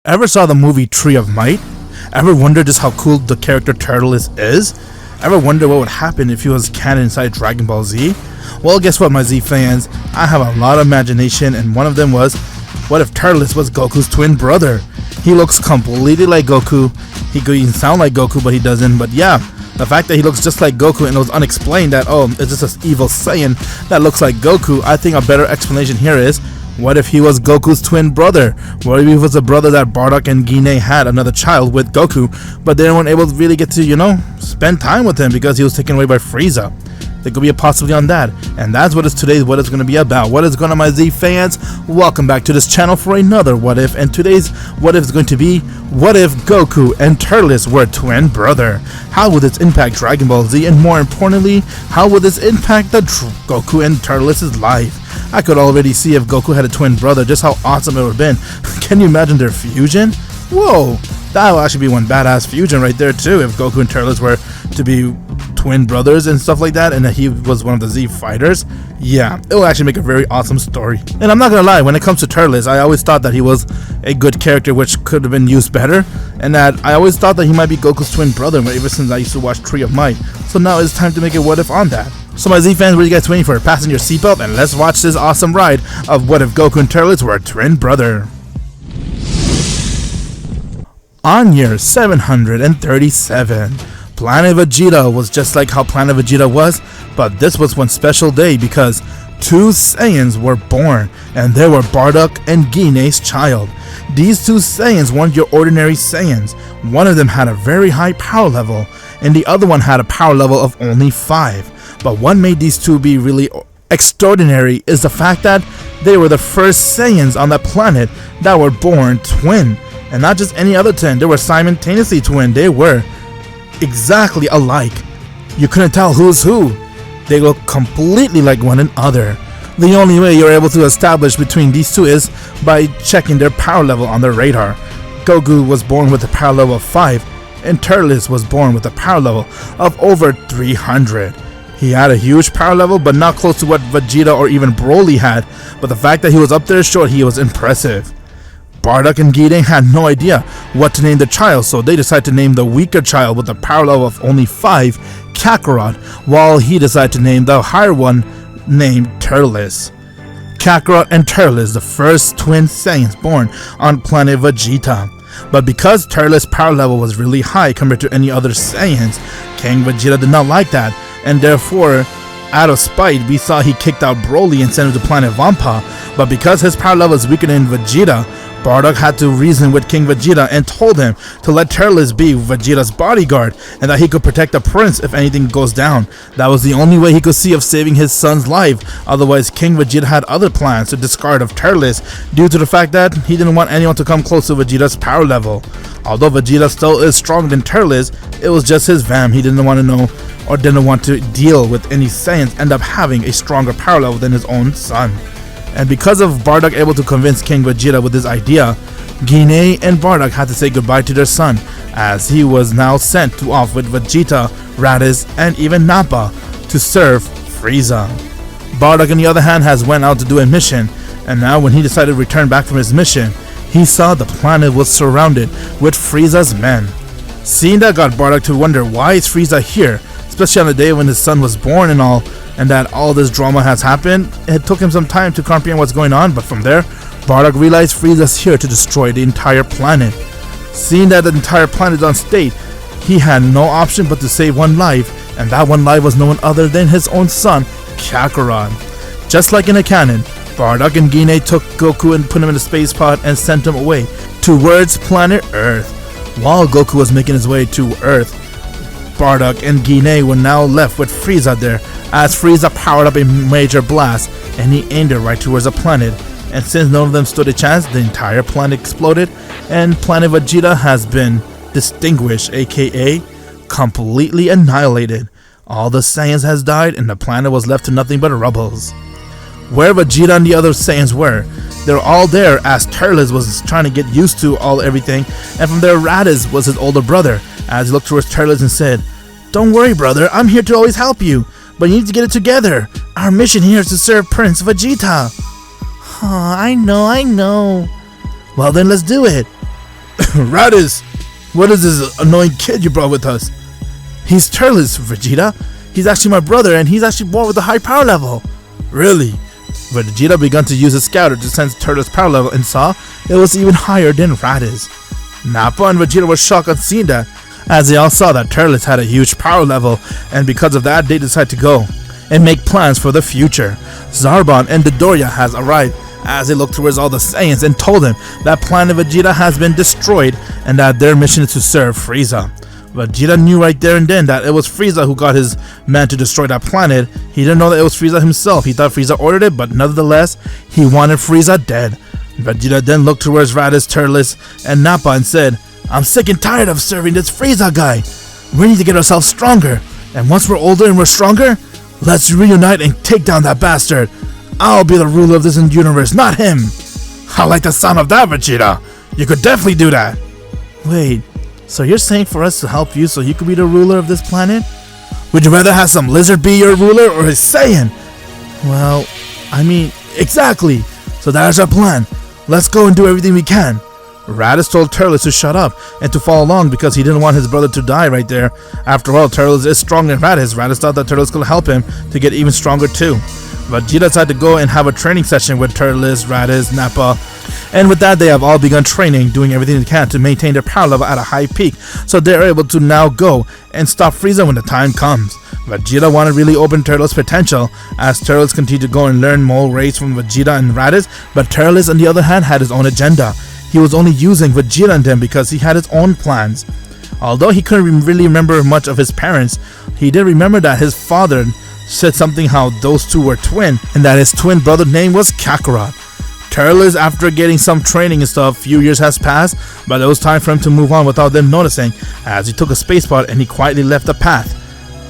Ever saw the movie Tree of Might? Ever wonder just how cool the character Turles is? Ever wonder what would happen if he was canon inside Dragon Ball Z? Well, guess what, my Z fans? I have a lot of imagination, and one of them was, what if Turles was Goku's twin brother? He looks completely like Goku. He could even sound like Goku, but he doesn't. But yeah, the fact that he looks just like Goku and it was unexplained that, oh, it's just an evil Saiyan that looks like Goku, I think a better explanation here is, what if he was Goku's twin brother? What if he was a brother that Bardock and Guinea had another child with Goku, but they weren't able to really get to, spend time with him because he was taken away by Frieza? There could be a possibility on that, and that's what it's going to be about. What is going on, my Z fans? Welcome back to this channel for another What If, and today's What If is going to be, what if Goku and Turles were twin brother? How will this impact Dragon Ball Z, and more importantly, how will this impact the Goku and Turles' life? I could already see if Goku had a twin brother, just how awesome it would have been. Can you imagine their fusion? Whoa, that would actually be one badass fusion right there too, if Goku and Turles were to be twin brothers and stuff like that, and that he was one of the Z fighters. Yeah, it will actually make a very awesome story. And I'm not gonna lie, when it comes to Turles, I always thought that he was a good character which could have been used better, and that I always thought that he might be Goku's twin brother ever since I used to watch Tree of Might. So now it's time to make a what if on that. So my Z fans, what are you guys waiting for? Fasten your seatbelt and let's watch this awesome ride of what if Goku and Turles were a twin brother. On year 737, Planet Vegeta was just like how Planet Vegeta was, but this was one special day because two Saiyans were born, and they were Bardock and Guinea's child. These two Saiyans weren't your ordinary Saiyans. One of them had a very high power level, and the other one had a power level of only 5. But what made these two be really extraordinary is the fact that they were the first Saiyans on that planet that were born twin. And not just any other twin, they were simultaneously twin. They were exactly alike. You couldn't tell who's who. They look completely like one another. The only way you're able to establish between these two is by checking their power level on their radar. Goku was born with a power level of 5, and Turles was born with a power level of over 300. He had a huge power level, but not close to what Vegeta or even Broly had, but the fact that he was up there showed he was impressive. Bardock and Guinea had no idea what to name the child, so they decided to name the weaker child with a power level of only 5, Kakarot, while he decided to name the higher one named Turles. Kakarot and Turles, the first twin Saiyans born on planet Vegeta. But because Turles' power level was really high compared to any other Saiyans, King Vegeta did not like that, and therefore, out of spite, we saw he kicked out Broly and sent him to planet Vampa. But because his power level is weaker than Vegeta, Bardock had to reason with King Vegeta and told him to let Turles be Vegeta's bodyguard and that he could protect the prince if anything goes down. That was the only way he could see of saving his son's life. Otherwise, King Vegeta had other plans to discard of Turles due to the fact that he didn't want anyone to come close to Vegeta's power level. Although Vegeta still is stronger than Turles, it was just his fam. He didn't want to know or didn't want to deal with any Saiyans end up having a stronger power level than his own son. And because of Bardock able to convince King Vegeta with his idea, Guinea and Bardock had to say goodbye to their son, as he was now sent off with Vegeta, Raditz, and even Nappa to serve Frieza. Bardock, on the other hand, has went out to do a mission, and now when he decided to return back from his mission, he saw the planet was surrounded with Frieza's men. Seeing that got Bardock to wonder why is Frieza here, especially on the day when his son was born and all, and that all this drama has happened. It took him some time to comprehend what's going on, but from there, Bardock realized Frieza's here to destroy the entire planet. Seeing that the entire planet is on state, he had no option but to save one life, and that one life was no one other than his own son, Kakarot. Just like in a canon, Bardock and Guinea took Goku and put him in a space pod and sent him away towards planet Earth. While Goku was making his way to Earth, Bardock and Guinea were now left with Frieza there, as Frieza powered up a major blast and he aimed it right towards the planet. And since none of them stood a chance, the entire planet exploded, and planet Vegeta has been distinguished, aka completely annihilated. All the Saiyans has died and the planet was left to nothing but rubbles. Where Vegeta and the other Saiyans were, they were all there as Turles was trying to get used to everything, and from there Raditz was his older brother, as he looked towards Turles and said, "Don't worry, brother, I'm here to always help you, but you need to get it together. Our mission here is to serve Prince Vegeta." "I know. Well then, let's do it." Raditz, what is this annoying kid you brought with us? He's Turles, Vegeta. He's actually my brother, and he's actually born with a high power level. Really? Vegeta began to use his scouter to sense Turles' power level and saw it was even higher than Raditz. Nappa and Vegeta were shocked on seeing that, as they all saw that Turles had a huge power level, and because of that they decided to go and make plans for the future. Zarbon and Dodoria has arrived as they looked towards all the Saiyans and told them that planet Vegeta has been destroyed and that their mission is to serve Frieza. Vegeta knew right there and then that it was Frieza who got his men to destroy that planet. He didn't know that it was Frieza himself. He thought Frieza ordered it, but nevertheless, he wanted Frieza dead. Vegeta then looked towards Raditz, Turles, and Nappa and said, I'm sick and tired of serving this Frieza guy. We need to get ourselves stronger, and once we're older and we're stronger, let's reunite and take down that bastard. I'll be the ruler of this universe, not him. I like the sound of that, Vegeta. You could definitely do that. Wait, so you're saying for us to help you so you could be the ruler of this planet? Would you rather have some lizard be your ruler or a Saiyan? Well, I mean, exactly. So that's our plan. Let's go and do everything we can. Raditz told Turles to shut up and to follow along because he didn't want his brother to die right there. After all, Turles is stronger than Raditz. Raditz thought that Turles could help him to get even stronger too. Vegeta decided to go and have a training session with Turles, Raditz, Nappa, and with that they have all begun training, doing everything they can to maintain their power level at a high peak, so they're able to now go and stop Frieza when the time comes. Vegeta wanted to really open Turles' potential as Turles continued to go and learn more rays from Vegeta and Raditz, but Turles on the other hand had his own agenda. He was only using Vegeta and them because he had his own plans. Although he couldn't really remember much of his parents, he did remember that his father said something how those two were twin and that his twin brother's name was Kakarot. Turles, after getting some training and stuff, few years has passed, but it was time for him to move on without them noticing, as he took a space pod and he quietly left the path.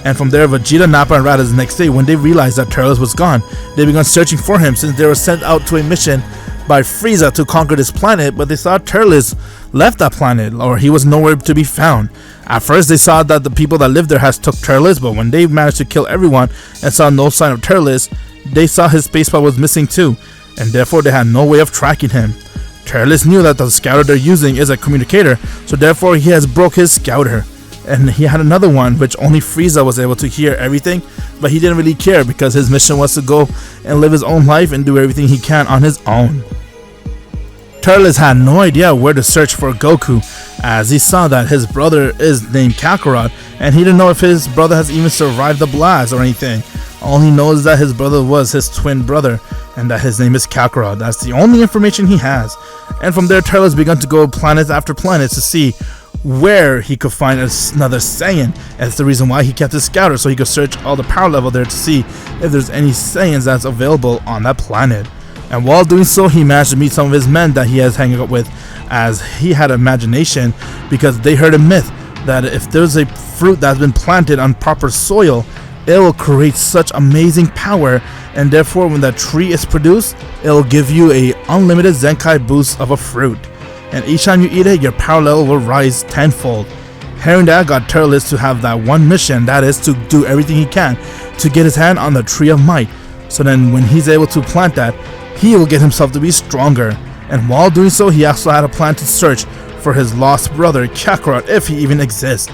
And from there, Vegeta, Nappa, and Raditz the next day, when they realized that Turles was gone, they began searching for him since they were sent out to a mission by Frieza to conquer this planet, but they saw Turles left that planet, or he was nowhere to be found. At first they saw that the people that lived there has took Turles, but when they managed to kill everyone and saw no sign of Turles, they saw his spacepod was missing too, and therefore they had no way of tracking him. Turles knew that the scouter they're using is a communicator, so therefore he has broke his scouter. And he had another one which only Frieza was able to hear everything, but he didn't really care because his mission was to go and live his own life and do everything he can on his own. Turles had no idea where to search for Goku, as he saw that his brother is named Kakarot, and he didn't know if his brother has even survived the blast or anything. All he knows is that his brother was his twin brother, and that his name is Kakarot. That's the only information he has. And from there, Turles began to go planet after planet to see where he could find another Saiyan. And that's the reason why he kept his scouter, so he could search all the power level there to see if there's any Saiyans that's available on that planet. And while doing so, he managed to meet some of his men that he has hanging out with, as he had imagination because they heard a myth that if there's a fruit that's been planted on proper soil, it will create such amazing power, and therefore when that tree is produced, it will give you a unlimited Zenkai boost of a fruit, and each time you eat it, your power level will rise tenfold. Hearing that got Turles to have that one mission, that is to do everything he can to get his hand on the Tree of Might, so then when he's able to plant that, he will get himself to be stronger. And while doing so, he also had a plan to search for his lost brother Kakarot, if he even exists.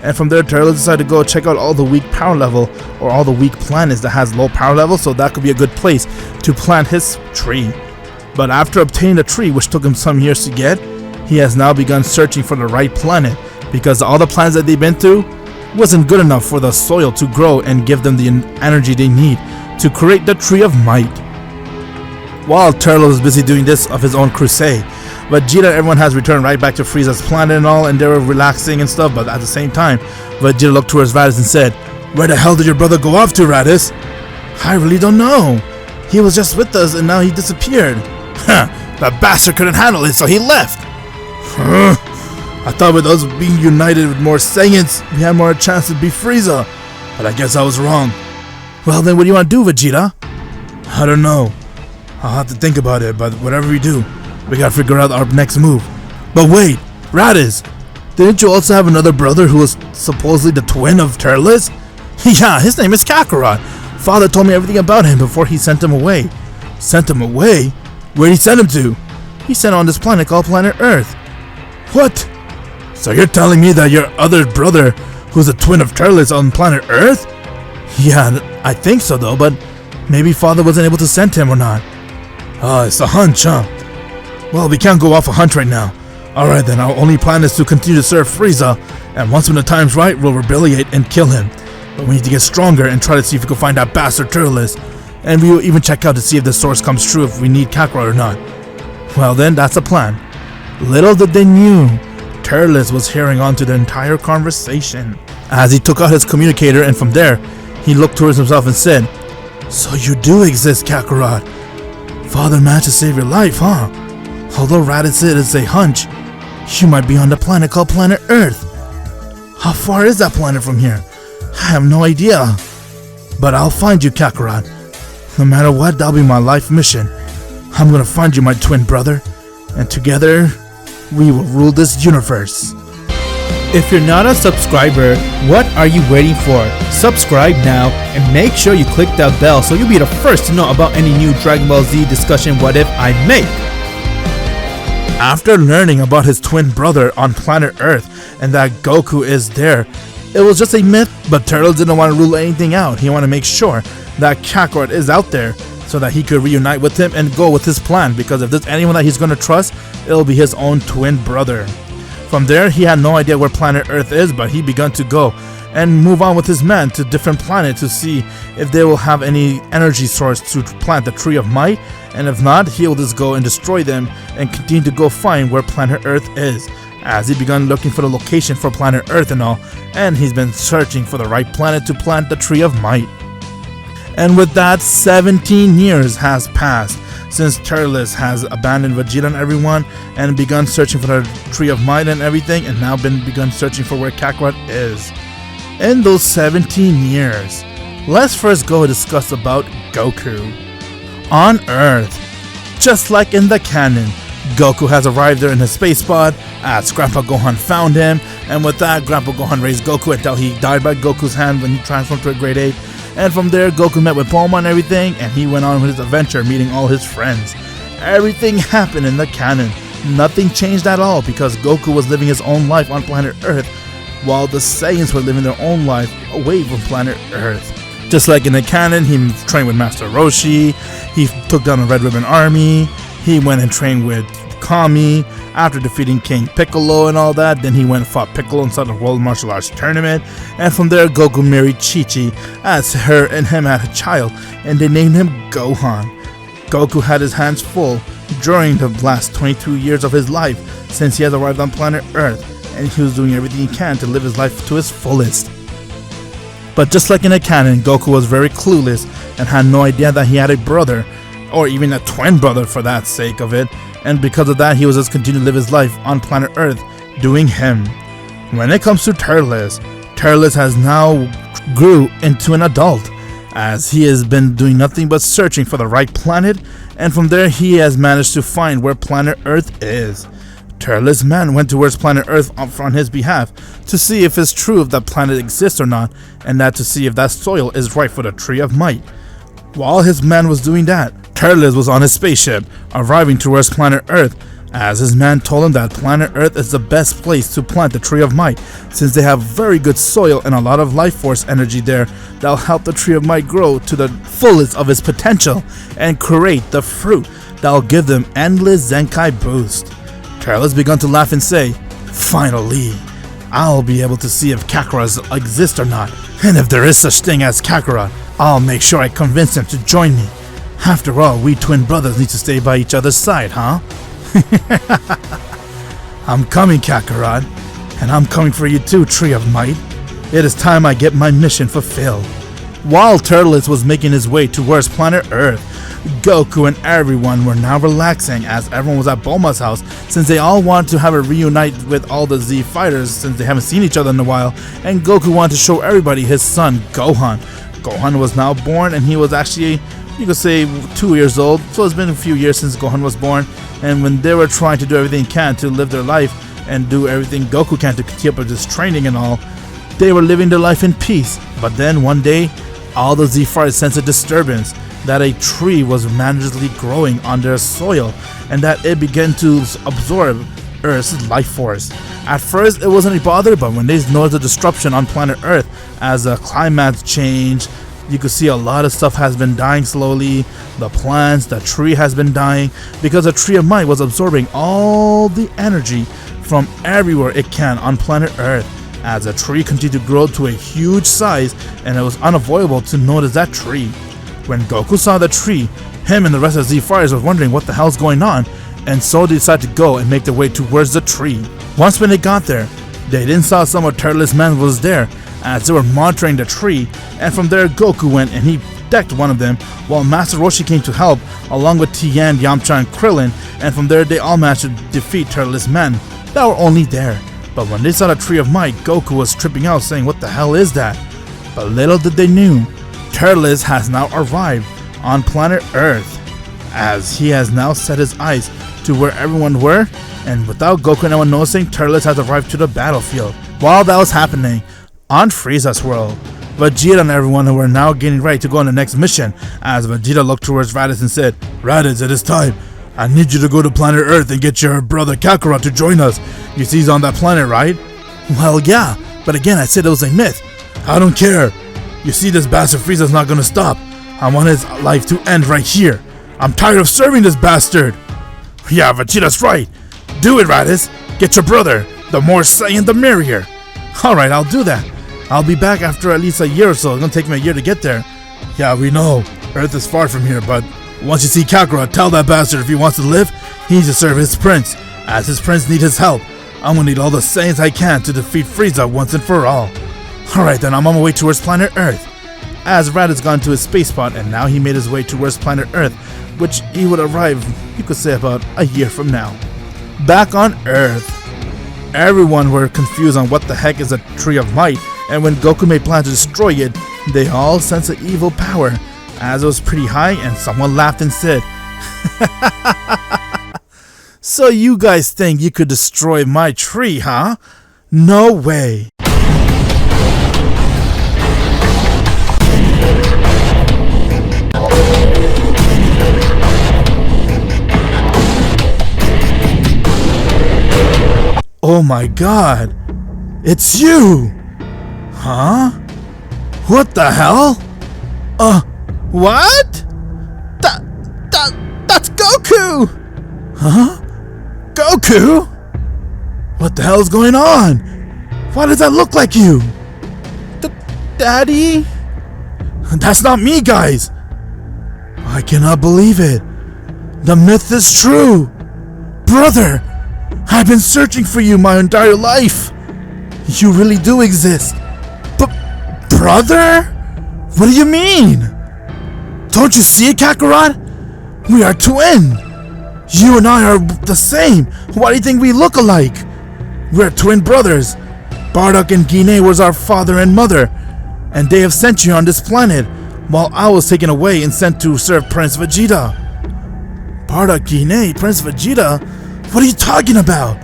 And from there, Turles decided to go check out all the weak power level, or all the weak planets that has low power level, so that could be a good place to plant his tree. But after obtaining the tree, which took him some years to get, he has now begun searching for the right planet, because all the planets that they've been through wasn't good enough for the soil to grow and give them the energy they need to create the Tree of Might. While Turles was busy doing this of his own crusade, Vegeta and everyone has returned right back to Frieza's planet and all, and they were relaxing and stuff, but at the same time, Vegeta looked towards Raditz and said, "Where the hell did your brother go off to, Raditz?" "I really don't know. He was just with us and now he disappeared." "Huh, that bastard couldn't handle it, so he left." "Huh, I thought with us being united with more Saiyans, we had more chance to beat Frieza, but I guess I was wrong." "Well then, what do you want to do, Vegeta?" "I don't know. I'll have to think about it, but whatever we do, we gotta figure out our next move." "But wait, Raditz, didn't you also have another brother who was supposedly the twin of Turles?" "Yeah, his name is Kakarot. Father told me everything about him before he sent him away." "Sent him away? Where'd he send him to?" "He sent him on this planet called Planet Earth." What? So you're telling me that your other brother, who's a twin of Turles, on planet Earth? Yeah, I think so though, but maybe father wasn't able to send him or not. It's a hunch, huh? Well, we can't go off a hunch right now. Alright then, our only plan is to continue to serve Frieza, and once when the time's right, we'll rebelliate and kill him. But we need to get stronger and try to see if we can find that bastard Turles. And we will even check out to see if the source comes true, if we need Kakarot or not. Well then, that's the plan. Little did they knew, Turles was hearing on to the entire conversation. As he took out his communicator, and from there, he looked towards himself and said, "So you do exist, Kakarot. Father managed to save your life, huh? Although Raditz said it's a hunch, you might be on the planet called Planet Earth. How far is that planet from here? I have no idea. But I'll find you, Kakarot. No matter what, that'll be my life mission. I'm gonna find you, my twin brother, and together, we will rule this universe." If you're not a subscriber, what are you waiting for? Subscribe now and make sure you click that bell so you'll be the first to know about any new Dragon Ball Z discussion what if I make. After learning about his twin brother on planet Earth and that Goku is there, it was just a myth, but Turles didn't want to rule anything out. He wanted to make sure that Kakarot is out there so that he could reunite with him and go with his plan, because if there's anyone that he's going to trust, it'll be his own twin brother. From there, he had no idea where planet Earth is, but he began to go and move on with his men to different planets to see if they will have any energy source to plant the Tree of Might, and if not, he'll just go and destroy them and continue to go find where planet Earth is. As he began looking for the location for planet Earth and all, and he's been searching for the right planet to plant the Tree of Might. And with that, 17 years has passed since Turles has abandoned Vegeta and everyone and begun searching for the Tree of Might and everything, and now begun searching for where Kakarot is. In those 17 years, let's first go discuss about Goku. On Earth, just like in the canon, Goku has arrived there in his space pod as Grandpa Gohan found him, and with that, Grandpa Gohan raised Goku until he died by Goku's hand when he transformed to a Grade 8. And from there, Goku met with Bulma and everything, and he went on with his adventure, meeting all his friends. Everything happened in the canon. Nothing changed at all, because Goku was living his own life on planet Earth, while the Saiyans were living their own life away from planet Earth. Just like in the canon, he trained with Master Roshi, he took down the Red Ribbon Army, he went and trained with Kami. After defeating King Piccolo and all that, then he went and fought Piccolo inside the World Martial Arts Tournament, and from there Goku married Chi-Chi, as her and him had a child, and they named him Gohan. Goku had his hands full during the last 22 years of his life since he has arrived on planet Earth, and he was doing everything he can to live his life to his fullest. But just like in the canon, Goku was very clueless and had no idea that he had a brother, or even a twin brother for that sake of it, and because of that, he was just continuing to live his life on planet Earth, doing him. When it comes to Turles, Turles has now grew into an adult, as he has been doing nothing but searching for the right planet, and from there he has managed to find where planet Earth is. Turles' men went towards planet Earth on his behalf to see if it's true if that planet exists or not, and that to see if that soil is right for the Tree of Might. While his man was doing that, Turles was on his spaceship, arriving towards planet Earth, as his man told him that planet Earth is the best place to plant the Tree of Might, since they have very good soil and a lot of life force energy there that'll help the Tree of Might grow to the fullest of its potential and create the fruit that'll give them endless Zenkai boost. Turles began to laugh and say, "Finally, I'll be able to see if Kakarot exists or not, and if there is such thing as Kakarot, I'll make sure I convince him to join me. After all, we twin brothers need to stay by each other's side, huh?" "I'm coming, Kakarot, and I'm coming for you too, Tree of Might. It is time I get my mission fulfilled." While Turles was making his way towards planet Earth, Goku and everyone were now relaxing as everyone was at Bulma's house, since they all wanted to have a reunite with all the Z fighters since they haven't seen each other in a while, and Goku wanted to show everybody his son, Gohan. Gohan was now born, and he was actually, you could say, 2 years old, so it's been a few years since Gohan was born, and when they were trying to do everything they can to live their life and do everything Goku can to keep up with his training and all, they were living their life in peace. But then one day, all the Z fighters sensed a disturbance, that a tree was manageably growing on their soil, and that it began to absorb Earth's life force. At first, it wasn't a bother, but when they noticed the disruption on planet Earth as the climate changed, you could see a lot of stuff has been dying slowly. The plants, the tree has been dying because the Tree of Might was absorbing all the energy from everywhere it can on planet Earth. As the tree continued to grow to a huge size, and it was unavoidable to notice that tree. When Goku saw the tree, him and the rest of the Z Fighters were wondering what the hell's going on, and so they decided to go and make their way towards the tree. Once when they got there, they didn't saw some of Turles' men was there, as they were monitoring the tree, and from there Goku went and he decked one of them, while Master Roshi came to help, along with Tien, Yamcha, and Krillin, and from there they all managed to defeat Turles' men that were only there. But when they saw the Tree of Might, Goku was tripping out saying, what the hell is that? But little did they knew, Turles has now arrived on planet Earth, as he has now set his eyes to where everyone were, and without Goku and anyone noticing, Turles has arrived to the battlefield. While that was happening, on Frieza's world, Vegeta and everyone were now getting ready to go on the next mission, as Vegeta looked towards Raditz and said, Raditz, it is time. I need you to go to planet Earth and get your brother Kakarot to join us. You see he's on that planet, right? Well, yeah, but again, I said it was a myth. I don't care. You see, this bastard Frieza's not gonna stop. I want his life to end right here. I'm tired of serving this bastard. Yeah, Vegeta's right. Do it, Raditz. Get your brother. The more Saiyan, the merrier. Alright, I'll do that. I'll be back after at least a year or so. It's gonna take me a year to get there. Yeah, we know. Earth is far from here, but once you see Kakarot, tell that bastard if he wants to live, he needs to serve his prince. As his prince needs his help, I'm gonna need all the Saiyans I can to defeat Frieza once and for all. Alright then, I'm on my way towards planet Earth. As Raditz gone to his space pod, and now he made his way towards planet Earth, which he would arrive, you could say, about a year from now. Back on Earth, everyone were confused on what the heck is a Tree of Might, and when Goku made plans to destroy it, they all sensed an evil power, as it was pretty high, and someone laughed and said, So you guys think you could destroy my tree, huh? No way. Oh my god, it's you! Huh? What the hell? What? That's Goku! Huh? Goku? What the hell is going on? Why does that look like you? Daddy? That's not me, guys! I cannot believe it. The myth is true! Brother! I've been searching for you my entire life! You really do exist! But, brother? What do you mean? Don't you see it, Kakarot? We are twin! You and I are the same! Why do you think we look alike? We're twin brothers! Bardock and Guinea was our father and mother, and they have sent you on this planet, while I was taken away and sent to serve Prince Vegeta. Bardock, Guinea, Prince Vegeta? What are you talking about?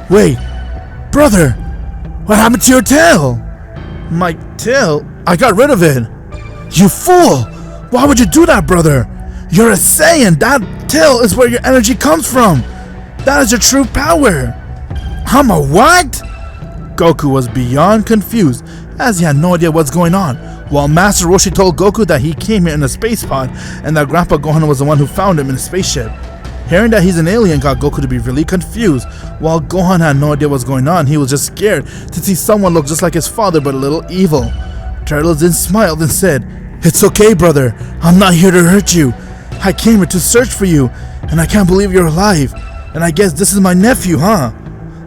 Wait, brother, what happened to your tail? My tail? I got rid of it. You fool! Why would you do that, brother? You're a Saiyan. That tail is where your energy comes from. That is your true power. I'm a what? Goku was beyond confused, as he had no idea what's going on, while Master Roshi told Goku that he came here in a space pod and that Grandpa Gohan was the one who found him in a spaceship. Hearing that he's an alien got Goku to be really confused. While Gohan had no idea what's going on, he was just scared to see someone look just like his father but a little evil. Turles then smiled and said, It's okay, brother. I'm not here to hurt you. I came here to search for you, and I can't believe you're alive. And I guess this is my nephew, huh?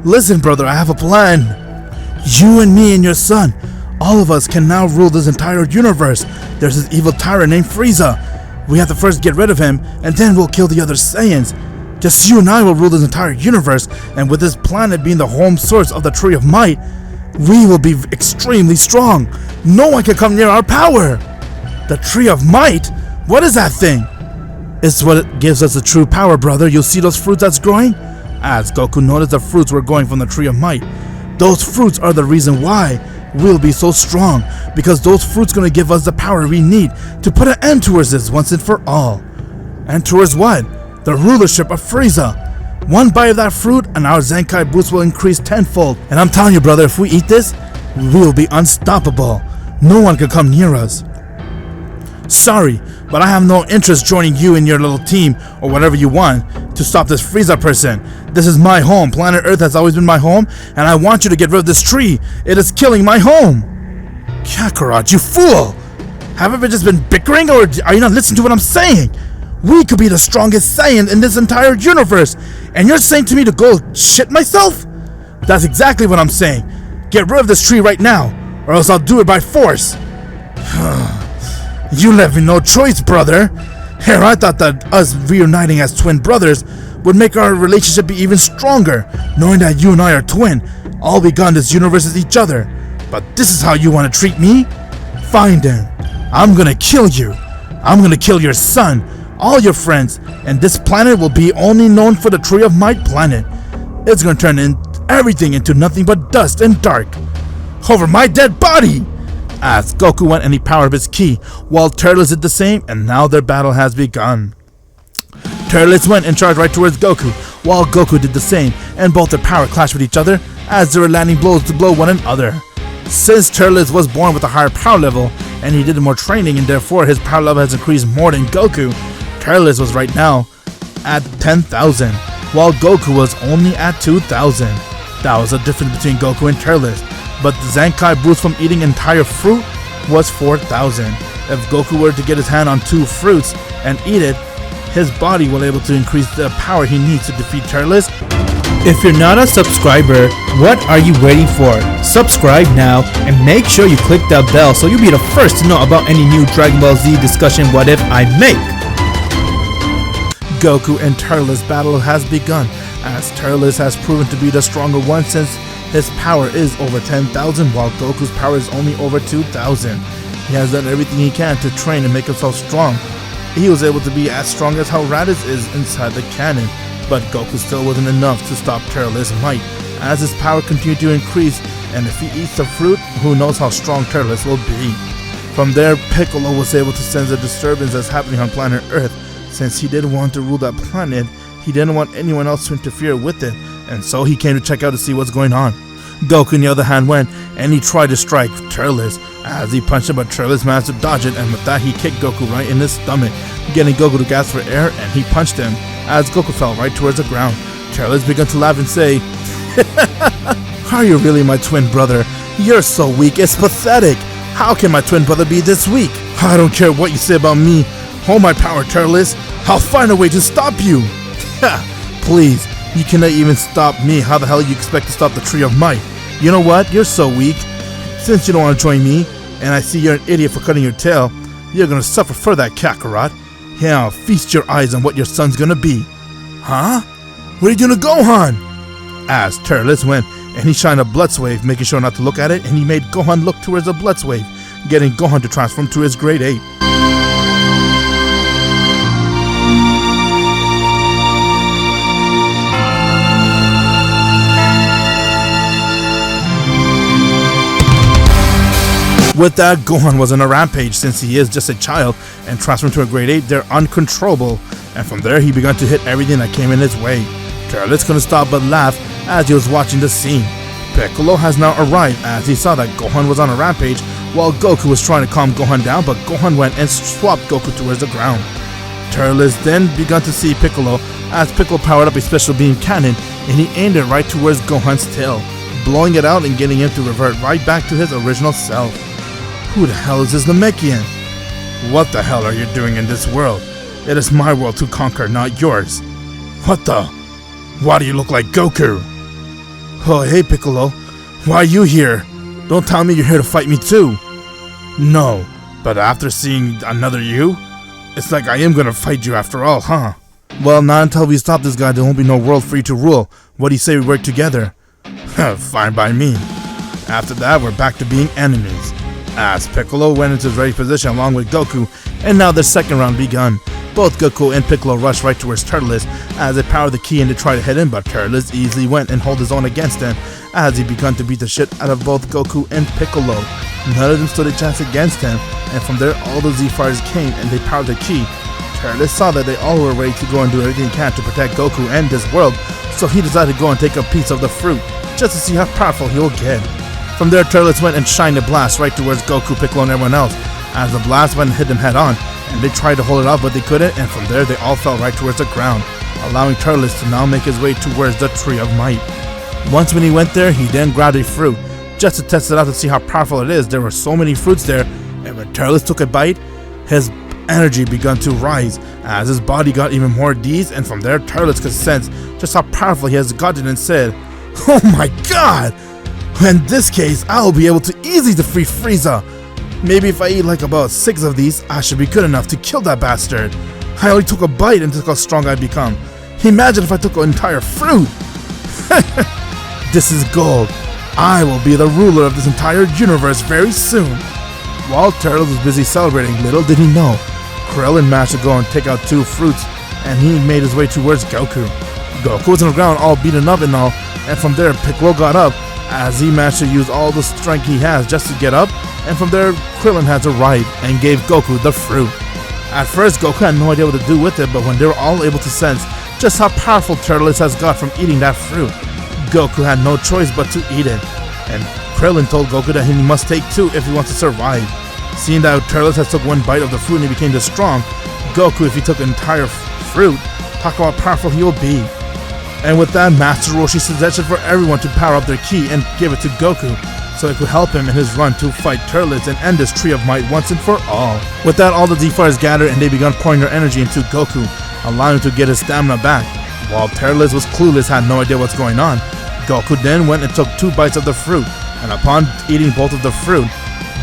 Listen, brother, I have a plan. You and me and your son, all of us can now rule this entire universe. There's this evil tyrant named Frieza. We have to first get rid of him, and then we'll kill the other Saiyans. Just you and I will rule this entire universe, and with this planet being the home source of the Tree of Might, we will be extremely strong. No one can come near our power. The Tree of Might? What is that thing? It's what gives us the true power, brother. You'll see those fruits that's growing? As Goku noticed the fruits were growing from the Tree of Might. Those fruits are the reason why we'll be so strong, because those fruits gonna give us the power we need to put an end towards this once and for all. And towards what? The rulership of Frieza. One bite of that fruit and our Zenkai boost will increase tenfold. And I'm telling you, brother, if we eat this, we'll be unstoppable. No one can come near us. Sorry, but I have no interest joining you in your little team or whatever you want to stop this Frieza person. This is my home. Planet Earth has always been my home, and I want you to get rid of this tree. It is killing my home. Kakarot, you fool! Haven't we just been bickering, or are you not listening to what I'm saying? We could be the strongest Saiyan in this entire universe, and you're saying to me to go shit myself? That's exactly what I'm saying. Get rid of this tree right now, or else I'll do it by force. You left me no choice, brother. Here, I thought that us reuniting as twin brothers would make our relationship be even stronger, knowing that you and I are twin. All we got in this universe is each other. But this is how you want to treat me? Fine then. I'm gonna kill you. I'm gonna kill your son, all your friends, and this planet will be only known for the Tree of Might planet. It's gonna turn everything into nothing but dust and dark. Over my dead body! As Goku went and he powered up his ki, while Turles did the same, and now their battle has begun. Turles went and charged right towards Goku, while Goku did the same, and both their power clashed with each other as they were landing blows to blow one another. Since Turles was born with a higher power level, and he did more training, and therefore his power level has increased more than Goku, Turles was right now at 10,000, while Goku was only at 2,000. That was the difference between Goku and Turles. But the Zenkai boost from eating entire fruit was 4,000. If Goku were to get his hand on 2 fruits and eat it, his body will be able to increase the power he needs to defeat Turles. If you're not a subscriber, what are you waiting for? Subscribe now and make sure you click that bell so you'll be the first to know about any new Dragon Ball Z discussion what if I make. Goku and Turles battle has begun, as Turles has proven to be the stronger one since his power is over 10,000 while Goku's power is only over 2,000. He has done everything he can to train and make himself strong. He was able to be as strong as how Raditz is inside the cannon, but Goku still wasn't enough to stop Turles' might, as his power continued to increase, and if he eats the fruit, who knows how strong Turles will be. From there, Piccolo was able to sense the disturbance that's happening on planet Earth. Since he didn't want to rule that planet, he didn't want anyone else to interfere with it, and so he came to check out to see what's going on. Goku on the other hand went and he tried to strike Turles as he punched him, but Turles managed to dodge it, and with that he kicked Goku right in his stomach, getting Goku to gasp for air, and he punched him as Goku fell right towards the ground. Turles began to laugh and say, "Are you really my twin brother? You're so weak, it's pathetic. How can my twin brother be this weak? I don't care what you say about me. Hold my power, Turles. I'll find a way to stop you." Please, you cannot even stop me. How the hell you expect to stop the Tree of Might? You know what? You're so weak. Since you don't want to join me, and I see you're an idiot for cutting your tail, you're gonna suffer for that, Kakarot. Yeah, feast your eyes on what your son's gonna be. Huh? What are you doing to Gohan? As Turles went, and he shined a blood wave, making sure not to look at it, and he made Gohan look towards the blood wave, getting Gohan to transform to his grade 8. With that, Gohan was on a rampage since he is just a child, and transformed to a grade 8, they're uncontrollable, and from there he began to hit everything that came in his way. Turles couldn't stop but laugh as he was watching the scene. Piccolo has now arrived as he saw that Gohan was on a rampage while Goku was trying to calm Gohan down, but Gohan went and swapped Goku towards the ground. Turles then began to see Piccolo as Piccolo powered up a special beam cannon and he aimed it right towards Gohan's tail, blowing it out and getting him to revert right back to his original self. Who the hell is this Namekian? What the hell are you doing in this world? It is my world to conquer, not yours. What the? Why do you look like Goku? Oh, hey Piccolo. Why are you here? Don't tell me you're here to fight me too. No, but after seeing another you, it's like I am gonna fight you after all, huh? Well, not until we stop this guy, there won't be no world for you to rule. What do you say we work together? Fine by me. After that, we're back to being enemies. As Piccolo went into his ready position along with Goku, and now the second round begun. Both Goku and Piccolo rushed right towards Turles as they powered the ki in to try to hit him, but Turles easily went and held his own against him as he began to beat the shit out of both Goku and Piccolo. None of them stood a chance against him, and from there all the Z-Fighters came and they powered the ki. Turles saw that they all were ready to go and do everything they can to protect Goku and this world, so he decided to go and take a piece of the fruit, just to see how powerful he will get. From there, Turles went and shined a blast right towards Goku, Piccolo, and everyone else, as the blast went and hit them head on, and they tried to hold it off but they couldn't, and from there they all fell right towards the ground, allowing Turles to now make his way towards the Tree of Might. Once when he went there, he then grabbed a fruit, just to test it out to see how powerful it is. There were so many fruits there, and when Turles took a bite, his energy began to rise as his body got even more D's, and from there Turles could sense just how powerful he has gotten and said, "Oh my god! In this case, I'll be able to easily defeat Frieza. Maybe if I eat like about 6 of these, I should be good enough to kill that bastard. I only took a bite and look how strong I'd become. Imagine if I took an entire fruit. This is gold. I will be the ruler of this entire universe very soon." While Turles was busy celebrating, little did he know, Krillin managed to go and take out 2 fruits, and he made his way towards Goku. Goku was on the ground all beaten up and all, and from there Piccolo got up, as he managed to use all the strength he has just to get up, and from there Krillin had to ride and gave Goku the fruit. At first Goku had no idea what to do with it, but when they were all able to sense just how powerful Turles has got from eating that fruit, Goku had no choice but to eat it, and Krillin told Goku that he must take 2 if he wants to survive. Seeing that Turles has took 1 bite of the fruit and he became this strong, Goku, if he took an entire fruit, talk about how powerful he will be. And with that, Master Roshi suggested for everyone to power up their ki and give it to Goku, so it could help him in his run to fight Turles and end this Tree of Might once and for all. With that, all the Z-Fighters gathered and they began pouring their energy into Goku, allowing him to get his stamina back. While Turles was clueless, had no idea what's going on, Goku then went and took 2 bites of the fruit, and upon eating both of the fruit,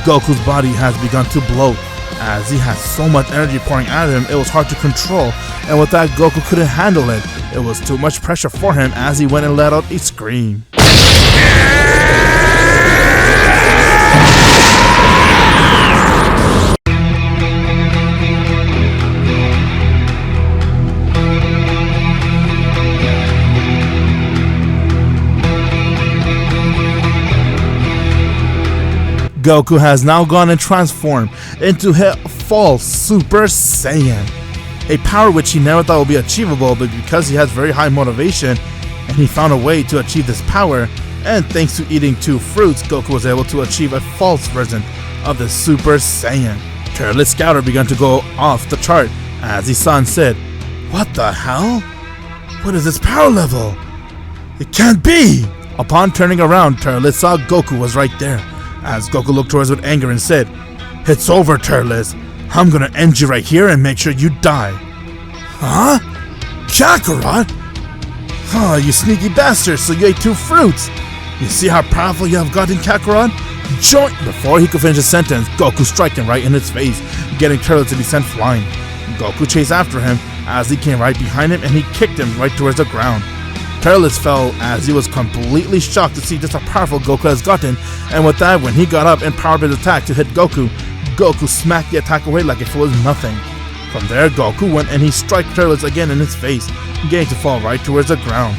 Goku's body has begun to bloat. As he had so much energy pouring out of him, it was hard to control, and with that, Goku couldn't handle it. It was too much pressure for him as he went and let out a scream. Goku has now gone and transformed into a full Super Saiyan, a power which he never thought would be achievable, but because he has very high motivation and he found a way to achieve this power, and thanks to eating 2 fruits, Goku was able to achieve a false version of the Super Saiyan. Turles Scouter began to go off the chart as he saw and said, "What the hell? What is this power level? It can't be!" Upon turning around, Turles saw Goku was right there, as Goku looked towards with anger and said, "It's over, Turles. I'm gonna end you right here and make sure you die." "Huh? Kakarot? Oh, you sneaky bastard, so you ate 2 fruits. You see how powerful you have gotten, Kakarot? Join—" Before he could finish his sentence, Goku struck him right in his face, getting Turles to be sent flying. Goku chased after him as he came right behind him and he kicked him right towards the ground. Turles fell as he was completely shocked to see just how powerful Goku has gotten, and with that, when he got up and powered his attack to hit Goku, Goku smacked the attack away like if it was nothing. From there, Goku went and he struck Turles again in his face, getting to fall right towards the ground.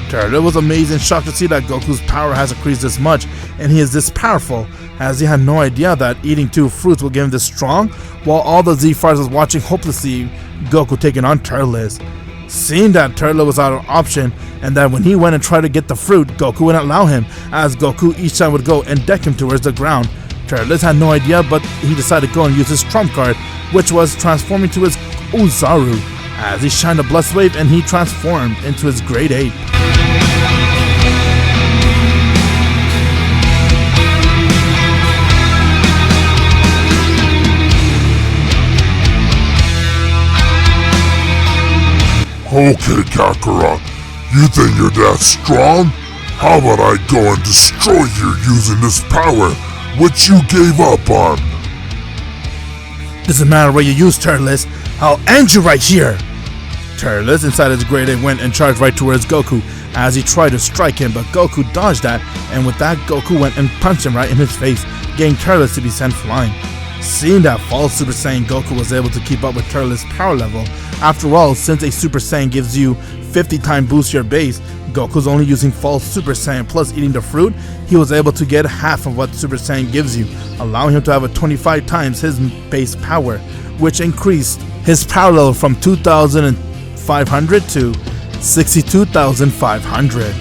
Turles was amazed and shocked to see that Goku's power has increased this much, and he is this powerful, as he had no idea that eating 2 fruits would get him this strong, while all the Z-Fighters was watching hopelessly Goku taking on Turles. Seeing that Turles was out of option, and that when he went and tried to get the fruit, Goku wouldn't allow him, as Goku each time would go and deck him towards the ground. Turles had no idea, but he decided to go and use his trump card, which was transforming to his Ozaru, as he shined a Blessed Wave and he transformed into his Great Ape. Okay, Kakarot, you think you're that strong? How about I go and destroy you using this power, which you gave up on? Doesn't matter what you use, Turles. I'll end you right here. Turles, inside his Great Ape, went and charged right towards Goku as he tried to strike him, but Goku dodged that, and with that, Goku went and punched him right in his face, getting Turles to be sent flying. Seeing that false Super Saiyan, Goku was able to keep up with Turles' power level. After all, since a Super Saiyan gives you 50-time boost your base, Goku's only using false Super Saiyan plus eating the fruit, he was able to get half of what Super Saiyan gives you, allowing him to have a 25 times his base power, which increased his power level from 2,500 to 62,500.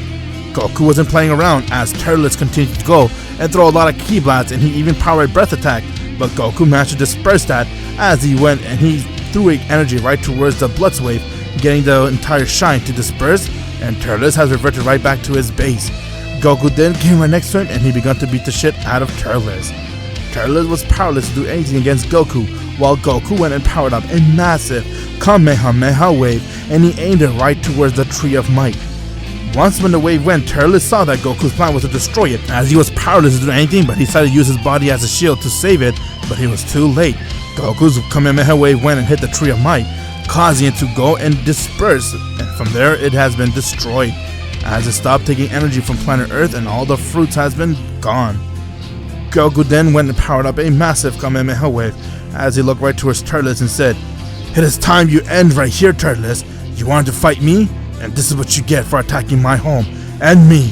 Goku wasn't playing around as Turles continued to go and throw a lot of ki blasts, and he even powered breath attack, but Goku managed to disperse that as he went, and he threw energy right towards the Bloods wave, getting the entire shine to disperse, and Turles has reverted right back to his base. Goku then came right next to him and he began to beat the shit out of Turles. Turles was powerless to do anything against Goku, while Goku went and powered up a massive Kamehameha wave, and he aimed it right towards the Tree of Might. Once when the wave went, Turles saw that Goku's plan was to destroy it, as he was powerless to do anything, but he decided to use his body as a shield to save it, but he was too late. Goku's Kamehameha wave went and hit the Tree of Might, causing it to go and disperse, and from there it has been destroyed, as it stopped taking energy from planet Earth and all the fruits has been gone. Goku then went and powered up a massive Kamehameha wave, as he looked right towards Turles and said, "It is time you end right here, Turles. You wanted to fight me? And this is what you get for attacking my home, and me."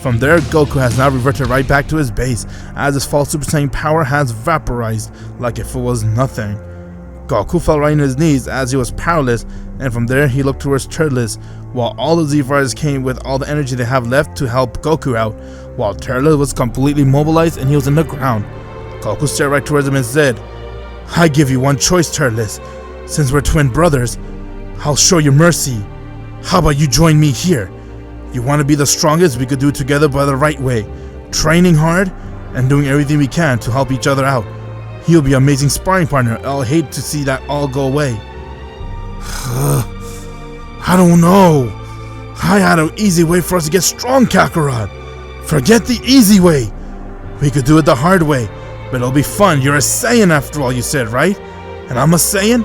From there, Goku has now reverted right back to his base, as his false Super Saiyan power has vaporized like if it was nothing. Goku fell right on his knees as he was powerless, and from there he looked towards Turles, while all the Z Fighters came with all the energy they have left to help Goku out, while Turles was completely mobilized and he was in the ground. Goku stared right towards him and said, "I give you one choice, Turles. Since we're twin brothers, I'll show you mercy. How about you join me here? You want to be the strongest? We could do it together by the right way, training hard and doing everything we can to help each other out. He'll be an amazing sparring partner. I'll hate to see that all go away." I don't know. I had an easy way for us to get strong, Kakarot. Forget the easy way. We could do it the hard way, but it'll be fun. You're a Saiyan after all, you said, right? And I'm a Saiyan?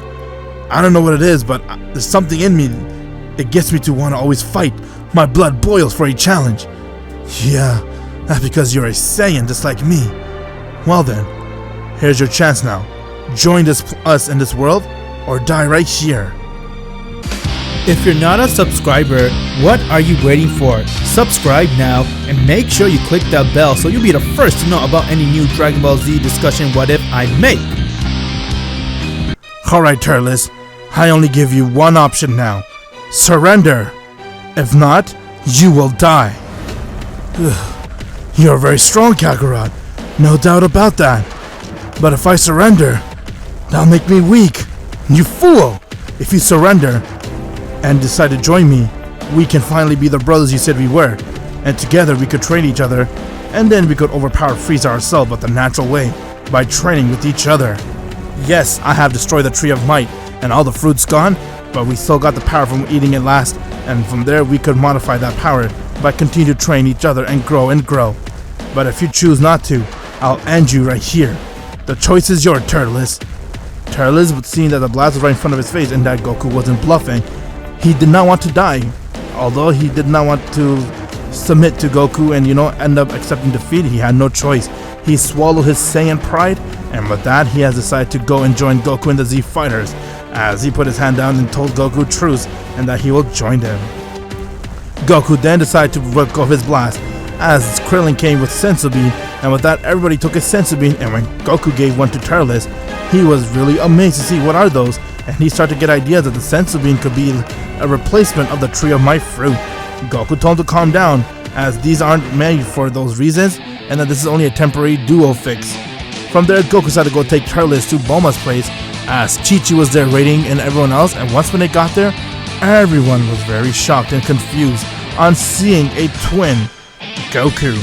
I don't know what it is, but there's something in me. It gets me to want to always fight. My blood boils for a challenge. Yeah, that's because you're a Saiyan just like me. Well then, here's your chance now. Join us in this world, or die right here. If you're not a subscriber, what are you waiting for? Subscribe now and make sure you click that bell so you'll be the first to know about any new Dragon Ball Z discussion what if I make. Alright, Turles, I only give you one option now. Surrender. If not, you will die. You're very strong, Kakarot. No doubt about that. But if I surrender, that'll make me weak. You fool! If you surrender and decide to join me, we can finally be the brothers you said we were. And together we could train each other, and then we could overpower Frieza ourselves but the natural way, by training with each other. Yes, I have destroyed the Tree of Might, and all the fruits gone, but we still got the power from eating it last, and from there we could modify that power by continuing to train each other and grow and grow. But if you choose not to, I'll end you right here. The choice is yours, Turles. Turles, seeing that the blast was right in front of his face and that Goku wasn't bluffing, he did not want to die. Although he did not want to submit to Goku and end up accepting defeat, he had no choice. He swallowed his Saiyan pride, and with that he has decided to go and join Goku and the Z Fighters, as he put his hand down and told Goku truce and that he will join them. Goku then decided to work off his blast, as Krillin came with Senzu Bean, and with that everybody took his Senzu Bean, and when Goku gave one to Turles, he was really amazed to see what are those, and he started to get ideas that the Senzu Bean could be a replacement of the Tree of Might fruit. Goku told him to calm down, as these aren't made for those reasons, and that this is only a temporary duo fix. From there, Goku decided to go take Turles to Bulma's place, as Chi-Chi was there waiting and everyone else, and once when they got there, everyone was very shocked and confused on seeing a twin Goku.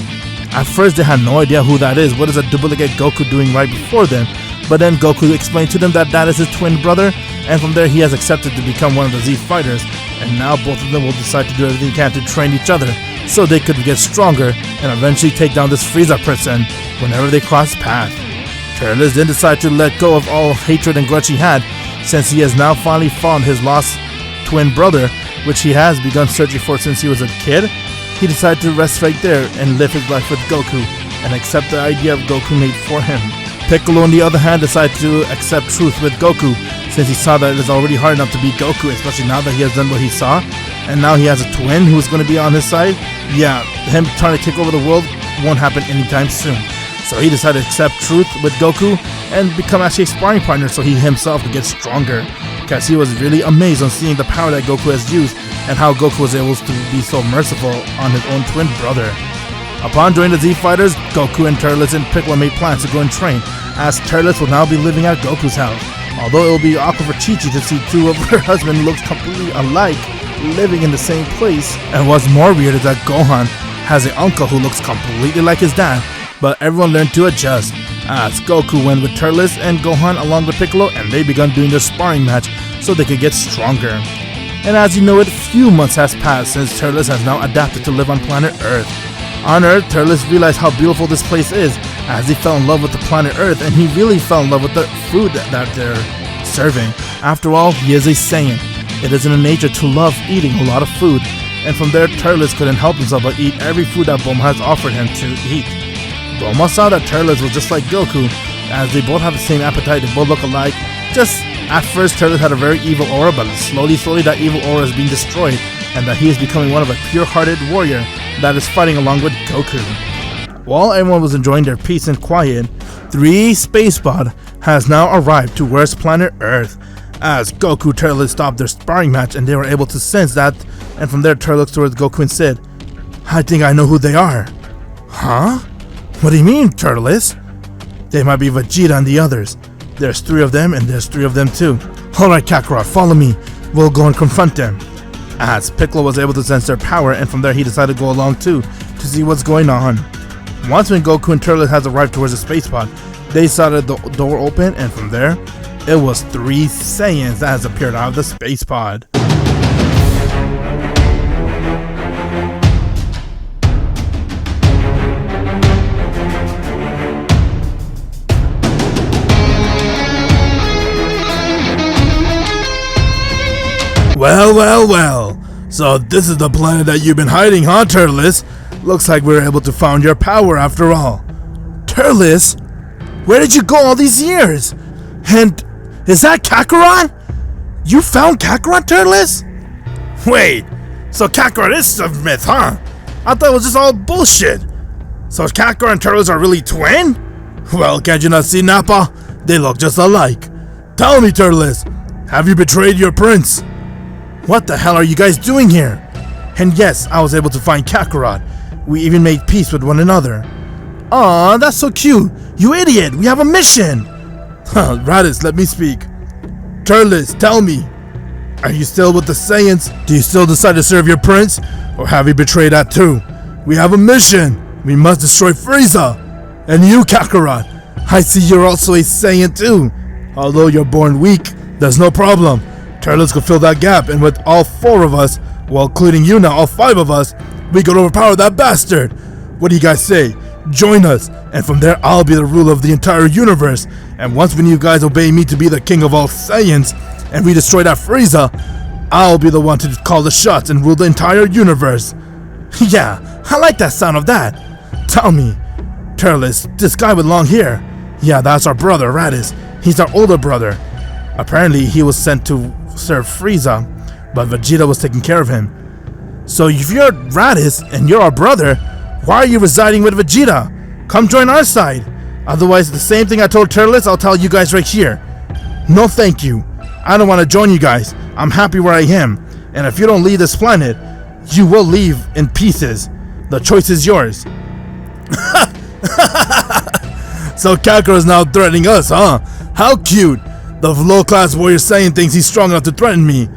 At first they had no idea who that is. What is a duplicate Goku doing right before them? But then Goku explained to them that that is his twin brother, and from there he has accepted to become one of the Z Fighters, and now both of them will decide to do everything they can to train each other so they could get stronger and eventually take down this Frieza person whenever they cross paths. Turles then decided to let go of all hatred and grudge he had, since he has now finally found his lost twin brother, which he has begun searching for since he was a kid. He decided to rest right there and live his life with Goku and accept the idea of Goku made for him. Piccolo on the other hand decided to accept truth with Goku, since he saw that it is already hard enough to beat Goku, especially now that he has done what he saw, and now he has a twin who's going to be on his side. Yeah, him trying to take over the world won't happen anytime soon. So he decided to accept truth with Goku and become actually a sparring partner so he himself could get stronger. Because he was really amazed on seeing the power that Goku has used and how Goku was able to be so merciful on his own twin brother. Upon joining the Z Fighters, Goku and Turles and Piccolo made plans to go and train, as Turles will now be living at Goku's house. Although it will be awkward for Chi-Chi to see two of her husbands looks completely alike living in the same place. And what's more weird is that Gohan has an uncle who looks completely like his dad, but everyone learned to adjust, as Goku went with Turles and Gohan along with Piccolo, and they began doing their sparring match so they could get stronger. And as you know it, few months has passed since Turles has now adapted to live on planet Earth. On Earth, Turles realized how beautiful this place is, as he fell in love with the planet Earth, and he really fell in love with the food that they're serving. After all, he is a Saiyan. It is in his nature to love eating a lot of food, and from there, Turles couldn't help himself but eat every food that Bulma has offered him to eat. Bulma saw that Turles was just like Goku, as they both have the same appetite, they both look alike. Just at first, Turles had a very evil aura, but slowly that evil aura is being destroyed, and that he is becoming one of a pure-hearted warrior that is fighting along with Goku. While everyone was enjoying their peace and quiet, 3 Spacebot has now arrived towards planet Earth, as Goku Turles stopped their sparring match and they were able to sense that, and from there Turles looked towards Goku and said, "I think I know who they are." "Huh? What do you mean, Turles?" "They might be Vegeta and the others. There's 3 of them and there's 3 of them too. Alright Kakarot, follow me. We'll go and confront them." As Piccolo was able to sense their power, and from there he decided to go along too, to see what's going on. Once when Goku and Turles has arrived towards the space pod, they saw the door open, and from there, it was 3 Saiyans that has appeared out of the space pod. Well. So this is the planet that you've been hiding, huh, Turles? Looks like we were able to find your power after all. Turles? Where did you go all these years? And is that Kakarot? You found Kakarot, Turles? Wait, so Kakarot is a myth, huh? I thought it was just all bullshit. So Kakarot and Turles are really twin? Well, can't you not see, Nappa? They look just alike. Tell me, Turles, have you betrayed your prince? What the hell are you guys doing here? And yes, I was able to find Kakarot. We even made peace with one another. Aw, that's so cute. You idiot, we have a mission. Raditz, let me speak. Turles, tell me. Are you still with the Saiyans? Do you still decide to serve your prince? Or have you betrayed that too? We have a mission. We must destroy Frieza. And you, Kakarot, I see you're also a Saiyan too. Although you're born weak, there's no problem. Turles could fill that gap, and with all 4 of us, well, including you now, all 5 of us, we could overpower that bastard. What do you guys say? Join us, and from there I'll be the ruler of the entire universe. And once when you guys obey me to be the king of all Saiyans, and we destroy that Frieza, I'll be the one to call the shots and rule the entire universe. Yeah, I like that sound of that. Tell me, Turles, this guy with long hair. Yeah, that's our brother, Raditz. He's our older brother. Apparently, he was sent to serve Frieza, but Vegeta was taking care of him. So if you're Raditz and you're our brother, why are you residing with Vegeta? Come join our side. Otherwise, the same thing I told Turles, I'll tell you guys right here. No thank you. I don't want to join you guys. I'm happy where I am. And if you don't leave this planet, you will leave in pieces. The choice is yours. So Kakarot is now threatening us, huh? How cute. The low-class warrior Saiyan thinks he's strong enough to threaten me.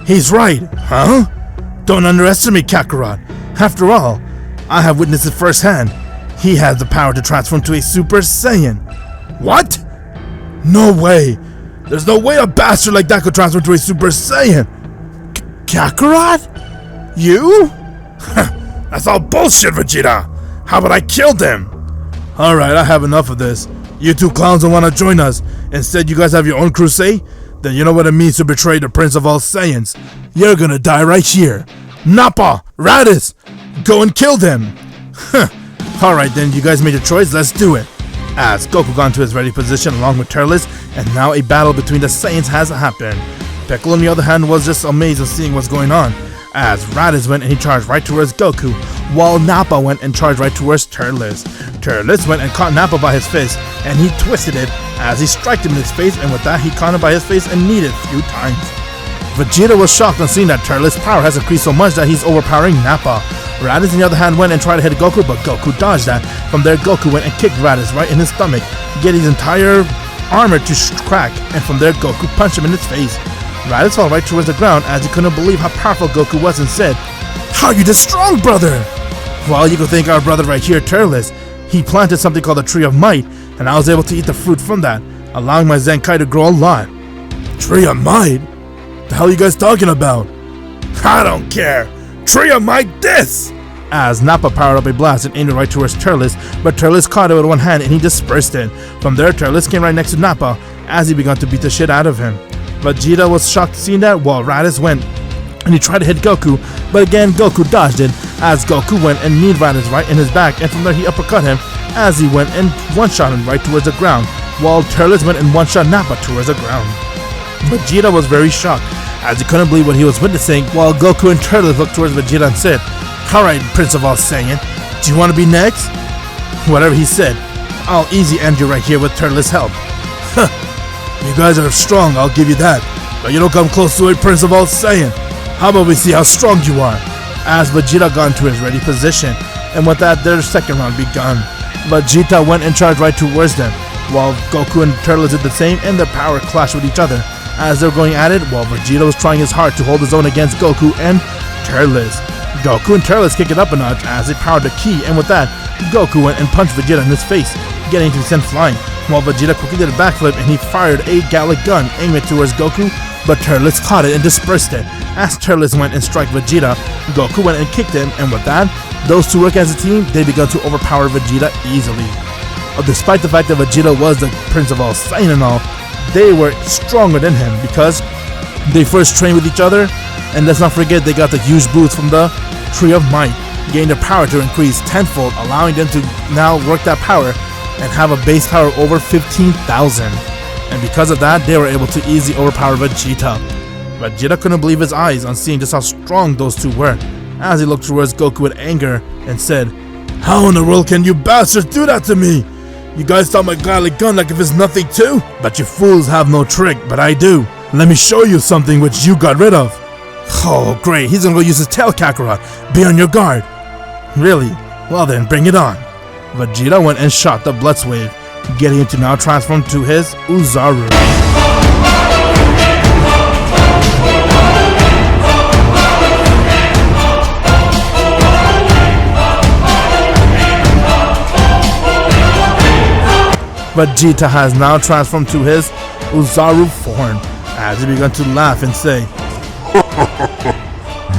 He's right, huh? Don't underestimate Kakarot. After all, I have witnessed it firsthand. He has the power to transform to a Super Saiyan. What? No way. There's no way a bastard like that could transform to a Super Saiyan. Kakarot? You? That's all bullshit, Vegeta. How about I kill them? Alright, I have enough of this. You 2 clowns don't want to join us. Instead, you guys have your own crusade? Then you know what it means to betray the Prince of all Saiyans. You're gonna die right here. Nappa! Raditz! Go and kill them! Alright then, you guys made your choice, let's do it. As Goku got into his ready position along with Turles, and now a battle between the Saiyans has happened. Piccolo on the other hand was just amazed at seeing what's going on, as Raditz went and he charged right towards Goku, while Nappa went and charged right towards Turles. Turles went and caught Nappa by his fist, and he twisted it as he struck him in his face, and with that he caught him by his face and kneed it a few times. Vegeta was shocked on seeing that Turles' power has increased so much that he's overpowering Nappa. Raditz on the other hand went and tried to hit Goku, but Goku dodged that. From there Goku went and kicked Raditz right in his stomach, getting his entire armor to crack, and from there Goku punched him in his face. Raditz fell right towards the ground as he couldn't believe how powerful Goku was and said, "How are you this strong, brother?" Well, you can thank our brother right here, Turles. He planted something called the Tree of Might, and I was able to eat the fruit from that, allowing my Zenkai to grow a lot. Tree of Might? The hell are you guys talking about? I don't care. Tree of Might this! As Nappa powered up a blast and aimed it right towards Turles, but Turles caught it with one hand and he dispersed it. From there, Turles came right next to Nappa as he began to beat the shit out of him. Vegeta was shocked seeing that while Raditz went and he tried to hit Goku, but again Goku dodged it as Goku went and kneed Raditz right in his back, and from there he uppercut him as he went and one-shot him right towards the ground, while Turles went and one-shot Nappa towards the ground. Vegeta was very shocked as he couldn't believe what he was witnessing, while Goku and Turles looked towards Vegeta and said, "Alright, Prince of all Saiyan, do you want to be next?" Whatever he said, I'll easy end you right here with Turles' help. Huh, you guys are strong, I'll give you that, but you don't come close to a Prince of all Saiyan. How about we see how strong you are? As Vegeta got into his ready position, and with that their second round begun. Vegeta went and charged right towards them, while Goku and Turles did the same, and their power clashed with each other as they were going at it, while Vegeta was trying his hard to hold his own against Goku and Turles. Goku and Turles kicked it up a notch as they powered the ki, and with that, Goku went and punched Vegeta in his face, getting him to send flying, while Vegeta quickly did a backflip and he fired a Gallic gun aiming it towards Goku, but Turles caught it and dispersed it. As Turles went and struck Vegeta, Goku went and kicked him, and with that, those two work as a team, they began to overpower Vegeta easily. Despite the fact that Vegeta was the Prince of all Saiyan and all, they were stronger than him because they first trained with each other, and let's not forget they got the huge boost from the Tree of Might, getting their power to increase tenfold, allowing them to now work that power and have a base power over 15,000. And because of that, they were able to easily overpower Vegeta. Vegeta couldn't believe his eyes on seeing just how strong those two were, as he looked towards Goku with anger and said, "How in the world can you bastards do that to me? You guys thought my Gallic gun like if it's nothing too? But you fools have no trick, but I do. Let me show you something which you got rid of." Oh great, he's gonna go use his tail, Kakarot. Be on your guard. Really? Well then, bring it on. Vegeta went and shot the Blitz Wave, getting him to now transform to his Uzaru. Vegeta has now transformed to his Uzaru form, as he began to laugh and say,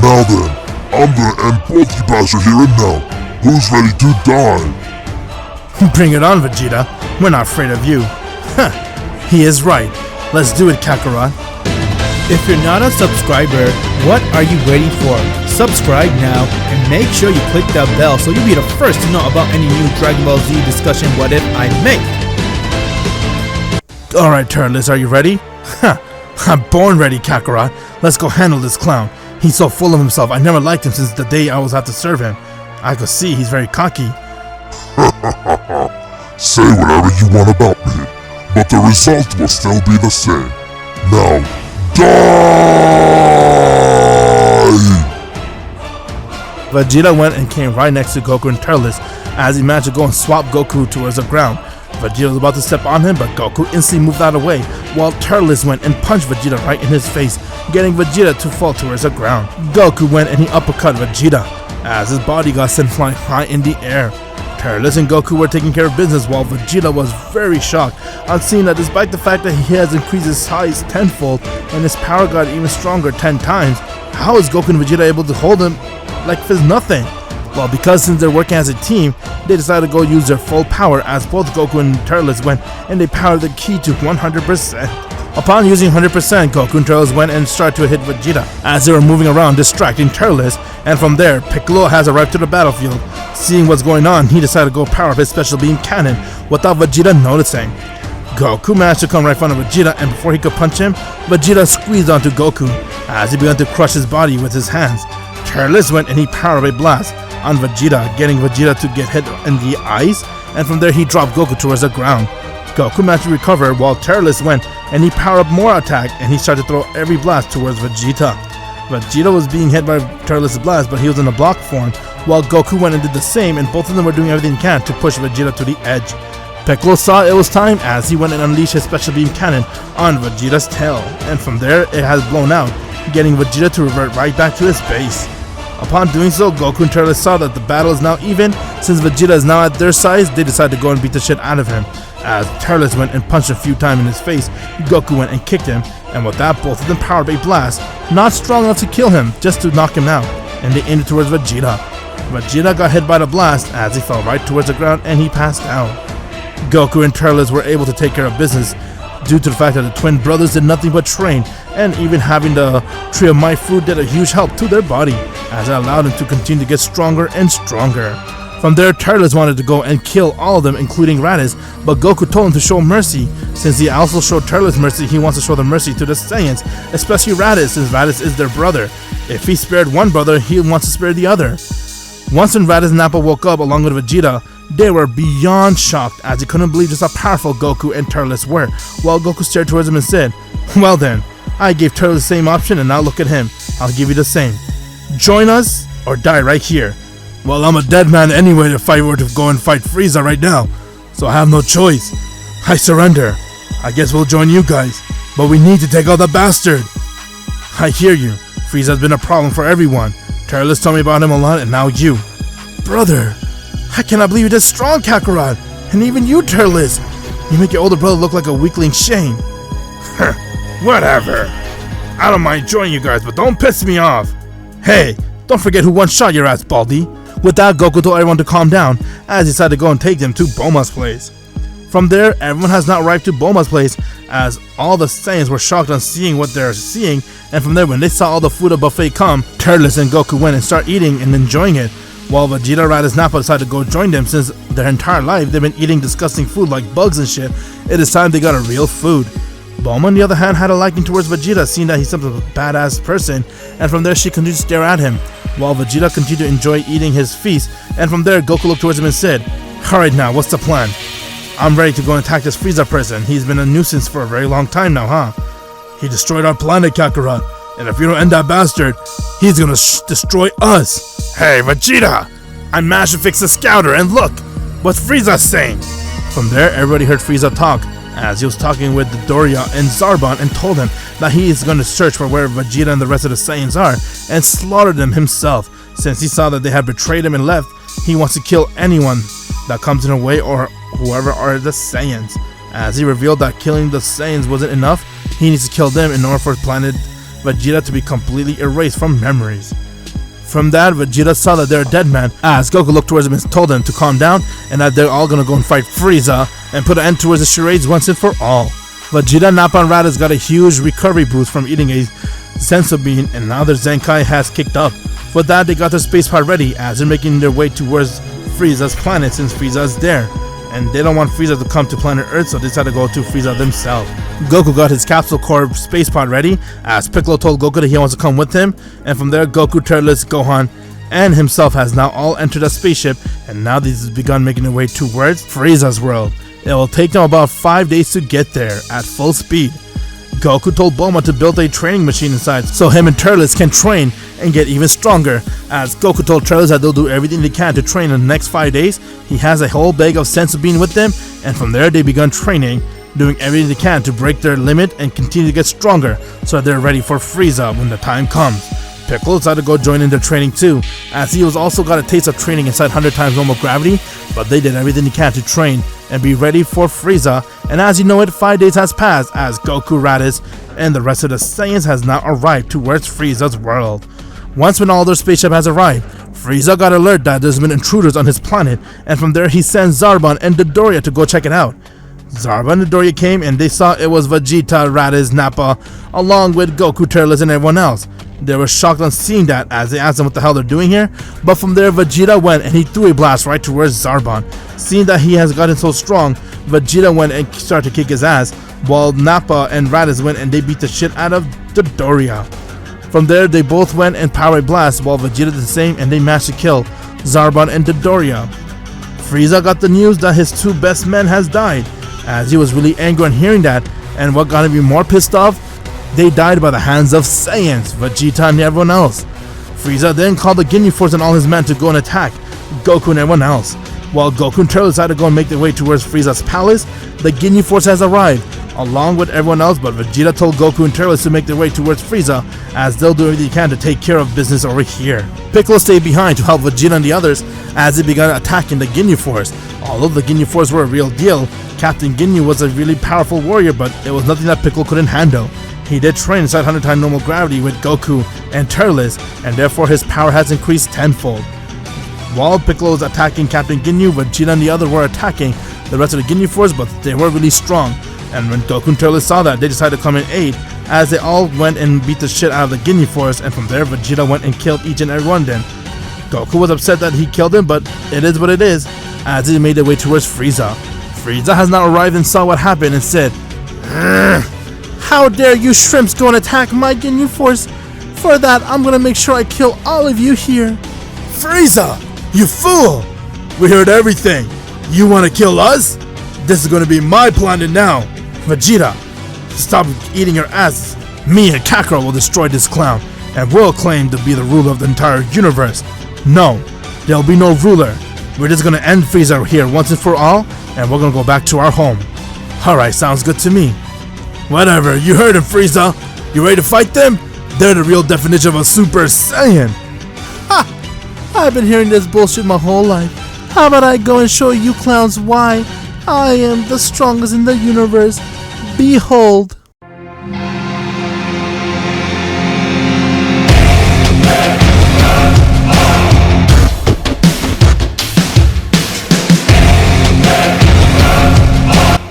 "Now then, I'm gonna end both you bastards here and now. Who's ready to die?" "Bring it on, Vegeta. We're not afraid of you." Huh, he is right. Let's do it, Kakarot. If you're not a subscriber, what are you waiting for? Subscribe now and make sure you click that bell so you'll be the first to know about any new Dragon Ball Z discussion what if I make. Alright, Turles, are you ready? Huh, I'm born ready, Kakarot. Let's go handle this clown. He's so full of himself. I never liked him since the day I was have to serve him. I could see he's very cocky. Say whatever you want about me, but the result will still be the same. Now, die! Vegeta went and came right next to Goku and Turles as he managed to go and swap Goku towards the ground. Vegeta was about to step on him, but Goku instantly moved out of the way, while Turles went and punched Vegeta right in his face, getting Vegeta to fall towards the ground. Goku went and he uppercut Vegeta, as his body got sent flying high in the air. Turles and Goku were taking care of business, while Vegeta was very shocked on seeing that despite the fact that he has increased his size tenfold and his power got even stronger 10 times, how is Goku and Vegeta able to hold him like if it's nothing? Well, because since they're working as a team, they decided to go use their full power as both Goku and Turles went and they powered the ki to 100%. Upon using 100%, Goku and Turles went and started to hit Vegeta as they were moving around distracting Turles, and from there, Piccolo has arrived to the battlefield. Seeing what's going on, he decided to go power up his special beam cannon without Vegeta noticing. Goku managed to come right in front of Vegeta, and before he could punch him, Vegeta squeezed onto Goku as he began to crush his body with his hands. Turles went and he powered up a blast, on Vegeta, getting Vegeta to get hit in the eyes, and from there he dropped Goku towards the ground. Goku managed to recover while Turles went and he powered up more attack and he started to throw every blast towards Vegeta. Vegeta was being hit by Turles' blast, but he was in a block form, while Goku went and did the same, and both of them were doing everything they can to push Vegeta to the edge. Piccolo saw it was time as he went and unleashed his special beam cannon on Vegeta's tail, and from there it has blown out, getting Vegeta to revert right back to his base. Upon doing so, Goku and Turles saw that the battle is now even. Since Vegeta is now at their size, they decided to go and beat the shit out of him. As Turles went and punched a few times in his face, Goku went and kicked him, and with that both of them powered a blast, not strong enough to kill him, just to knock him out, and they aimed it towards Vegeta. Vegeta got hit by the blast as he fell right towards the ground and he passed out. Goku and Turles were able to take care of business due to the fact that the twin brothers did nothing but train, and even having the Tree of Might fruit did a huge help to their body, as it allowed them to continue to get stronger and stronger. From there, Turles wanted to go and kill all of them, including Raditz, but Goku told him to show mercy. Since he also showed Turles mercy, he wants to show the mercy to the Saiyans, especially Raditz, since Raditz is their brother. If he spared one brother, he wants to spare the other. Once when Raditz and Nappa woke up along with Vegeta, they were beyond shocked as they couldn't believe just how powerful Goku and Turles were, while Goku stared towards him and said, "Well then, I gave Turles the same option and now look at him. I'll give you the same. Join us or die right here." "Well, I'm a dead man anyway if I were to go and fight Frieza right now, so I have no choice. I surrender. I guess we'll join you guys, but we need to take out the bastard." "I hear you. Frieza's been a problem for everyone. Turles told me about him a lot, and now you." "Brother, I cannot believe you're this strong, Kakarot, and even you, Turles. You make your older brother look like a weakling. Shame." "Whatever. I don't mind joining you guys, but don't piss me off. Hey, don't forget who one-shot your ass, Baldy." With that, Goku told everyone to calm down as he decided to go and take them to Bulma's place. From there, everyone has now arrived to Bulma's place as all the Saiyans were shocked on seeing what they're seeing, and from there when they saw all the food of buffet come, Turles and Goku went and started eating and enjoying it, while Vegeta, Raditz, Nappa decided to go join them since their entire life they've been eating disgusting food like bugs and shit. It is time they got a real food. Bulma, on the other hand, had a liking towards Vegeta, seeing that he's such a badass person, and from there she continued to stare at him, while Vegeta continued to enjoy eating his feast, and from there Goku looked towards him and said, "Alright now, what's the plan? I'm ready to go and attack this Frieza person. He's been a nuisance for a very long time now, huh? He destroyed our planet, Kakarot, and if you don't end that bastard, he's gonna destroy us." "Hey, Vegeta! I managed to fix the scouter, and look! What's Frieza saying?" From there, everybody heard Frieza talk, as he was talking with Dodoria and Zarbon and told him that he is going to search for where Vegeta and the rest of the Saiyans are and slaughter them himself. Since he saw that they had betrayed him and left, he wants to kill anyone that comes in the way or whoever are the Saiyans. As he revealed that killing the Saiyans wasn't enough, he needs to kill them in order for planet Vegeta to be completely erased from memories. From that, Vegeta saw that they're a dead man, as Goku looked towards him and told them to calm down and that they're all gonna go and fight Frieza and put an end towards the charades once and for all. Vegeta, Nappa, and Raditz got a huge recovery boost from eating a senzu bean, and now their Zenkai has kicked up. With that, they got their space pod ready as they're making their way towards Frieza's planet since Frieza is there. And they don't want Frieza to come to planet Earth, so they decided to go to Frieza themselves. Goku got his capsule core space pod ready, as Piccolo told Goku that he wants to come with him, and from there Goku, Turles, Gohan, and himself has now all entered a spaceship, and now these have begun making their way towards Frieza's world. It will take them about 5 days to get there at full speed. Goku told Bulma to build a training machine inside so him and Turles can train and get even stronger. As Goku told Turles that they'll do everything they can to train in the next 5 days, he has a whole bag of senzu bean with them, and from there they begun training, doing everything they can to break their limit and continue to get stronger so that they're ready for Frieza when the time comes. Piccolo decided to go join in their training too, as he was also got a taste of training inside 100 times normal gravity, but they did everything they can to train and be ready for Frieza, and as you know it, 5 days has passed as Goku, Raditz, and the rest of the Saiyans has now arrived towards Frieza's world. Once when all their spaceship has arrived, Frieza got alert that there's been intruders on his planet, and from there he sends Zarbon and Dodoria to go check it out. Zarbon and Dodoria came and they saw it was Vegeta, Raditz, Nappa, along with Goku, Turles, and everyone else. They were shocked on seeing that as they asked them what the hell they're doing here, but from there Vegeta went and he threw a blast right towards Zarbon. Seeing that he has gotten so strong, Vegeta went and started to kick his ass, while Nappa and Raditz went and they beat the shit out of Dodoria. From there they both went and powered a blast while Vegeta did the same, and they managed to kill Zarbon and Dodoria. Frieza got the news that his two best men has died, as he was really angry on hearing that, and what got him even more pissed off, they died by the hands of Saiyans, Vegeta and everyone else. Frieza then called the Ginyu Force and all his men to go and attack Goku and everyone else. While Goku and Turles decided to go and make their way towards Frieza's palace, the Ginyu Force has arrived, along with everyone else, but Vegeta told Goku and Turles to make their way towards Frieza, as they'll do everything they can to take care of business over here. Piccolo stayed behind to help Vegeta and the others as they began attacking the Ginyu Force. Although the Ginyu Force were a real deal, Captain Ginyu was a really powerful warrior, but it was nothing that Piccolo couldn't handle. He did train inside 100 times normal gravity with Goku and Turles, and therefore his power has increased tenfold. While Piccolo was attacking Captain Ginyu, Vegeta and the others were attacking the rest of the Ginyu Force, but they were really strong. And when Goku and Turles saw that, they decided to come in aid, as they all went and beat the shit out of the Ginyu Force, and from there Vegeta went and killed each and every one of them. Goku was upset that he killed him, but it is what it is, as he made their way towards Frieza. Frieza has now arrived and saw what happened and said, "How dare you shrimps go and attack my Ginyu Force? For that, I'm gonna make sure I kill all of you here." Frieza, you fool! We heard everything. You want to kill us? This is going to be my planet now. Vegeta, stop eating your asses. Me and Kakarot will destroy this clown, and we'll claim to be the ruler of the entire universe. No, there'll be no ruler. We're just gonna end Frieza here once and for all, and we're gonna go back to our home. Alright, sounds good to me. Whatever, you heard him, Frieza. You ready to fight them? They're the real definition of a Super Saiyan. Ha! I've been hearing this bullshit my whole life. How about I go and show you clowns why I am the strongest in the universe? Behold.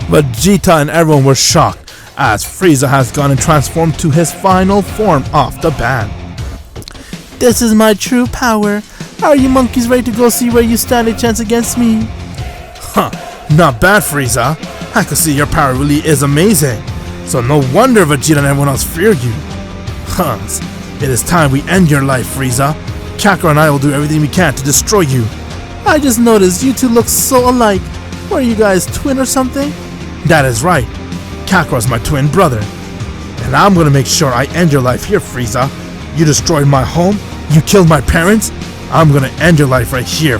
Vegeta and everyone were shocked as Frieza has gone and transformed to his final form off the bat. This is my true power. Are you monkeys ready to go see where you stand a chance against me? Huh, not bad, Frieza. I can see your power really is amazing. So no wonder Vegeta and everyone else fear you. Huh, it is time we end your life, Frieza. Kakarot and I will do everything we can to destroy you. I just noticed you two look so alike. Were you guys twin or something? That is right. Kakarot's my twin brother. And I'm gonna make sure I end your life here, Frieza. You destroyed my home, you killed my parents, I'm gonna end your life right here.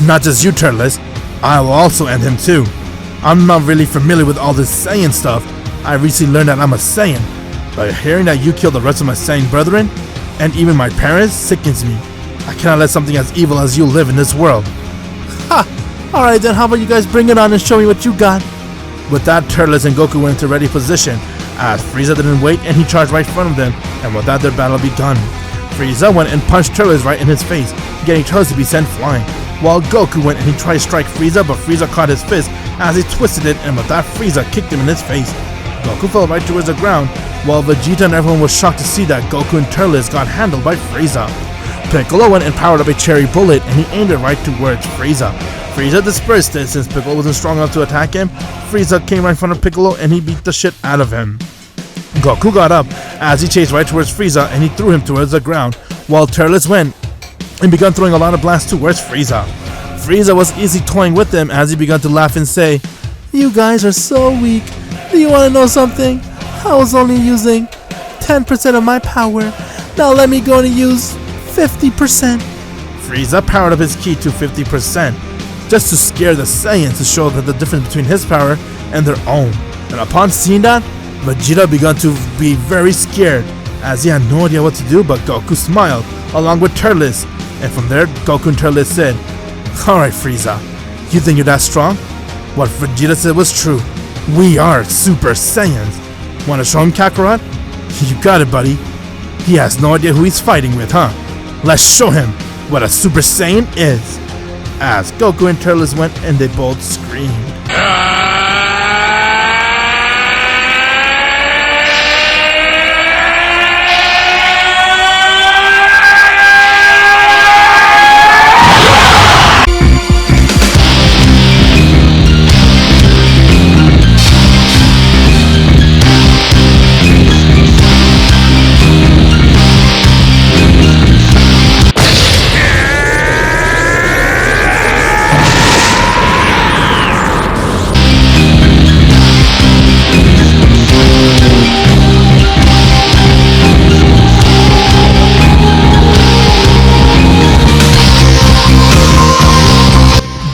Not just you, Turles, I will also end him too. I'm not really familiar with all this Saiyan stuff. I recently learned that I'm a Saiyan. But hearing that you killed the rest of my Saiyan brethren, and even my parents, sickens me. I cannot let something as evil as you live in this world. Ha! Alright then, how about you guys bring it on and show me what you got? With that, Turles and Goku went into ready position, as Frieza didn't wait and he charged right in front of them, and with that their battle begun. Frieza went and punched Turles right in his face, getting Turles to be sent flying, while Goku went and he tried to strike Frieza, but Frieza caught his fist as he twisted it, and with that Frieza kicked him in his face. Goku fell right towards the ground, while Vegeta and everyone was shocked to see that Goku and Turles got handled by Frieza. Piccolo went and powered up a cherry bullet and he aimed it right towards Frieza. Frieza dispersed it since Piccolo wasn't strong enough to attack him. Frieza came right in front of Piccolo and he beat the shit out of him. Goku got up as he chased right towards Frieza and he threw him towards the ground, while Turles went and began throwing a lot of blasts towards Frieza. Frieza was easily toying with them as he began to laugh and say, "You guys are so weak. Do you want to know something? I was only using 10% of my power. Now let me go and use 50%. Frieza powered up his ki to 50%, just to scare the Saiyans to show that the difference between his power and their own. And upon seeing that, Vegeta began to be very scared, as he had no idea what to do, but Goku smiled, along with Turles. And from there, Goku and Turles said, "Alright Frieza, you think you're that strong?" What Vegeta said was true. We are Super Saiyans. Wanna show him, Kakarot? You got it, buddy. He has no idea who he's fighting with, huh? Let's show him what a Super Saiyan is. As Goku and Turles went and they both screamed.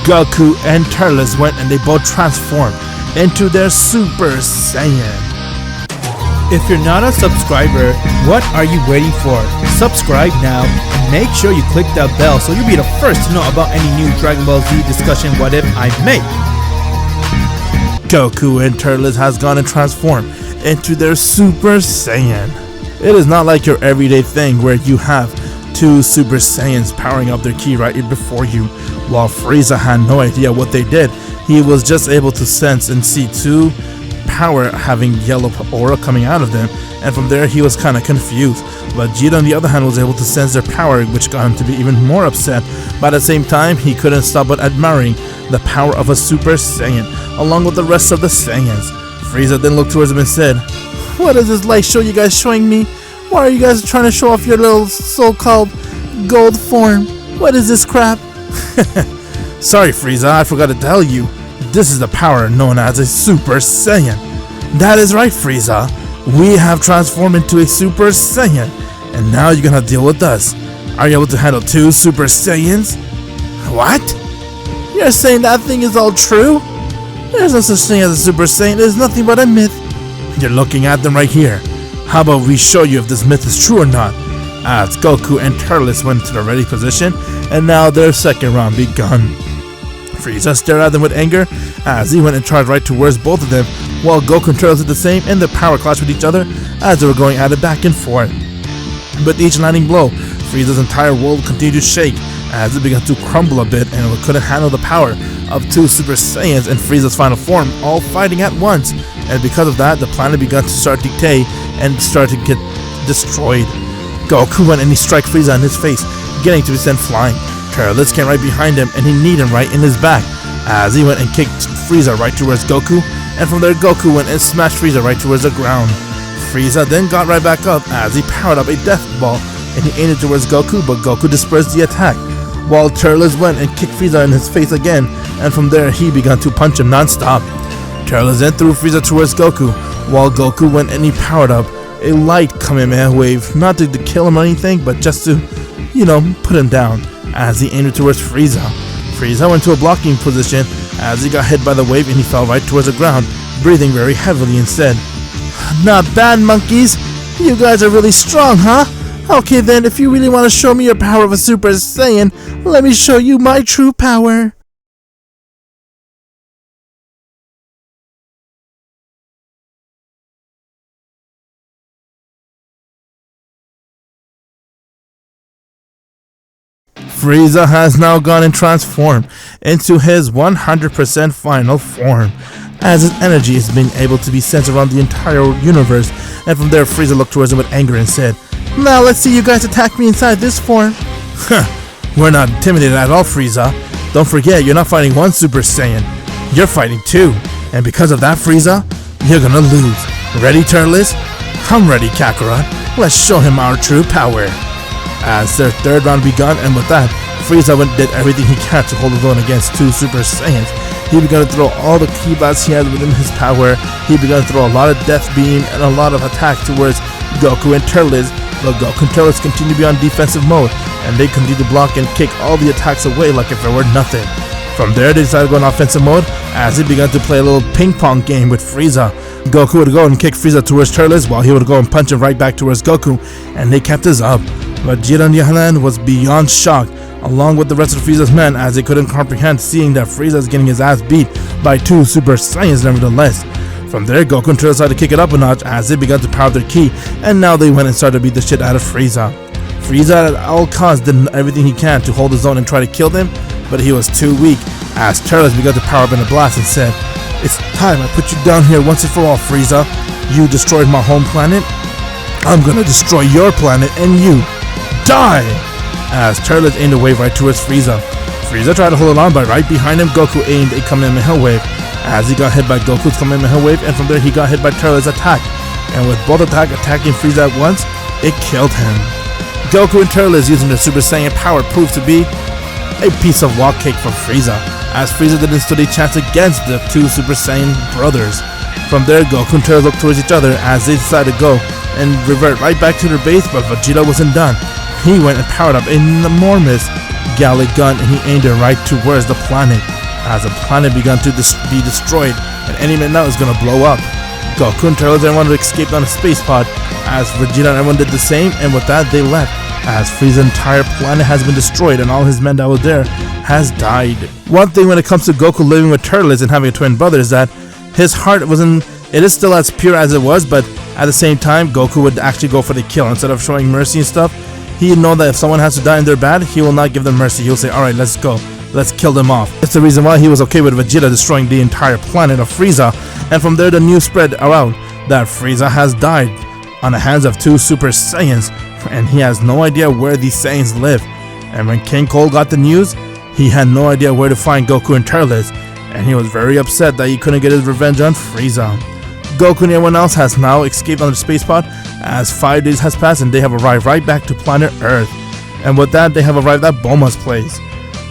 Goku and Turles went and they both transformed into their Super Saiyan. If you're not a subscriber, what are you waiting for? Subscribe now and make sure you click that bell so you'll be the first to know about any new Dragon Ball Z discussion what if I make. Goku and Turles has gone and transformed into their Super Saiyan. It is not like your everyday thing where you have two Super Saiyans powering up their ki right before you. While Frieza had no idea what they did, he was just able to sense and see two power having yellow aura coming out of them, and from there he was kind of confused. But Vegeta on the other hand was able to sense their power, which got him to be even more upset, but at the same time he couldn't stop but admiring the power of a Super Saiyan along with the rest of the Saiyans. Frieza then looked towards him and said, "What is this light show you guys showing me? Why are you guys trying to show off your little so-called gold form? What is this crap?" "Sorry Frieza, I forgot to tell you. This is the power known as a Super Saiyan." "That is right Frieza. We have transformed into a Super Saiyan, and now you're gonna deal with us. Are you able to handle two Super Saiyans?" "What? You're saying that thing is all true? There's no such thing as a Super Saiyan. It's nothing but a myth." "You're looking at them right here. How about we show you if this myth is true or not?" As Goku and Turles went to the ready position, and now their second round begun. Frieza stared at them with anger as he went and charged right towards both of them, while Goku and Turles did the same and their power clashed with each other as they were going at it back and forth. With each landing blow, Frieza's entire world continued to shake as it began to crumble a bit and it couldn't handle the power of two Super Saiyans and Frieza's final form all fighting at once, and because of that the planet began to start decay and start to get destroyed. Goku went and he struck Frieza in his face, getting to be sent flying. Turles came right behind him and he kneed him right in his back as he went and kicked Frieza right towards Goku, and from there Goku went and smashed Frieza right towards the ground. Frieza then got right back up as he powered up a death ball and he aimed it towards Goku, but Goku dispersed the attack, while Turles went and kicked Frieza in his face again, and from there he began to punch him non-stop. Turles then threw Frieza towards Goku, while Goku went and he powered up a light Kamehameha wave, not to kill him or anything, but just to, put him down as he aimed it towards Frieza. Frieza went to a blocking position as he got hit by the wave and he fell right towards the ground, breathing very heavily and said, "Not bad monkeys, you guys are really strong, huh? Okay then, if you really want to show me your power of a Super Saiyan, let me show you my true power." Frieza has now gone and transformed into his 100% final form, as his energy is being able to be sent around the entire universe, and from there Frieza looked towards him with anger and said, "Now let's see you guys attack me inside this form." "We're not intimidated at all Frieza. Don't forget, you're not fighting one Super Saiyan, you're fighting two, and because of that Frieza, you're gonna lose. Ready Turles? I'm ready Kakarot. Let's show him our true power." As their third round begun, and with that, Frieza did everything he can to hold his own against two Super Saiyans. He began to throw all the ki blasts he had within his power. He began to throw a lot of death beam and a lot of attack towards Goku and Turles, but Goku and Turles continued to be on defensive mode, and they continued to block and kick all the attacks away like if it were nothing. From there, they decided to go in offensive mode as he began to play a little ping pong game with Frieza. Goku would go and kick Frieza towards Turles, while he would go and punch him right back towards Goku, and they kept this up. But Jiren on the other hand was beyond shocked, along with the rest of Frieza's men, as they couldn't comprehend seeing that Frieza is getting his ass beat by two Super Saiyans nevertheless. From there, Goku and Turles decided to kick it up a notch as they began to power their ki, and now they went and started to beat the shit out of Frieza. Frieza at all costs did everything he can to hold his own and try to kill them, but he was too weak, as Turles began to power up in a blast and said, "It's time I put you down here once and for all, Frieza. You destroyed my home planet. I'm gonna destroy your planet and you die!" As Turles aimed a wave right towards Frieza. Frieza tried to hold it on, but right behind him, Goku aimed a Kamehameha wave as he got hit by Goku's Kamehameha wave, and from there he got hit by Turles' attack. And with both attacking Frieza at once, it killed him. Goku and Turles using their Super Saiyan power proved to be a piece of wall cake for Frieza, as Frieza didn't stand a chance against the two Super Saiyan brothers. From there, Goku and Turles looked towards each other as they decided to go and revert right back to their base, but Vegeta wasn't done. He went and powered up an enormous Gallic gun and he aimed it right towards the planet. as the planet began to be destroyed, and any minute now is gonna blow up. Goku and Turles everyone escaped on a space pod, as Vegeta and everyone did the same, and with that they left, as Frieza's entire planet has been destroyed and all his men that were there has died. One thing when it comes to Goku living with Turles and having a twin brother is that his heart it is still as pure as it was, but at the same time Goku would actually go for the kill instead of showing mercy and stuff. He'd know that if someone has to die and they're bad, he will not give them mercy. He'll say, alright, let's go. Let's kill them off. It's the reason why he was okay with Vegeta destroying the entire planet of Frieza, and from there the news spread around that Frieza has died on the hands of 2 Super Saiyans, and he has no idea where these Saiyans live. And when King Cole got the news, he had no idea where to find Goku and Turles, and he was very upset that he couldn't get his revenge on Frieza. Goku and everyone else has now escaped on the space pod, as 5 days has passed and they have arrived right back to planet Earth. And with that, they have arrived at Bulma's place.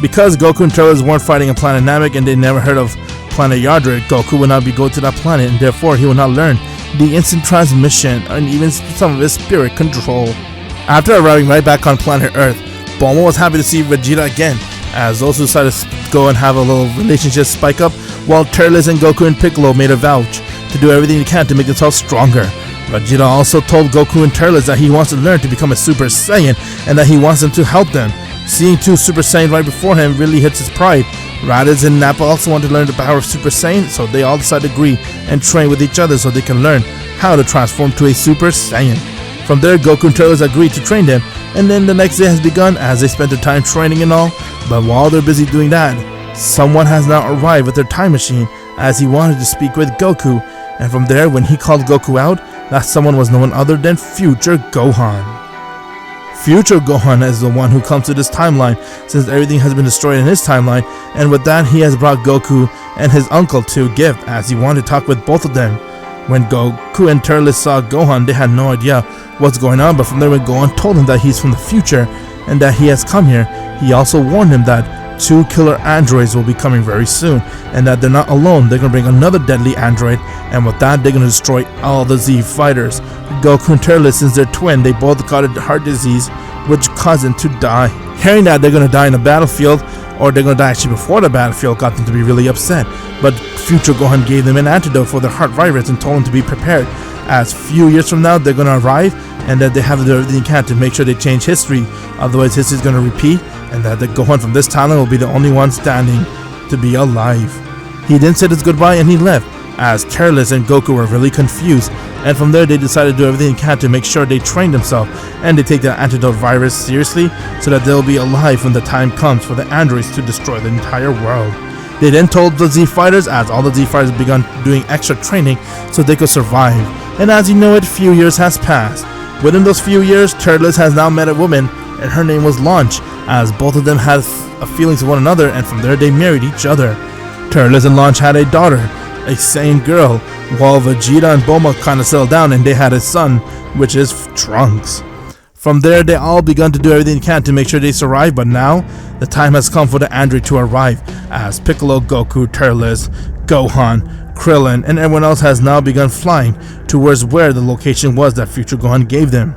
Because Goku and Turles weren't fighting in Planet Namek and they never heard of Planet Yardred, Goku would not be going to that planet, and therefore he would not learn the instant transmission and even some of his spirit control. After arriving right back on planet Earth, Bulma was happy to see Vegeta again, as those who decided to go and have a little relationship spike up, while Turles and Goku and Piccolo made a vow to do everything they can to make themselves stronger. Vegeta also told Goku and Turles that he wants to learn to become a Super Saiyan and that he wants them to help them. Seeing 2 Super Saiyans right before him really hits his pride. Raditz and Nappa also want to learn the power of Super Saiyan, so they all decide to agree and train with each other so they can learn how to transform to a Super Saiyan. From there, Goku and Turles agreed to train them, and then the next day has begun as they spent their time training and all. But while they're busy doing that, someone has now arrived with their time machine as he wanted to speak with Goku, and from there, when he called Goku out, that someone was no one other than Future Gohan. Future Gohan is the one who comes to this timeline since everything has been destroyed in his timeline, and with that he has brought Goku and his uncle to a gift as he wanted to talk with both of them. When Goku and Turles saw Gohan, they had no idea what's going on, but from there when Gohan told him that he's from the future and that he has come here, he also warned him that 2 killer androids will be coming very soon, and that they're not alone, they're gonna bring another deadly android, and with that they're gonna destroy all the Z fighters. Goku and Turles, since they're twin, they both got a heart disease which caused them to die. Hearing that they're gonna die in the battlefield, or they're gonna die actually before the battlefield, got them to be really upset. But Future Gohan gave them an antidote for their heart virus and told them to be prepared, as few years from now they're gonna arrive, and that they have to do everything they can to make sure they change history, otherwise history is gonna repeat, and that the Gohan from this timeline will be the only one standing to be alive. He then said his goodbye and he left, as Turles and Goku were really confused, and from there they decided to do everything they can to make sure they train themselves and they take the antidote virus seriously so that they'll be alive when the time comes for the androids to destroy the entire world. They then told the Z fighters, as all the Z fighters begun doing extra training so they could survive, and as you know it, few years has passed. Within those few years, Turles has now met a woman, and her name was Launch, as both of them had feelings for one another, and from there they married each other. Turles and Launch had a daughter, a Saiyan girl, while Vegeta and Bulma kinda settled down and they had a son, which is Trunks. From there, they all begun to do everything they can to make sure they survive, but now, the time has come for the android to arrive, as Piccolo, Goku, Turles, Gohan, Krillin, and everyone else has now begun flying towards where the location was that Future Gohan gave them.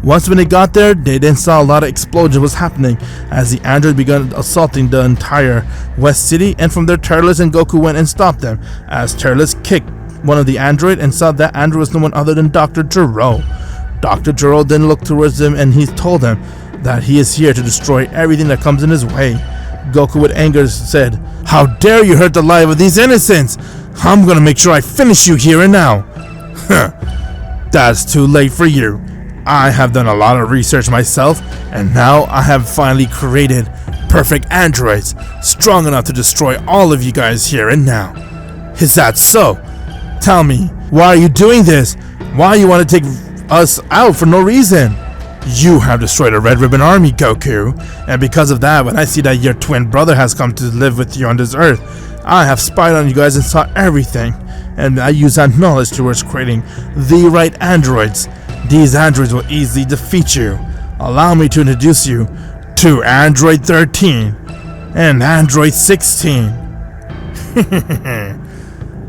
Once when they got there, they then saw a lot of explosions was happening as the android began assaulting the entire West City, and from there Turles and Goku went and stopped them, as Turles kicked one of the android and saw that android was no one other than Dr. Gero. Dr. Gero then looked towards them and he told them that he is here to destroy everything that comes in his way. Goku with anger said, "How dare you hurt the life of these innocents? I'm gonna make sure I finish you here and now." That's too late for you. I have done a lot of research myself, and now I have finally created perfect androids, strong enough to destroy all of you guys here and now. Is that so? Tell me, why are you doing this? Why you want to take us out for no reason? You have destroyed a Red Ribbon Army, Goku, and because of that, when I see that your twin brother has come to live with you on this earth, I have spied on you guys and saw everything, and I use that knowledge towards creating the right androids. These androids will easily defeat you. Allow me to introduce you to Android 13 and Android 16.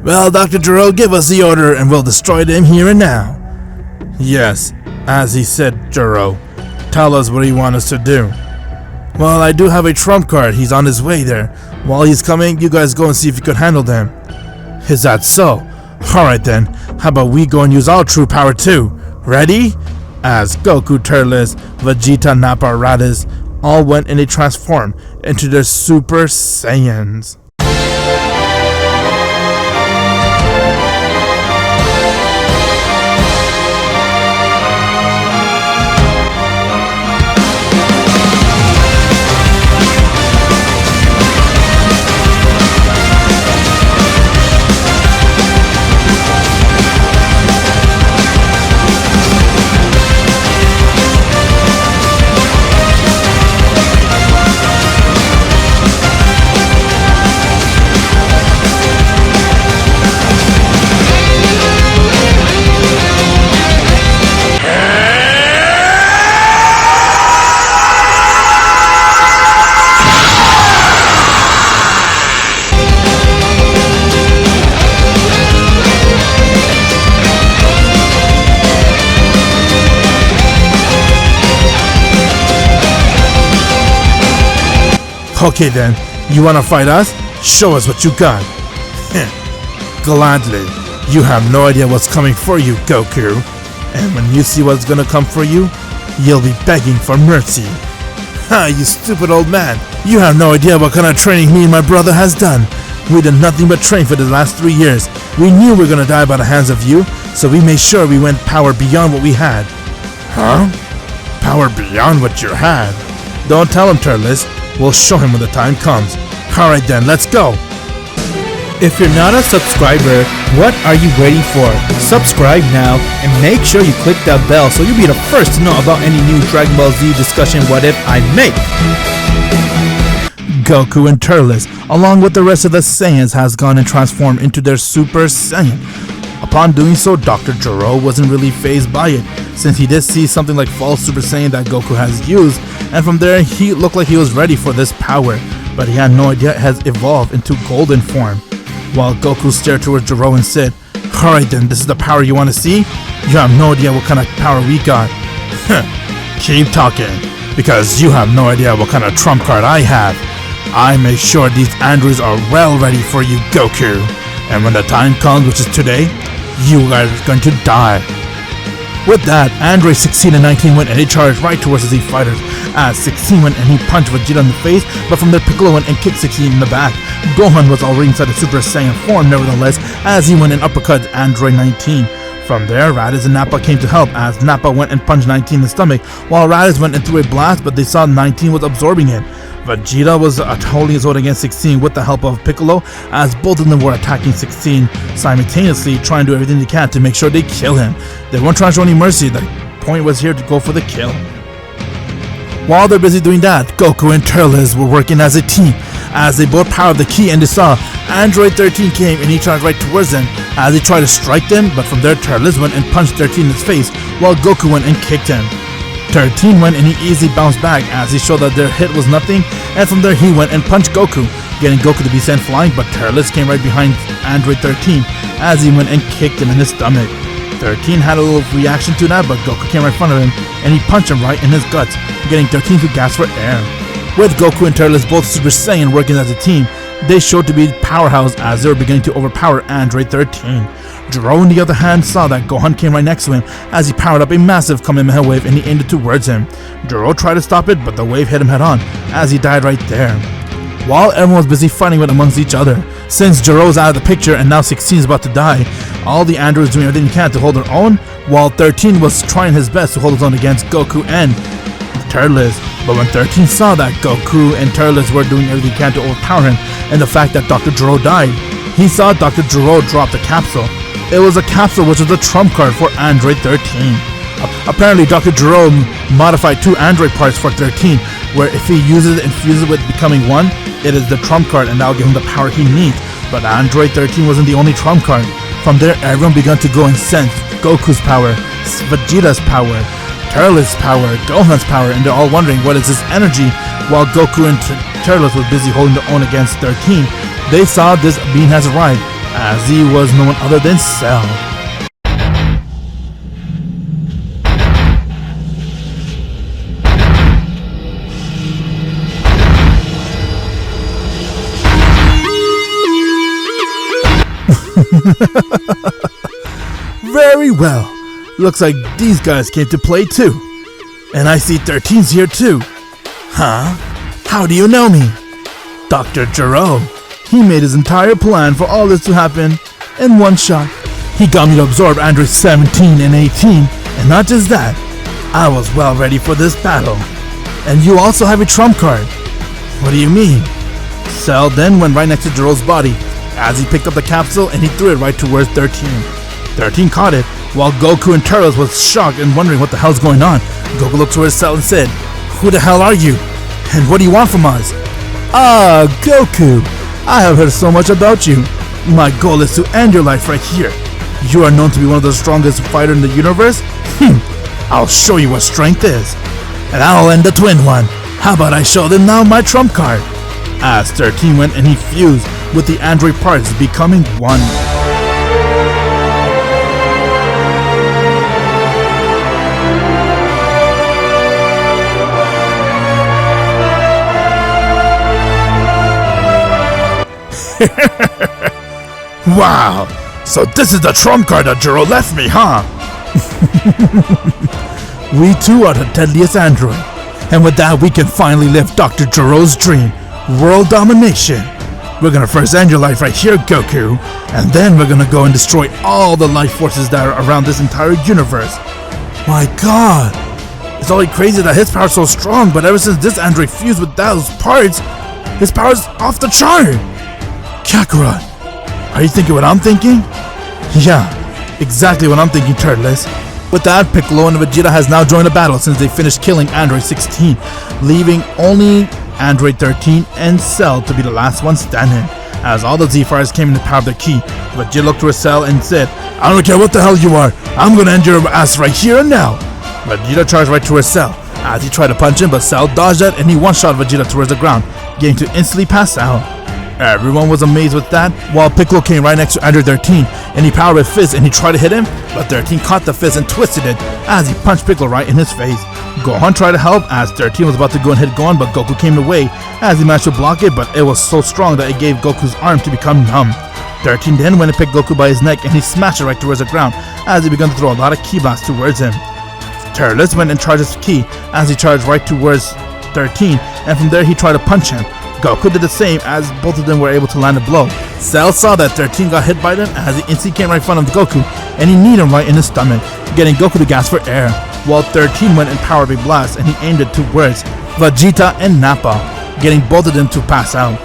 Well, Dr. Gero, give us the order and we'll destroy them here and now. Yes, as he said, Gero. Tell us what you want us to do. Well, I do have a trump card. He's on his way there. While he's coming, you guys go and see if you could handle them. Is that so? Alright then, how about we go and use our true power too? Ready? As Goku, Turles, Vegeta, Nappa, Raditz all went and they transformed into their Super Saiyans. Okay then, you wanna fight us? Show us what you got. Gladly. You have no idea what's coming for you, Goku. And when you see what's gonna come for you, you'll be begging for mercy. Ha, you stupid old man. You have no idea what kind of training me and my brother has done. We did nothing but train for the last 3 years. We knew we were gonna die by the hands of you, so we made sure we went power beyond what we had. Huh? Power beyond what you had? Don't tell him, Turles. We'll show him when the time comes. Alright then, let's go! If you're not a subscriber, what are you waiting for? Subscribe now and make sure you click that bell so you'll be the first to know about any new Dragon Ball Z discussion what if I make. Goku and Turles, along with the rest of the Saiyans, has gone and transformed into their Super Saiyan. Upon doing so, Dr. Gero wasn't really fazed by it, since he did see something like false Super Saiyan that Goku has used, and from there he looked like he was ready for this power, but he had no idea it has evolved into golden form. While Goku stared towards Gero and said, "Alright then, this is the power you want to see? You have no idea what kind of power we got." Keep talking, because you have no idea what kind of trump card I have. I make sure these androids are well ready for you, Goku. And when the time comes, which is today, you guys are going to die. With that, Android 16 and 19 went and they charged right towards the Z fighters, as 16 went and he punched Vegeta in the face, but from there Piccolo went and kicked 16 in the back. Gohan was already inside the Super Saiyan form nevertheless, as he went and uppercut Android 19. From there, Raditz and Nappa came to help, as Nappa went and punched 19 in the stomach, while Raditz went and threw a blast, but they saw 19 was absorbing it. Vegeta was holding his own against 16 with the help of Piccolo, as both of them were attacking 16 simultaneously, trying to do everything they can to make sure they kill him. They weren't trying to show any mercy, the point was here to go for the kill. While they're busy doing that, Goku and Turles were working as a team, as they both powered the key and they saw Android 13 came and he charged right towards them, as he tried to strike them, but from there Turles went and punched 13 in his face, while Goku went and kicked him. 13 went and he easily bounced back as he showed that their hit was nothing, and from there he went and punched Goku, getting Goku to be sent flying, but Turles came right behind Android 13 as he went and kicked him in his stomach. 13 had a little reaction to that, but Goku came right in front of him and he punched him right in his guts, getting 13 to gasp for air. With Goku and Turles both Super Saiyan working as a team, they showed to be powerhouse as they were beginning to overpower Android 13. Gero on the other hand saw that Gohan came right next to him as he powered up a massive Kamehameha wave and he aimed it towards him. Gero tried to stop it, but the wave hit him head on as he died right there. While everyone was busy fighting with amongst each other, since Gero's out of the picture and now 16 is about to die, all the androids doing everything they can to hold their own, while 13 was trying his best to hold his own against Goku and Turles. But when 13 saw that Goku and Turles were doing everything they can to overpower him, and the fact that Dr. Gero died, he saw Dr. Gero drop the capsule. It was a capsule which was a trump card for Android 13. Apparently Dr. Gero modified 2 android parts for 13, where if he uses it and fuses it with becoming one, it is the trump card and that will give him the power he needs. But Android 13 wasn't the only trump card. From there everyone began to go and sense Goku's power, Vegeta's power, Turles' power, Gohan's power, and they're all wondering what is this energy. While Goku and Turles were busy holding their own against 13, they saw this being has arrived, as he was no one other than Cell. Very well. Looks like these guys came to play too. And I see 13's here too. Huh? How do you know me? Dr. Jerome. He made his entire plan for all this to happen in one shot. He got me to absorb androids 17 and 18. And not just that, I was well ready for this battle. And you also have a trump card. What do you mean? Cell then went right next to Jerome's body as he picked up the capsule and he threw it right towards 13. 13 caught it, while Goku and Turles was shocked and wondering what the hell's going on. Goku looked towards Cell and said, "Who the hell are you? And what do you want from us?" "Ah, Goku, I have heard so much about you. My goal is to end your life right here. You are known to be one of the strongest fighters in the universe. I'll show you what strength is. And I'll end the twin one. How about I show them now my trump card?" As 13 went and he fused with the android parts, becoming one. Wow, so this is the trump card that Jiro left me, huh? We too are the deadliest android. And with that, we can finally live Dr. Jiro's dream, world domination. We're gonna first end your life right here, Goku, and then we're gonna go and destroy all the life forces that are around this entire universe. My god, it's only crazy that his power's so strong, but ever since this android fused with those parts, his power's off the chart. Kakarot, are you thinking what I'm thinking? Yeah, exactly what I'm thinking, Turles. With that, Piccolo and Vegeta has now joined the battle since they finished killing Android 16, leaving only Android 13 and Cell to be the last one standing. As all the Z-Fighters came in the power of their ki, Vegeta looked to Cell and said, "I don't care what the hell you are, I'm gonna end your ass right here and now." Vegeta charged right towards Cell as he tried to punch him, but Cell dodged that and he one-shot Vegeta towards the ground, getting to instantly pass out. Everyone was amazed with that, while Piccolo came right next to Android 13 and he powered with Fizz and he tried to hit him, but 13 caught the Fizz and twisted it as he punched Piccolo right in his face. Gohan tried to help as 13 was about to go and hit Gohan, but Goku came away as he managed to block it, but it was so strong that it gave Goku's arm to become numb. 13 then went and picked Goku by his neck and he smashed it right towards the ground as he began to throw a lot of ki blasts towards him. Turles went and charged his ki as he charged right towards 13, and from there he tried to punch him. Goku did the same as both of them were able to land a blow. Cell saw that 13 got hit by them as he instantly came right in front of Goku and he kneed him right in his stomach, getting Goku to gasp for air, while 13 went and powered a blast and he aimed it towards Vegeta and Nappa, getting both of them to pass out.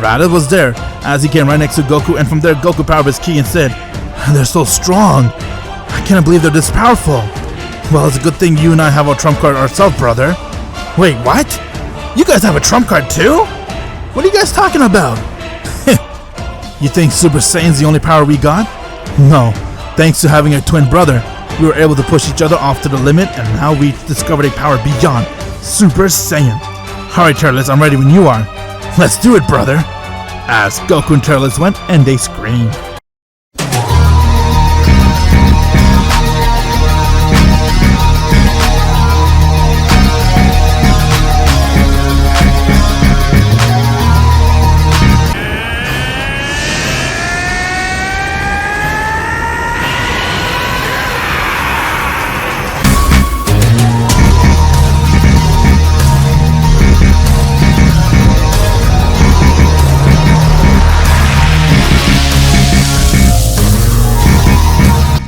Raditz was there as he came right next to Goku, and from there Goku powered his ki and said, "They're so strong. I can't believe they're this powerful." "Well, it's a good thing you and I have our trump card ourselves, brother." "Wait, what? You guys have a trump card too? What are you guys talking about?" "You think Super Saiyan's the only power we got? No. Thanks to having a twin brother, we were able to push each other off to the limit, and now we discovered a power beyond Super Saiyan." "Alright, Turles, I'm ready when you are." "Let's do it, brother." As Goku and Turles went and they screamed.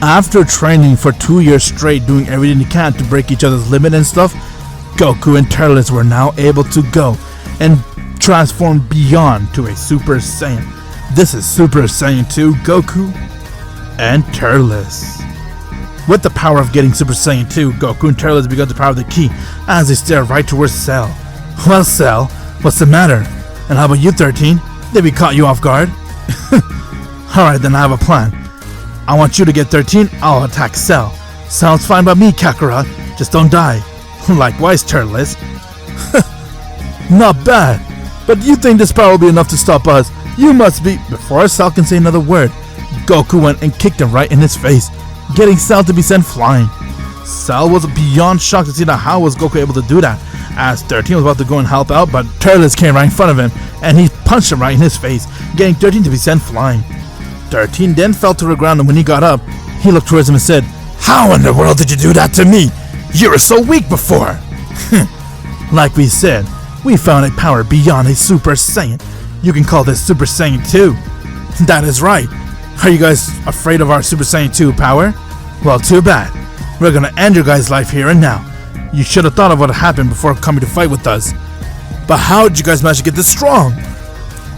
After training for 2 years straight, doing everything they can to break each other's limit and stuff, Goku and Turles were now able to go and transform beyond to a Super Saiyan. This is Super Saiyan 2 Goku and Turles. With the power of getting Super Saiyan 2, Goku and Turles began to power the ki as they stared right towards Cell. "Well, Cell, what's the matter? And how about you, 13? Did we caught you off guard?" "Alright, then I have a plan. I want you to get 13, I'll attack Cell." "Sounds fine by me, Kakarot. Just don't die." "Likewise, Turles." "Not bad. But you think this power will be enough to stop us? You must be..." Before Cell can say another word, Goku went and kicked him right in his face, getting Cell to be sent flying. Cell was beyond shocked to see that how was Goku able to do that, as 13 was about to go and help out, but Turles came right in front of him and he punched him right in his face, getting 13 to be sent flying. 13 then fell to the ground, and when he got up, he looked towards him and said, "How in the world did you do that to me? You were so weak before." Like we said, we found a power beyond a Super Saiyan. You can call this Super Saiyan 2. That is right. Are you guys afraid of our Super Saiyan 2 power? Well, too bad. We're gonna end your guys' life here and now. You should have thought of what happened before coming to fight with us. But how did you guys manage to get this strong?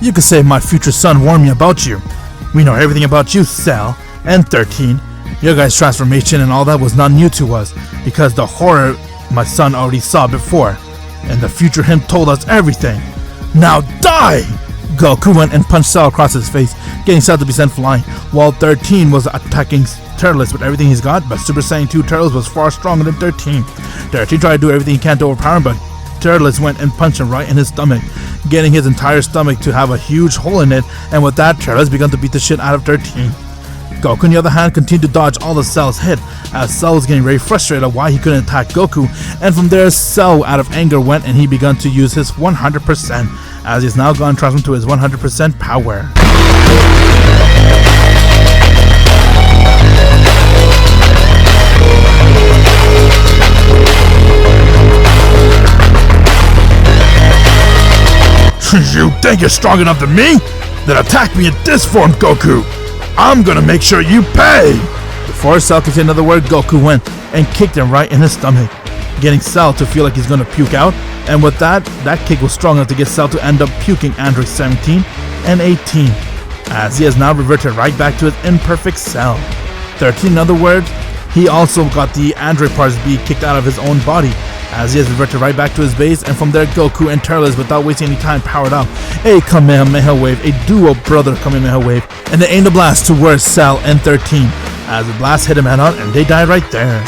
You could say my future son warned me about you. We know everything about you, Cell, and 13. Your guys' transformation and all that was not new to us, because the horror my son already saw before. And the future him told us everything. Now die! Goku went and punched Cell across his face, getting Cell to be sent flying, while 13 was attacking Turles with everything he's got, but Super Saiyan 2 Turles was far stronger than 13. 13 tried to do everything he can to overpower him, but Turles went and punched him right in his stomach, getting his entire stomach to have a huge hole in it, and with that, Turles began to beat the shit out of 13. Goku, on the other hand, continued to dodge all of Cell's hit, as Cell was getting very frustrated at why he couldn't attack Goku, and from there, Cell, out of anger, went and he began to use his 100%, as he's now gone transformed to his 100% power. You think you're strong enough to me? Then attack me in this form, Goku! I'm gonna make sure you pay! Before Cell could say another word, Goku went and kicked him right in his stomach, getting Cell to feel like he's gonna puke out, and with that kick was strong enough to get Cell to end up puking Android 17 and 18, as he has now reverted right back to his imperfect Cell. 13, in other words, he also got the Android parts B kicked out of his own body, as he has reverted right back to his base, and from there Goku and Turles, without wasting any time, powered up a Kamehameha wave, a dual brother Kamehameha wave, and they aimed a blast towards Cell and 13, as the blast hit him head on and they died right there.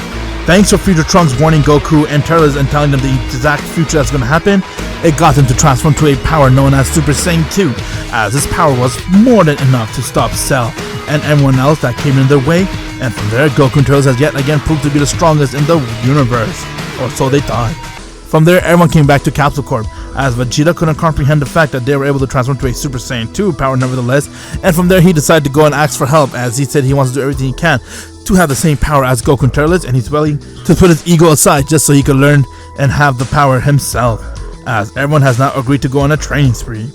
Thanks for Future Trunks warning Goku and Turles and telling them the exact future that's going to happen, it got them to transform to a power known as Super Saiyan 2, as this power was more than enough to stop Cell and everyone else that came in their way, and from there Goku and Turles has yet again proved to be the strongest in the universe. Or so they thought. From there, everyone came back to Capsule Corp, as Vegeta couldn't comprehend the fact that they were able to transform to a Super Saiyan 2 power nevertheless, and from there he decided to go and ask for help, as he said he wants to do everything he can to have the same power as Goku and Turles, and he's willing to put his ego aside just so he could learn and have the power himself, as everyone has now agreed to go on a training spree.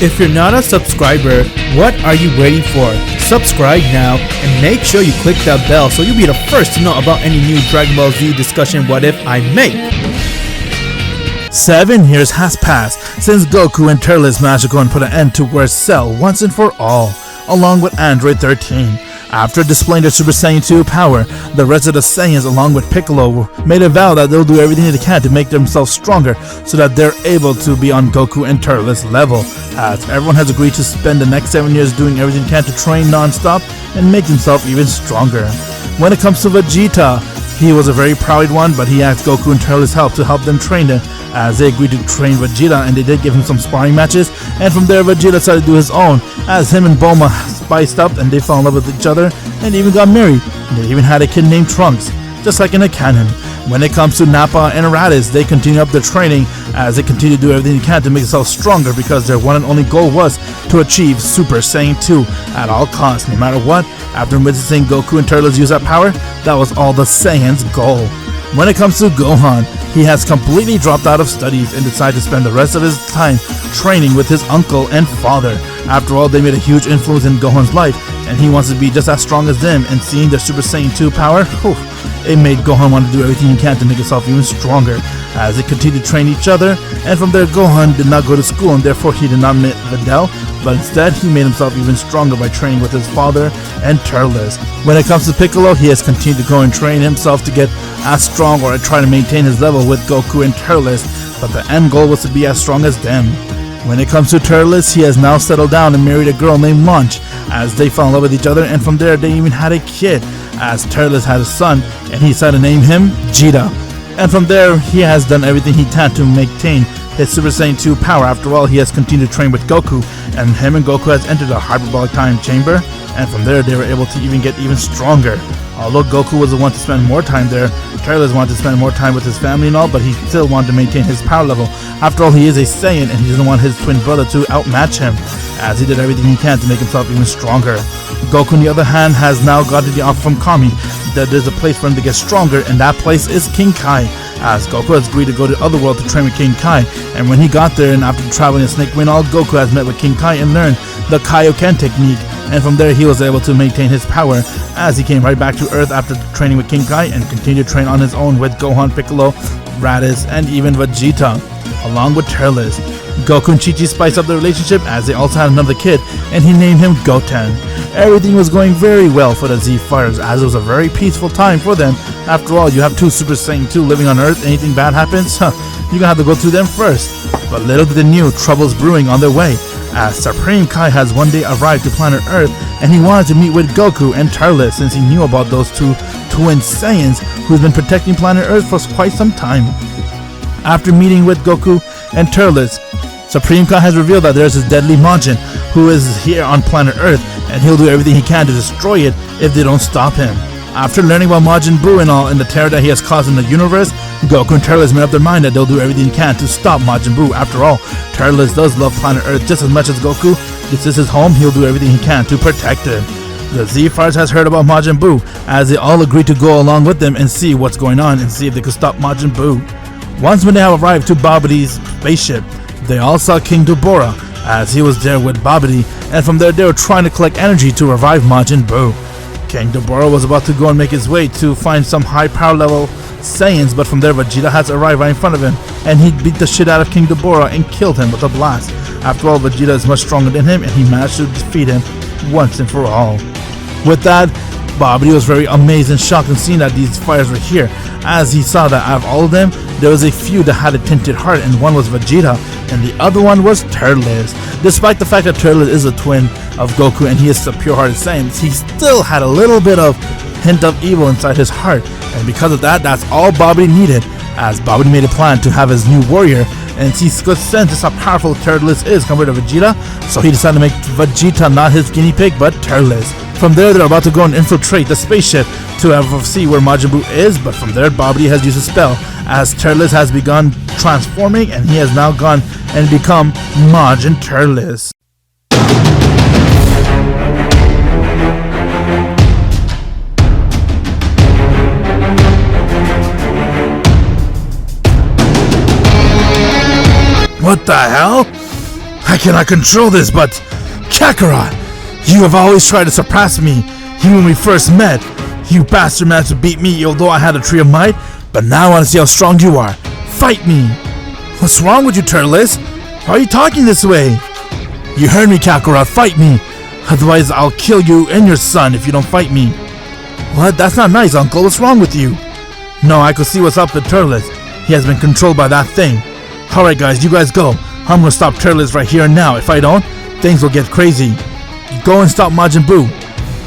If you're not a subscriber, what are you waiting for? Subscribe now and make sure you click that bell so you'll be the first to know about any new Dragon Ball Z discussion what if I make. 7 years has passed since Goku and Turles managed to go and put an end to Whis Cell once and for all, along with Android 13. After displaying their Super Saiyan 2 power, the rest of the Saiyans along with Piccolo made a vow that they'll do everything they can to make themselves stronger so that they're able to be on Goku and Turles' level, as everyone has agreed to spend the next 7 years doing everything they can to train non-stop and make himself even stronger. When it comes to Vegeta, he was a very proud one, but he asked Goku and Turles' help to help them train them, as they agreed to train Vegeta, and they did give him some sparring matches, and from there Vegeta decided to do his own, as him and Bulma spiced up and they fell in love with each other and even got married. They even had a kid named Trunks, just like in a canon. When it comes to Nappa and Raditz, they continue up their training as they continue to do everything they can to make themselves stronger, because their one and only goal was to achieve Super Saiyan 2 at all costs, no matter what. After witnessing Goku and Turles use that power, that was all the Saiyans' goal. When it comes to Gohan, he has completely dropped out of studies and decided to spend the rest of his time training with his uncle and father. After all, they made a huge influence in Gohan's life, and he wants to be just as strong as them, and seeing their Super Saiyan 2 power, it made Gohan want to do everything he can to make himself even stronger, as they continued to train each other, and from there Gohan did not go to school, and therefore he did not meet Videl, but instead he made himself even stronger by training with his father and Turles. When it comes to Piccolo, he has continued to go and train himself to get as strong or try to maintain his level with Goku and Turles, but the end goal was to be as strong as them. When it comes to Turles, he has now settled down and married a girl named Launch, as they fell in love with each other, and from there they even had a kid, as Turles had a son, and he decided to name him Vegeta. And from there, he has done everything he can to maintain his Super Saiyan 2 power. After all, he has continued to train with Goku, and him and Goku has entered a hyperbolic time chamber, and from there they were able to even get even stronger. Although Goku was the one to spend more time there, Turles wanted to spend more time with his family and all, but he still wanted to maintain his power level. After all, he is a Saiyan, and he doesn't want his twin brother to outmatch him, as he did everything he can to make himself even stronger. Goku, on the other hand, has now gotten the offer from Kami that there's a place for him to get stronger, and that place is King Kai, as Goku has agreed to go to the other world to train with King Kai. And when he got there, and after traveling in Snake Wind, all Goku has met with King Kai and learned the Kaioken technique, and from there he was able to maintain his power, as he came right back to Earth after training with King Kai and continued to train on his own with Gohan, Piccolo, Raditz, and even Vegeta, along with Turles. Goku and Chi-Chi spiced up their relationship as they also had another kid, and he named him Goten. Everything was going very well for the Z Fighters, as it was a very peaceful time for them. After all, you have two Super Saiyan 2 living on Earth. Anything bad happens, you're gonna have to go through them first. But little did they know, troubles brewing on their way, as Supreme Kai has one day arrived to planet Earth, and he wanted to meet with Goku and Turles since he knew about those two twin Saiyans who's been protecting planet Earth for quite some time. After meeting with Goku and Turles, Supreme Kai has revealed that there's this deadly Majin who is here on planet Earth, and he'll do everything he can to destroy it if they don't stop him. After learning about Majin Buu and all, and the terror that he has caused in the universe, Goku and Turles made up their mind that they'll do everything they can to stop Majin Buu. After all, Turles does love planet Earth just as much as Goku. This is his home, he'll do everything he can to protect it. The Z Fighters has heard about Majin Buu, as they all agreed to go along with them and see what's going on and see if they could stop Majin Buu. Once when they have arrived to Babidi's spaceship, they all saw King Ghidorah, as he was there with Babidi, and from there they were trying to collect energy to revive Majin Buu. King Ghidorah was about to go and make his way to find some high power level Saiyans, but from there Vegeta has arrived right in front of him, and he beat the shit out of King Ghidorah and killed him with a blast. After all, Vegeta is much stronger than him, and he managed to defeat him once and for all. With that, Babidi was very amazed and shocked in seeing that these fighters were here, as he saw that out of all of them, there was a few that had a tinted heart, and one was Vegeta, and the other one was Turles. Despite the fact that Turles is a twin of Goku and he is a pure-hearted Saiyan, he still had a little bit of hint of evil inside his heart, and because of that, that's all Babidi needed, as Babidi made a plan to have his new warrior, and he could sense just how powerful Turles is compared to Vegeta, so he decided to make Vegeta not his guinea pig, but Turles. From there, they're about to go and infiltrate the spaceship to see where Majin Buu is, but from there, Babidi has used a spell, as Turles has begun transforming, and he has now gone and become Majin Turles. What the hell? I cannot control this, but Kakarot, you have always tried to surpass me. Even when we first met, you bastard managed to beat me although I had a tree of might, but now I want to see how strong you are. Fight me! What's wrong with you, Turles? Why are you talking this way? You heard me, Kakarot, fight me! Otherwise I'll kill you and your son if you don't fight me. What? That's not nice, Uncle. What's wrong with you? No, I could see what's up with Turles. He has been controlled by that thing. Alright guys, you guys go. I'm gonna stop Turles right here and now. If I don't, things will get crazy. Go and stop Majin Buu.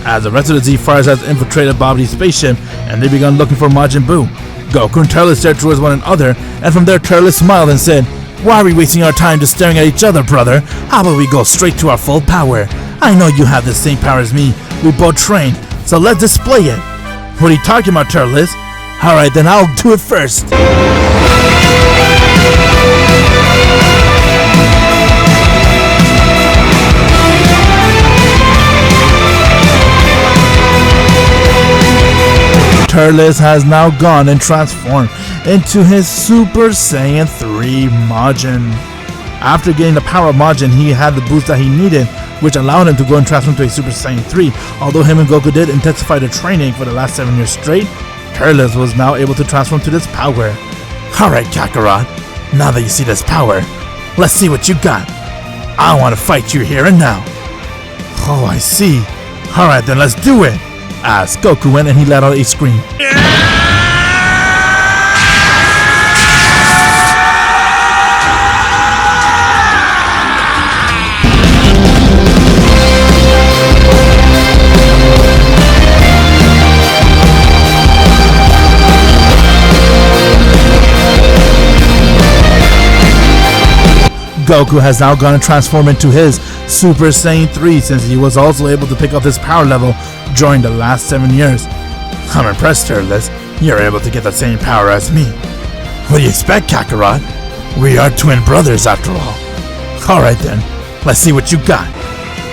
As the rest of the Z Fighters has infiltrated Babidi's spaceship, and they begun looking for Majin Buu. Goku and Turles stared towards one another, and from there Turles smiled and said, "Why are we wasting our time just staring at each other, brother? How about we go straight to our full power? I know you have the same power as me. We both trained, so let's display it." What are you talking about, Turles? Alright, then I'll do it first. Turles has now gone and transformed into his Super Saiyan 3 Majin. After getting the power of Majin, he had the boost that he needed, which allowed him to go and transform to a Super Saiyan 3. Although him and Goku did intensify the training for the last 7 years straight, Turles was now able to transform to this power. Alright, Kakarot, now that you see this power, let's see what you got. I want to fight you here and now. Oh, I see. Alright, then let's do it. As Goku went and he let out a scream. Goku has now gone and transformed into his Super Saiyan 3 since he was also able to pick up this power level during the last 7 years. I'm impressed, Turles. You're able to get the same power as me. What do you expect, Kakarot? We are twin brothers after all. Alright then, let's see what you got.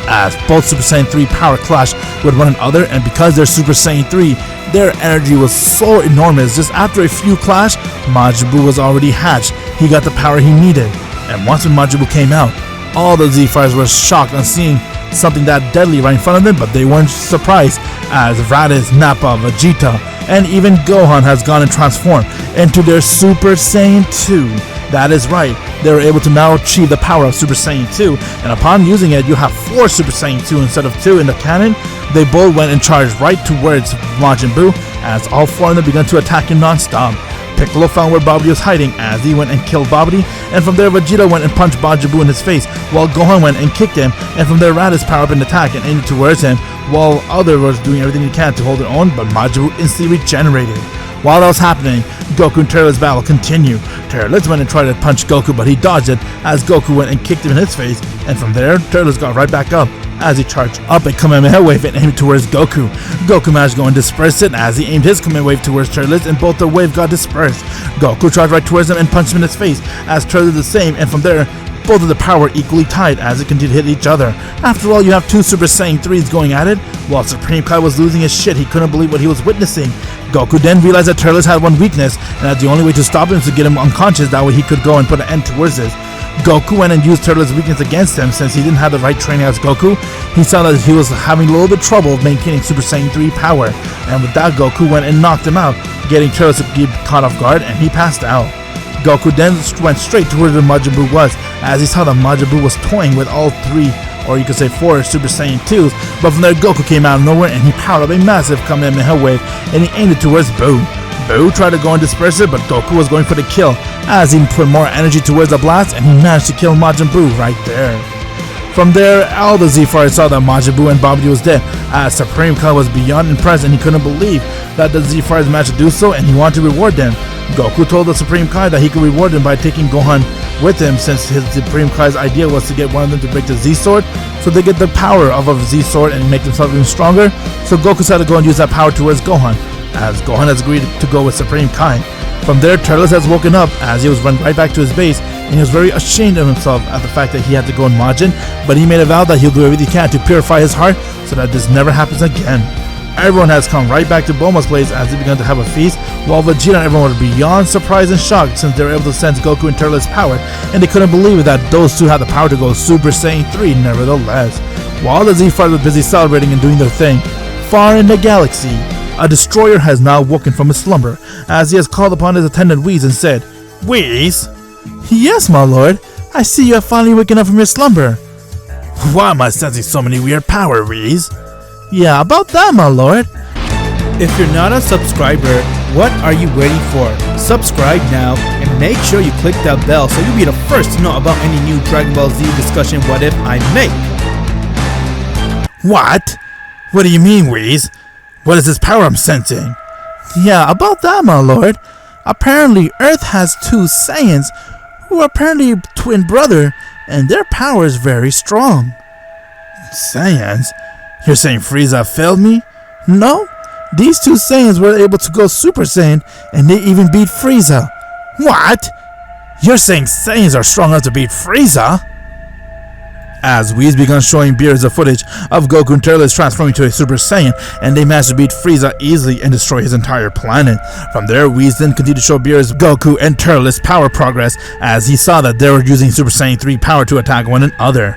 as both Super Saiyan 3 power clashed with one another, and because they're Super Saiyan 3, their energy was so enormous. Just after a few clash, Majin Buu was already hatched. He got the power he needed. And once when Majin Buu came out, all the Z-Fighters were shocked on seeing something that deadly right in front of them, but they weren't surprised as Raditz, Nappa, Vegeta, and even Gohan has gone and transformed into their Super Saiyan 2. That is right, they were able to now achieve the power of Super Saiyan 2, and upon using it, you have 4 Super Saiyan 2 instead of 2 in the canon. They both went and charged right towards Majin Buu as all 4 of them began to attack him non-stop. Piccolo found where Babidi was hiding as he went and killed Babidi, and from there Vegeta went and punched Majin Buu in his face, while Gohan went and kicked him, and from there Raditz powered up an attack and aimed towards him, while others was doing everything he can to hold their own, but Majin Buu instantly regenerated. While that was happening, Goku and Turles' battle continued. Turles went and tried to punch Goku, but he dodged it as Goku went and kicked him in his face, and from there, Turles got right back up as he charged up a Kamehameha wave and aimed towards Goku. Goku managed to go and disperse it as he aimed his Kamehameha wave towards Turles, and both the wave got dispersed. Goku charged right towards him and punched him in his face as Turles did the same, and from there, both of the power equally tied as it continued to hit each other. After all, you have 2 Super Saiyan 3s going at it. While Supreme Kai was losing his shit, he couldn't believe what he was witnessing. Goku then realized that Turles had one weakness, and that the only way to stop him is to get him unconscious, that way he could go and put an end towards this. Goku went and used Turles' weakness against him since he didn't have the right training as Goku. He saw that he was having a little bit of trouble maintaining Super Saiyan 3 power, and with that Goku went and knocked him out, getting Turles to be caught off guard, and he passed out. Goku then went straight to where the Majin Buu was, as he saw that Majin Buu was toying with all 3, or you could say 4 Super Saiyan 2s, but from there Goku came out of nowhere and he powered up a massive Kamehameha wave and he aimed it towards Buu. Buu tried to go and disperse it, but Goku was going for the kill as he put more energy towards the blast, and he managed to kill Majin Buu right there. From there, all the Z-Fighters saw that Majin Buu and Babidi was dead, as Supreme Kai was beyond impressed and he couldn't believe that the Z-Fighters managed to do so, and he wanted to reward them. Goku told the Supreme Kai that he could reward them by taking Gohan with him, since his Supreme Kai's idea was to get one of them to break the Z-Sword, so they get the power of a Z-Sword and make themselves even stronger. So Goku had to go and use that power towards Gohan, as Gohan has agreed to go with Supreme Kai. From there, Turles has woken up as he was run right back to his base, and he was very ashamed of himself at the fact that he had to go in Majin, but he made a vow that he'll do everything he can to purify his heart so that this never happens again. Everyone has come right back to Bulma's place as they began to have a feast, while Vegeta and everyone were beyond surprised and shocked since they were able to sense Goku and Turles' power, and they couldn't believe it that those two had the power to go Super Saiyan 3 nevertheless. While the Z-Fighters were busy celebrating and doing their thing, far in the galaxy, a destroyer has now woken from his slumber, as he has called upon his attendant Whis and said, "Whis?" "Yes, my lord. I see you have finally waken up from your slumber." "Why am I sensing so many weird power, Whis?" "Yeah, about that, my lord." If you're not a subscriber, what are you waiting for? Subscribe now and make sure you click that bell so you'll be the first to know about any new Dragon Ball Z discussion what if I make. What? What do you mean, Whis? What is this power I'm sensing? Yeah, about that, my lord. Apparently, Earth has 2 Saiyans who are apparently twin brother, and their power is very strong. Saiyans? You're saying Frieza failed me? No, these 2 Saiyans were able to go Super Saiyan, and they even beat Frieza. What? You're saying Saiyans are strong enough to beat Frieza? As Whis began showing Beerus the footage of Goku and Turles transforming to a Super Saiyan, and they managed to beat Frieza easily and destroy his entire planet. From there, Whis then continued to show Beerus Goku and Turles power progress as he saw that they were using Super Saiyan 3 power to attack one another.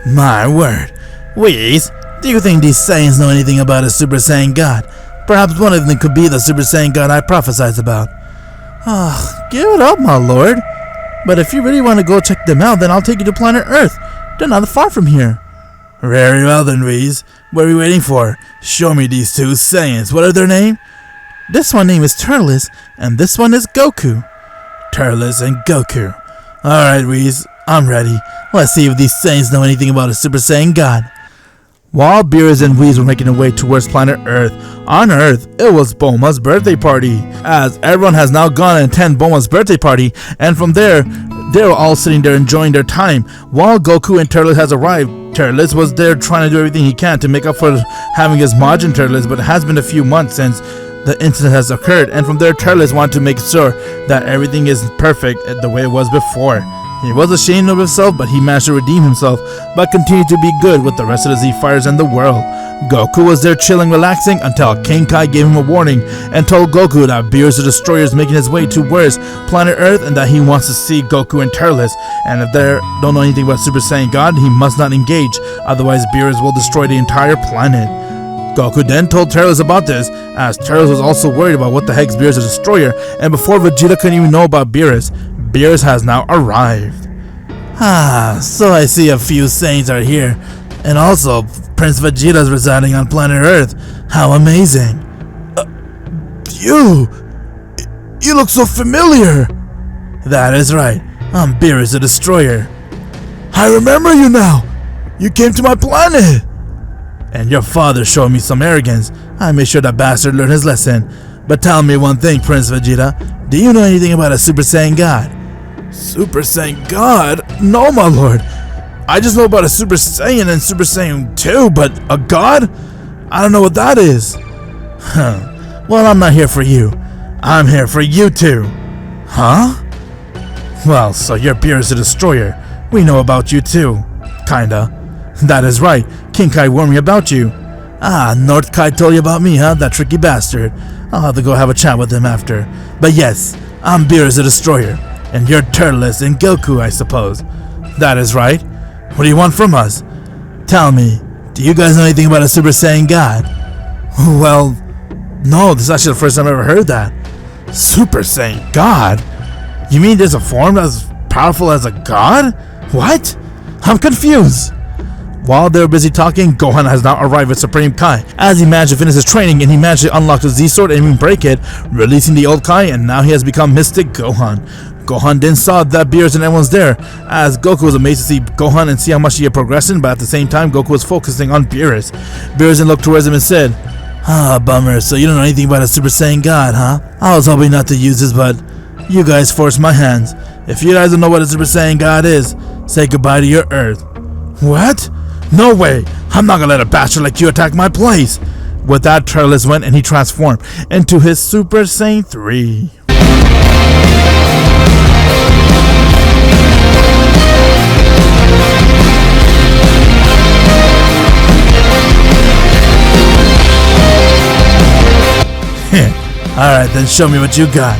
My word. Whis, do you think these Saiyans know anything about a Super Saiyan God? Perhaps one of them could be the Super Saiyan God I prophesied about. Give it up, my lord. But if you really want to go check them out, then I'll take you to planet Earth. They're not far from here. Very well then, Whis. What are we waiting for? Show me these 2 Saiyans. What are their names? This one name is Turles, and this one is Goku. Turles and Goku. Alright, Whis. I'm ready. Let's see if these Saiyans know anything about a Super Saiyan God. While Beerus and Whis were making their way towards planet Earth, on Earth, it was Bulma's birthday party, as everyone has now gone and attend Bulma's birthday party, and from there, they were all sitting there enjoying their time. While Goku and Turles has arrived, Turles was there trying to do everything he can to make up for having his Majin Turles, but it has been a few months since the incident has occurred, and from there, Turles wanted to make sure that everything is perfect the way it was before. He was ashamed of himself, but he managed to redeem himself by continuing to be good with the rest of the Z Fighters in the world. Goku was there chilling, relaxing, until King Kai gave him a warning and told Goku that Beerus the Destroyer is making his way towards planet Earth and that he wants to see Goku and Turles, and if they don't know anything about Super Saiyan God, he must not engage, otherwise Beerus will destroy the entire planet. Goku then told Turles about this, as Turles was also worried about what the heck's Beerus the Destroyer, and before Vegeta couldn't even know about Beerus, Beerus has now arrived. So I see a few Saiyans are here, and also Prince Vegeta is residing on planet Earth. How amazing! You look so familiar! That is right, I'm Beerus the Destroyer. I remember you now! You came to my planet! And your father showed me some arrogance. I made sure that bastard learned his lesson. But tell me one thing, Prince Vegeta. Do you know anything about a Super Saiyan God? Super Saiyan God? No, my lord. I just know about a Super Saiyan and Super Saiyan 2, but a God? I don't know what that is. Well, I'm not here for you. I'm here for you two. Huh? Well, so you're Beerus the Destroyer. We know about you too. Kinda. That is right. King Kai warned me about you. North Kai told you about me, huh? That tricky bastard. I'll have to go have a chat with him after. But yes, I'm Beerus the Destroyer. And you're Turles and Goku, I suppose. That is right. What do you want from us? Tell me, do you guys know anything about a Super Saiyan God? Well, no, this is actually the first time I've ever heard that. Super Saiyan God? You mean there's a form as powerful as a god? What? I'm confused. While they were busy talking, Gohan has now arrived with Supreme Kai, as he managed to finish his training and he managed to unlock the Z-Sword and even break it, releasing the old Kai, and now he has become Mystic Gohan. Gohan then saw that Beerus and everyone's there, as Goku was amazed to see Gohan and see how much he had progressed, but at the same time Goku was focusing on Beerus. Beerus then looked towards him and said, bummer, so you don't know anything about a Super Saiyan God, huh? I was hoping not to use this, but you guys forced my hands. If you guys don't know what a Super Saiyan God is, say goodbye to your Earth. What? No way! I'm not gonna let a bastard like you attack my place! With that, Turles went and he transformed into his Super Saiyan 3. Alright, then show me what you got.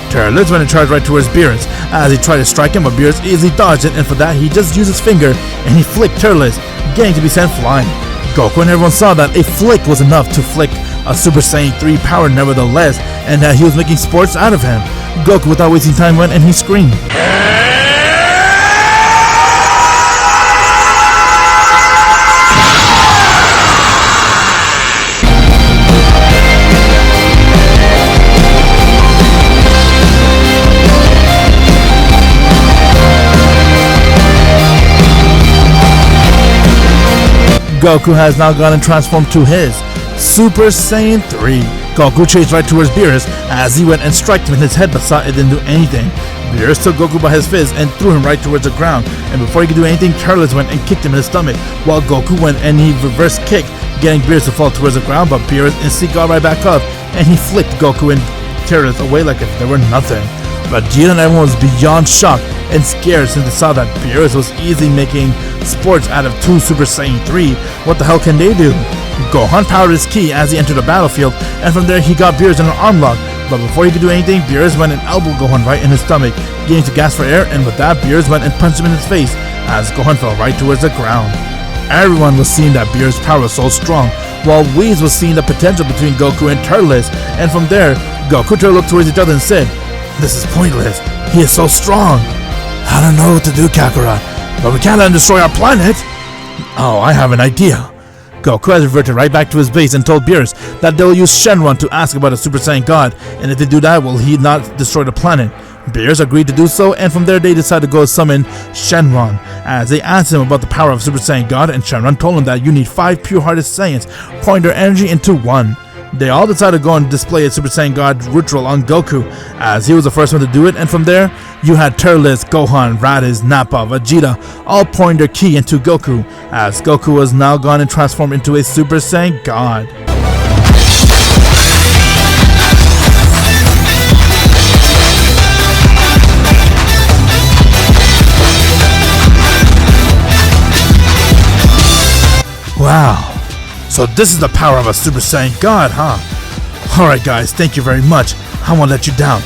Turles went and charged right towards Beerus, as he tried to strike him, but Beerus easily dodged it, and for that he just used his finger and he flicked Turles, getting to be sent flying. Goku and everyone saw that a flick was enough to flick a Super Saiyan 3 power nevertheless, and that he was making sports out of him. Goku, without wasting time, went and he screamed. Goku has now gone and transformed to his Super Saiyan 3. Goku chased right towards Beerus as he went and struck him in his head, but saw it didn't do anything. Beerus took Goku by his fist and threw him right towards the ground, and before he could do anything, Turles went and kicked him in the stomach, while Goku went and he reverse kicked, getting Beerus to fall towards the ground, but Beerus instantly got right back up, and he flicked Goku and Turles away like if there were nothing. But Vegeta and everyone was beyond shocked and scared since they saw that Beerus was easily making sports out of 2 Super Saiyan 3. What the hell can they do? Gohan powered his ki as he entered the battlefield, and from there he got Beerus in an arm lock. But before he could do anything, Beerus went and elbowed Gohan right in his stomach, getting to gasp for air, and with that Beerus went and punched him in his face as Gohan fell right towards the ground. Everyone was seeing that Beerus' power was so strong, while Whis was seeing the potential between Goku and Turles, and from there, Goku and Turles looked towards each other and said, "This is pointless. He is so strong. I don't know what to do, Kakarot, but we can't let him destroy our planet." Oh, I have an idea. Goku has reverted right back to his base and told Beerus that they will use Shenron to ask about a Super Saiyan God, and if they do that, will he not destroy the planet? Beerus agreed to do so, and from there they decided to go summon Shenron, as they asked him about the power of Super Saiyan God, and Shenron told him that you need 5 pure-hearted Saiyans, pouring their energy into one. They all decided to go and display a Super Saiyan God ritual on Goku, as he was the first one to do it, and from there, you had Turles, Gohan, Raditz, Nappa, Vegeta, all pouring their ki into Goku, as Goku was now gone and transformed into a Super Saiyan God. Wow. So this is the power of a Super Saiyan God, huh? Alright guys, thank you very much. I won't let you down.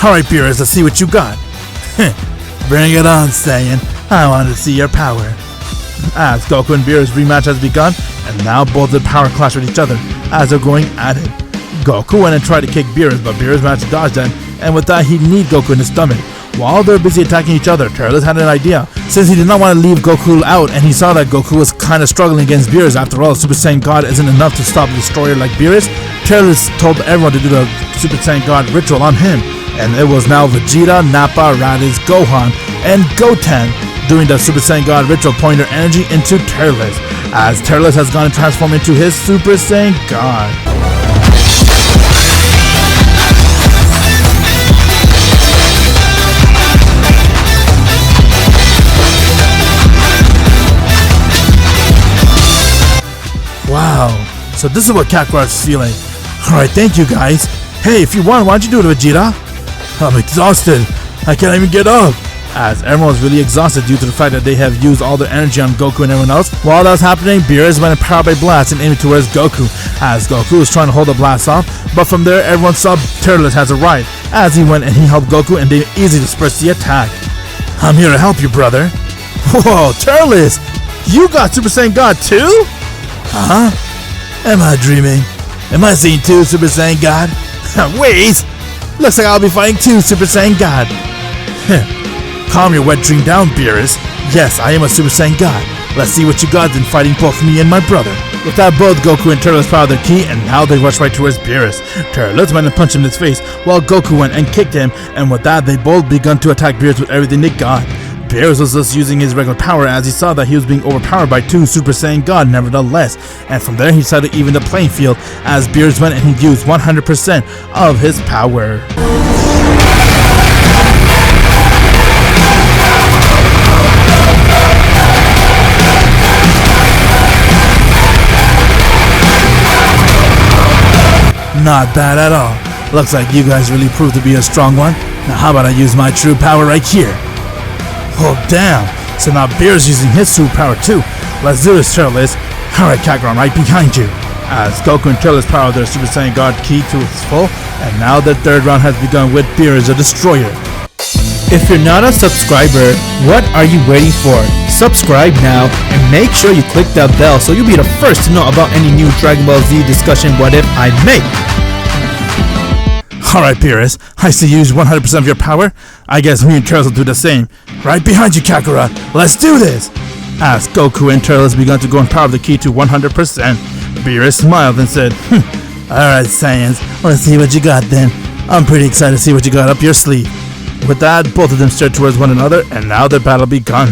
Alright Beerus, let's see what you got. Bring it on, Saiyan. I want to see your power. As Goku and Beerus rematch has begun, and now both the power clash with each other as they're going at it. Goku went and tried to kick Beerus, but Beerus managed to dodge that, and with that he kneed Goku in his stomach. While they're busy attacking each other, Turles had an idea. Since he did not want to leave Goku out, and he saw that Goku was kind of struggling against Beerus. After all, Super Saiyan God isn't enough to stop a destroyer like Beerus. Turles told everyone to do the Super Saiyan God ritual on him. And it was now Vegeta, Nappa, Raditz, Gohan, and Goten doing the Super Saiyan God ritual, pouring their energy into Turles, as Turles has gone and transformed into his Super Saiyan God. Wow, so this is what Kakarot's feeling. Alright, thank you guys. Hey, if you want, why don't you do it, Vegeta? I'm exhausted. I can't even get up. As everyone was really exhausted due to the fact that they have used all their energy on Goku and everyone else. While that was happening, Beerus went and powered by blast and aimed towards Goku, as Goku was trying to hold the blast off. But from there, everyone saw Turles has arrived, as he went and he helped Goku and they easily dispersed the attack. I'm here to help you, brother. Whoa, Turles! You got Super Saiyan God too? Huh? Am I dreaming? Am I seeing two Super Saiyan God? Wait! Looks like I'll be fighting two Super Saiyan God. Calm your wet dream down, Beerus. Yes, I am a Super Saiyan God. Let's see what you got in fighting both me and my brother. With that, both Goku and Turles powered their ki, and now they rush right towards Beerus. Turles went and punched him in his face, while Goku went and kicked him, and with that, they both begun to attack Beerus with everything they got. Beerus was just using his regular power as he saw that he was being overpowered by two Super Saiyan God nevertheless, and from there he decided to even the playing field as Beerus went and he used 100% of his power. Not bad at all. Looks like you guys really proved to be a strong one. Now how about I use my true power right here? Oh damn, so now Beerus using his superpower too. Let's do this, Turles. Alright Kakarot, right behind you. As Goku and Turles powered their Super Saiyan God ki to its full, and now the third round has begun with Beerus the Destroyer. If you're not a subscriber, what are you waiting for? Subscribe now and make sure you click that bell so you'll be the first to know about any new Dragon Ball Z discussion what if I make. Alright Beerus, I see you use 100% of your power. I guess me and Turles will do the same. Right behind you, Kakarot. Let's do this! As Goku and Turles began to go and power the ki to 100%, Beerus smiled and said, Alright Saiyans, let's see what you got then. I'm pretty excited to see what you got up your sleeve. With that, both of them stared towards one another, and now their battle begun.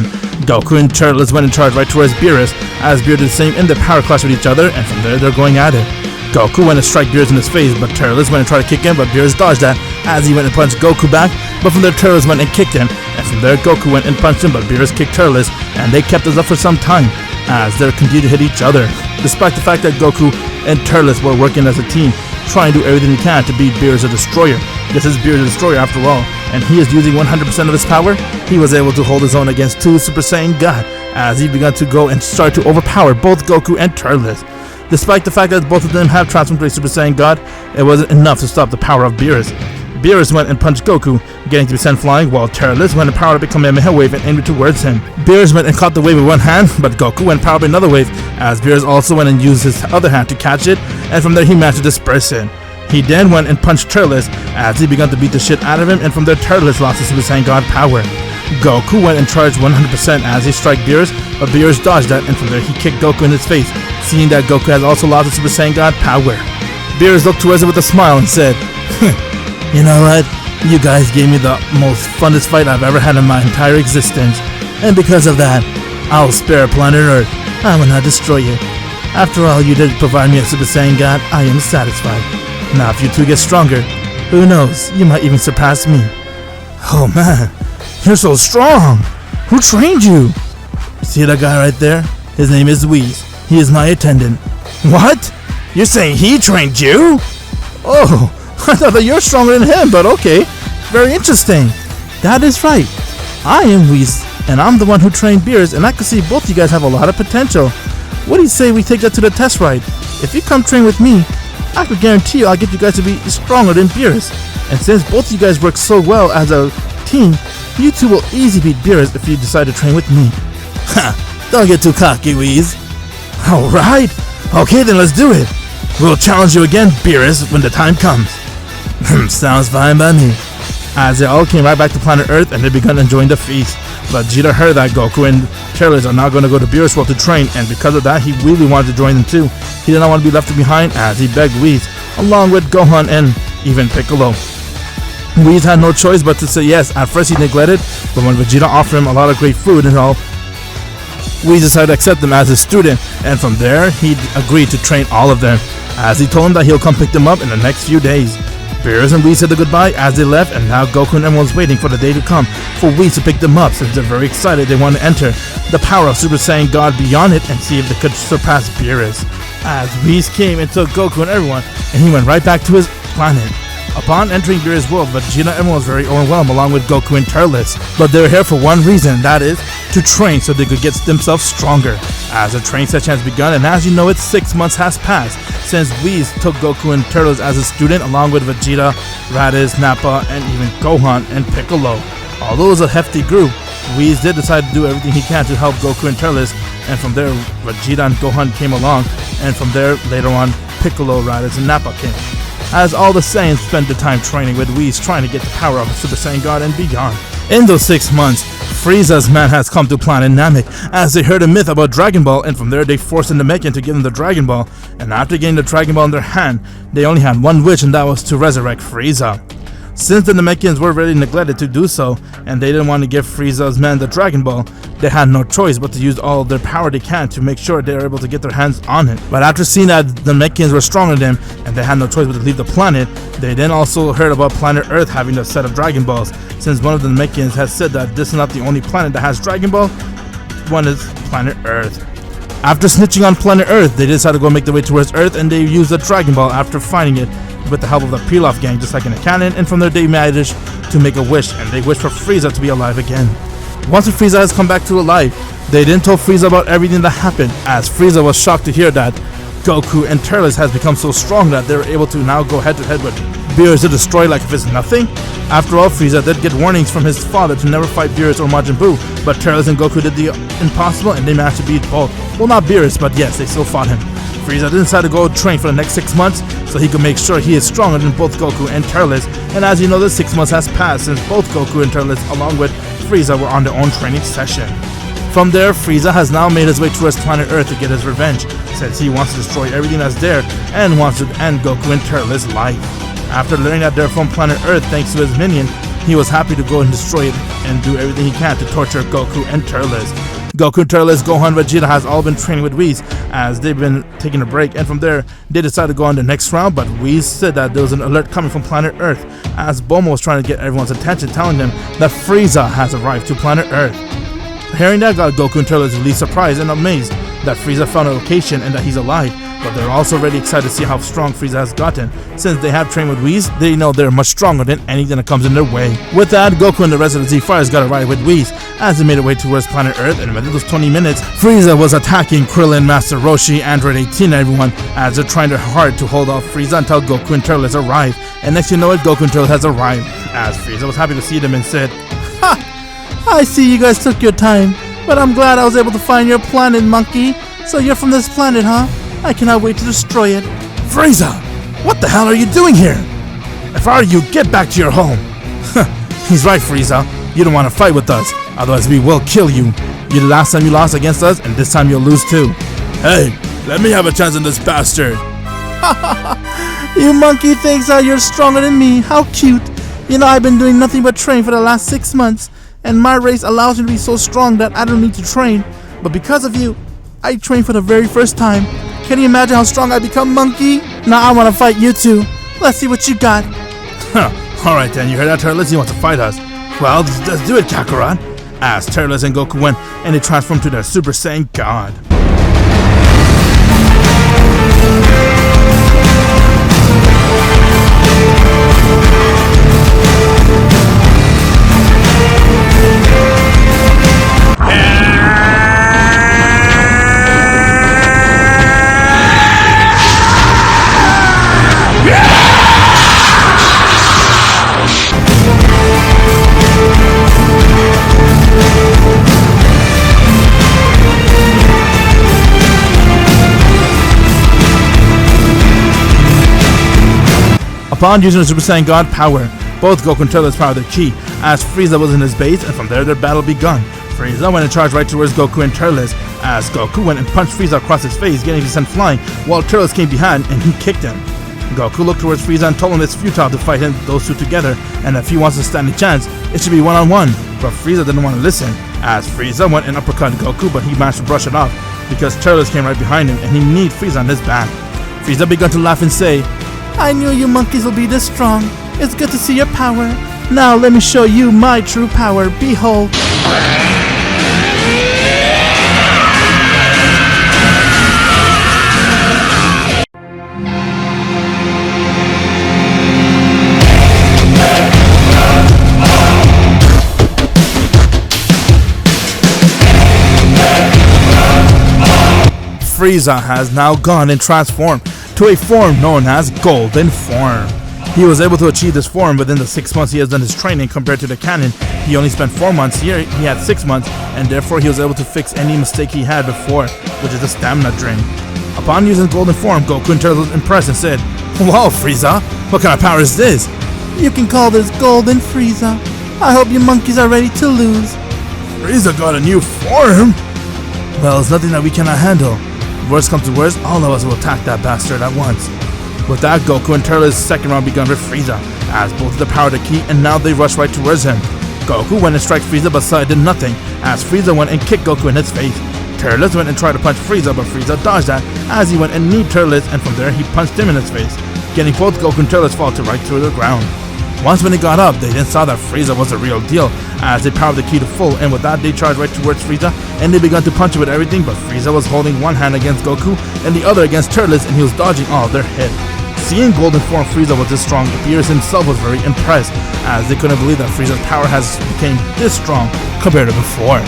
Goku and Turles went in charge right towards Beerus, as Beerus did the same in the power clash with each other, and from there they're going at it. Goku went to strike Beerus in his face, but Turles went and tried to kick him, but Beerus dodged that as he went and punched Goku back, but from there Turles went and kicked him, and from there Goku went and punched him, but Beerus kicked Turles, and they kept this up for some time as they continued to hit each other. Despite the fact that Goku and Turles were working as a team, trying to do everything they can to beat Beerus the Destroyer. This is Beerus the Destroyer after all, and he is using 100% of his power. He was able to hold his own against two Super Saiyan God as he began to go and start to overpower both Goku and Turles. Despite the fact that both of them have transformed to a Super Saiyan God, it wasn't enough to stop the power of Beerus. Beerus went and punched Goku, getting to be sent flying, while Turles went and powered up a Kamehameha wave and aimed it towards him. Beerus went and caught the wave with one hand, but Goku went and powered up another wave, as Beerus also went and used his other hand to catch it, and from there he managed to disperse it. He then went and punched Turles as he began to beat the shit out of him, and from there Turles lost his Super Saiyan God power. Goku went and charged 100% as he struck Beerus, but Beerus dodged that, and from there he kicked Goku in his face, seeing that Goku has also lost his Super Saiyan God power. Beerus looked towards it with a smile and said, You know what? You guys gave me the most funnest fight I've ever had in my entire existence, and because of that, I'll spare planet Earth. I will not destroy you. After all, you did provide me a Super Saiyan God. I am satisfied. Now if you two get stronger, who knows, you might even surpass me. Oh man, you're so strong! Who trained you? See that guy right there? His name is Whis. He is my attendant. What? You're saying he trained you? Oh, I thought that you're stronger than him, but okay. Very interesting. That is right. I am Whis, and I'm the one who trained Beerus, and I can see both you guys have a lot of potential. what do you say we take that to the test ride? If you come train with me, I could guarantee you I'll get you guys to be stronger than Beerus. And since both of you guys work so well as a team, you two will easily beat Beerus if you decide to train with me. Ha! Don't get too cocky, Whis. Alright! Okay, then let's do it! We'll challenge you again, Beerus, when the time comes. Sounds fine by me. As they all came right back to planet Earth and they began enjoying the feast. But Vegeta heard that Goku and Turles are now going to go to Beerus World to train, and because of that, he really wanted to join them too. He did not want to be left behind, as he begged Whis, along with Gohan and even Piccolo. Whis had no choice but to say yes. At first he neglected, but when Vegeta offered him a lot of great food and all, Whis decided to accept them as his student, and from there, he agreed to train all of them, as he told him that he'll come pick them up in the next few days. Beerus and Whis said the goodbye as they left, and now Goku and everyone's waiting for the day to come for Whis to pick them up, since they're very excited they want to enter the power of Super Saiyan God beyond it and see if they could surpass Beerus. As Whis came and took Goku and everyone, and he went right back to his planet. Upon entering Beerus World, Vegeta and everyone was very overwhelmed along with Goku and Turles, but they were here for one reason, and that is to train so they could get themselves stronger. As the training session has begun, and as you know it, 6 months has passed since Whis took Goku and Turles as a student along with Vegeta, Raditz, Nappa, and even Gohan and Piccolo. Although it was a hefty group, Whis did decide to do everything he can to help Goku and Turles, and from there Vegeta and Gohan came along, and from there later on Piccolo, Raditz, and Nappa came. As all the Saiyans spent the time training with Whis trying to get the power of Super Saiyan God and beyond. In those 6 months, Frieza's man has come to planet Namek as they heard a myth about Dragon Ball, and from there they forced the Namekian to give them the Dragon Ball, and after getting the Dragon Ball in their hand, they only had one wish, and that was to resurrect Frieza. Since the Namekians were already neglected to do so, and they didn't want to give Frieza's man the Dragon Ball, they had no choice but to use all their power they can to make sure they were able to get their hands on it. But after seeing that the Namekians were stronger than them, and they had no choice but to leave the planet, they then also heard about planet Earth having a set of Dragon Balls, since one of the Namekians has said that this is not the only planet that has Dragon Ball, one is planet Earth. After snitching on planet Earth, they decided to go make their way towards Earth, and they used the Dragon Ball after finding it with the help of the Pilaf gang, just like in a canon, and from there they managed to make a wish, and they wished for Frieza to be alive again. Once Frieza has come back to life, they then told Frieza about everything that happened, as Frieza was shocked to hear that Goku and Turles has become so strong that they were able to now go head to head with Beerus to destroy like if it's nothing. After all, Frieza did get warnings from his father to never fight Beerus or Majin Buu, but Turles and Goku did the impossible and they managed to beat both. Well, not Beerus, but yes, they still fought him. Frieza then decided to go train for the next 6 months so he could make sure he is stronger than both Goku and Turles, and as you know, the 6 months has passed since both Goku and Turles along with Frieza were on their own training session. From there, Frieza has now made his way towards planet Earth to get his revenge, since he wants to destroy everything that's there and wants to end Goku and Turles' life. After learning that they're from planet Earth thanks to his minion, he was happy to go and destroy it and do everything he can to torture Goku and Turles. Goku, Turles, Gohan, Vegeta has all been training with Whis as they've been taking a break, and from there they decided to go on the next round, but Whis said that there was an alert coming from planet Earth as Bulma was trying to get everyone's attention, telling them that Frieza has arrived to planet Earth. Hearing that got Goku and Turles really surprised and amazed that Frieza found a location and that he's alive, but they're also really excited to see how strong Frieza has gotten. Since they have trained with Whis, they know they're much stronger than anything that comes in their way. With that, Goku and the rest of the Z-Fighters got a ride with Whis as they made their way towards planet Earth, and within those 20 minutes, Frieza was attacking Krillin, Master Roshi, Android 18, and everyone as they're trying their hard to hold off Frieza until Goku and Turles arrive. And next you know it, Goku and Turles has arrived, as Frieza was happy to see them and said, "Ha! I see you guys took your time, but I'm glad I was able to find your planet, monkey. So you're from this planet, huh? I cannot wait to destroy it." Frieza, what the hell are you doing here? If I were you, get back to your home. He's right, Frieza. You don't want to fight with us, otherwise we will kill you. The last time you lost against us, and this time you'll lose too. Hey, let me have a chance on this bastard. You monkey thinks that you're stronger than me. How cute. You know, I've been doing nothing but train for the last 6 months, and my race allows me to be so strong that I don't need to train. But because of you, I trained for the very first time. Can you imagine how strong I become, monkey? Now I want to fight you two. Let's see what you got. Alright then, you heard that, Turles? You want to fight us? Well, let's do it, Kakarot. As Turles and Goku went, and they transformed to their Super Saiyan God. Upon using the Super Saiyan God power, both Goku and Turles powered their ki as Frieza was in his base, and from there their battle begun. Frieza went and charged right towards Goku and Turles as Goku went and punched Frieza across his face, getting him sent flying, while Turles came behind and he kicked him. Goku looked towards Frieza and told him it's futile to fight those two together, and if he wants to stand a chance, it should be one-on-one. But Frieza didn't want to listen, as Frieza went and uppercut Goku, but he managed to brush it off because Turles came right behind him and he kneed Frieza on his back. Frieza began to laugh and say, "I knew you monkeys will be this strong. It's good to see your power. Now let me show you my true power. Behold." Frieza has now gone and transformed to a form known as Golden Form. He was able to achieve this form within the 6 months he has done his training. Compared to the canon, he only spent 4 months. Here he had 6 months, and therefore he was able to fix any mistake he had before, which is the stamina drain. Upon using Golden Form, Goku and Turles was impressed and said, "Wow, Frieza, what kind of power is this?" "You can call this Golden Frieza. I hope you monkeys are ready to lose." "Frieza got a new form? Well, it's nothing that we cannot handle. Worst comes to worst, all of us will attack that bastard at once." With that, Goku and Turles' second round began with Frieza, as both of them powered the ki, and now they rushed right towards him. Goku went and struck Frieza, but Sai did nothing, as Frieza went and kicked Goku in his face. Turles went and tried to punch Frieza, but Frieza dodged that, as he went and kneed Turles, and from there he punched him in his face, getting both Goku and Turles fall to right through the ground. Once when they got up, they then saw that Frieza was a real deal, as they powered the ki to full, and with that they charged right towards Frieza, and they began to punch him with everything, but Frieza was holding one hand against Goku, and the other against Turles, and he was dodging all of their hits. Seeing Golden Form Frieza was this strong, Beerus himself was very impressed, as they couldn't believe that Frieza's power has become this strong compared to before.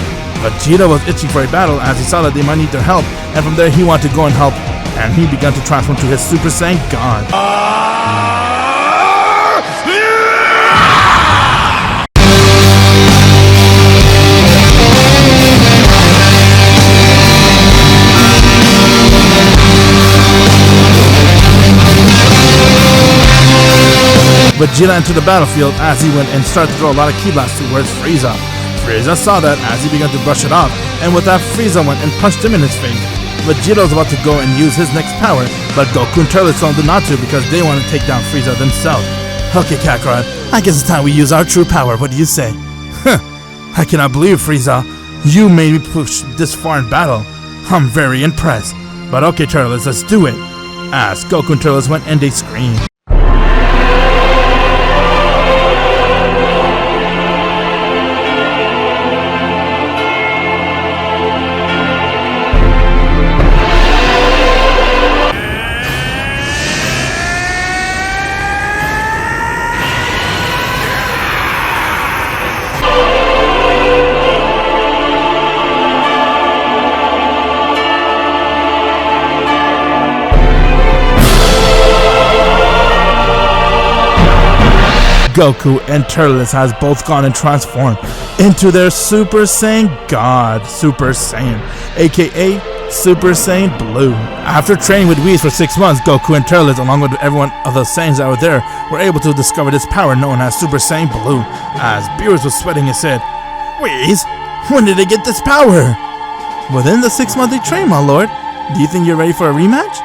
Vegeta was itching for a battle, as he saw that they might need their help, and from there he wanted to go and help, and he began to transform to his Super Saiyan God. Vegeta entered the battlefield as he went and started to throw a lot of ki blasts towards Frieza. Frieza saw that as he began to brush it off, and with that Frieza went and punched him in his face. Vegeta was about to go and use his next power, but Goku and Turles told him not to because they want to take down Frieza themselves. "Okay, Kakarot, I guess it's time we use our true power. What do you say?" "I cannot believe, Frieza. You made me push this far in battle. I'm very impressed. But okay, Turles, let's do it." As Goku and Turles went and they screamed. Goku and Turles has both gone and transformed into their Super Saiyan God, Super Saiyan, aka Super Saiyan Blue. After training with Whis for 6 months, Goku and Turles, along with everyone of the Saiyans that were there, were able to discover this power known as Super Saiyan Blue. As Beerus was sweating and said, "Whis, when did they get this power?" "Within the 6 months they trained, my lord. Do you think you're ready for a rematch?"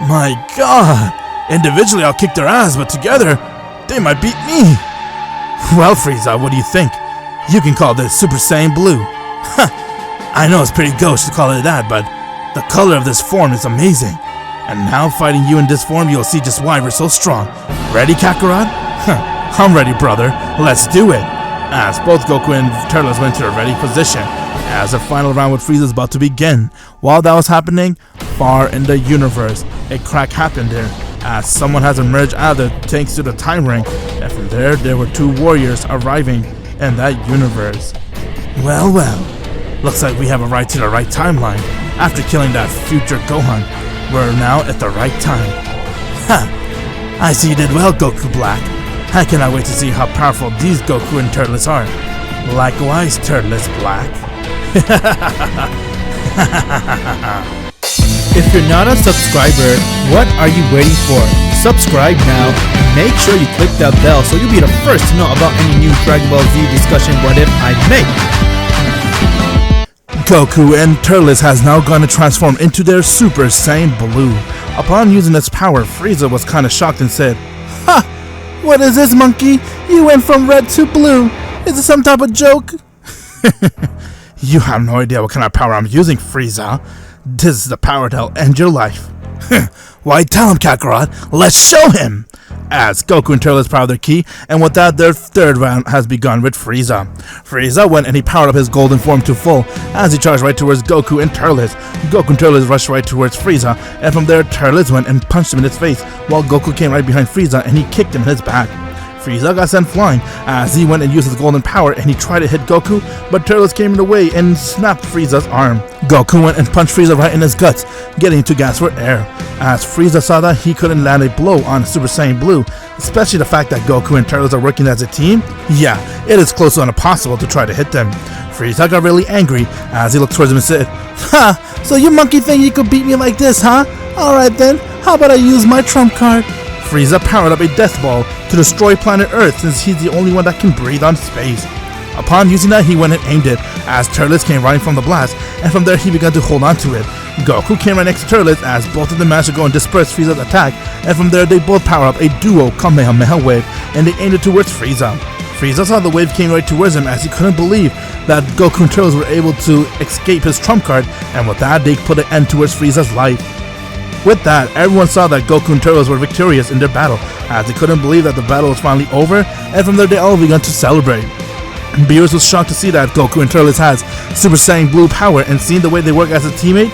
"My god, individually I'll kick their ass, but together, they might beat me." "Well, Frieza, what do you think? You can call this Super Saiyan Blue." "I know it's pretty gauche to call it that, but the color of this form is amazing. And now fighting you in this form, you'll see just why we're so strong. Ready, Kakarot?" "I'm ready, brother. Let's do it." As both Goku and Turles went to a ready position, as the final round with Frieza is about to begin. While that was happening, far in the universe, a crack happened there, as someone has emerged out of the thanks to the time ring, and from there were 2 warriors arriving in that universe. Well, looks like we have arrived to the right timeline. After killing that future Gohan, we're now at the right time. I see you did well, Goku Black. I cannot wait to see how powerful these Goku and Turles are. Likewise, Turles Black. If you're not a subscriber, what are you waiting for? subscribe now and make sure you click that bell so you'll be the first to know about any new Dragon Ball Z discussion what if I make. Goku and Turles has now gone to transform into their Super Saiyan Blue. Upon using its power, Frieza was kinda shocked and said, "Ha! What is this, monkey? You went from red to blue. Is this some type of joke?" You have no idea what kind of power I'm using, Frieza. This is the power that'll end your life. Why, tell him, Kakarot. Let's show him! As Goku and Turles powered their ki, and with that, their third round has begun with Frieza. Frieza went and he powered up his golden form to full as he charged right towards Goku and Turles. Goku and Turles rushed right towards Frieza, and from there, Turles went and punched him in his face, while Goku came right behind Frieza and he kicked him in his back. Frieza got sent flying as he went and used his golden power and he tried to hit Goku, but Turles came in the way and snapped Frieza's arm. Goku went and punched Frieza right in his guts, getting to gasp for air. As Frieza saw that, he couldn't land a blow on Super Saiyan Blue, especially the fact that Goku and Turles are working as a team. Yeah, it is close to impossible to try to hit them. Frieza got really angry as he looked towards him and said, "Ha! So you monkey think you could beat me like this, huh? Alright then, how about I use my trump card?" Frieza powered up a death ball to destroy planet Earth since he's the only one that can breathe on space. Upon using that, he went and aimed it as Turles came running from the blast, and from there he began to hold on to it. Goku came right next to Turles as both of them managed to go and disperse Frieza's attack, and from there they both powered up a duo Kamehameha wave and they aimed it towards Frieza. Frieza saw the wave came right towards him as he couldn't believe that Goku and Turles were able to escape his trump card, and with that they put an end towards Frieza's life. With that, everyone saw that Goku and Turles were victorious in their battle, as they couldn't believe that the battle was finally over, and from there they all began to celebrate. Beerus was shocked to see that Goku and Turles has Super Saiyan Blue power, and seeing the way they work as a teammate,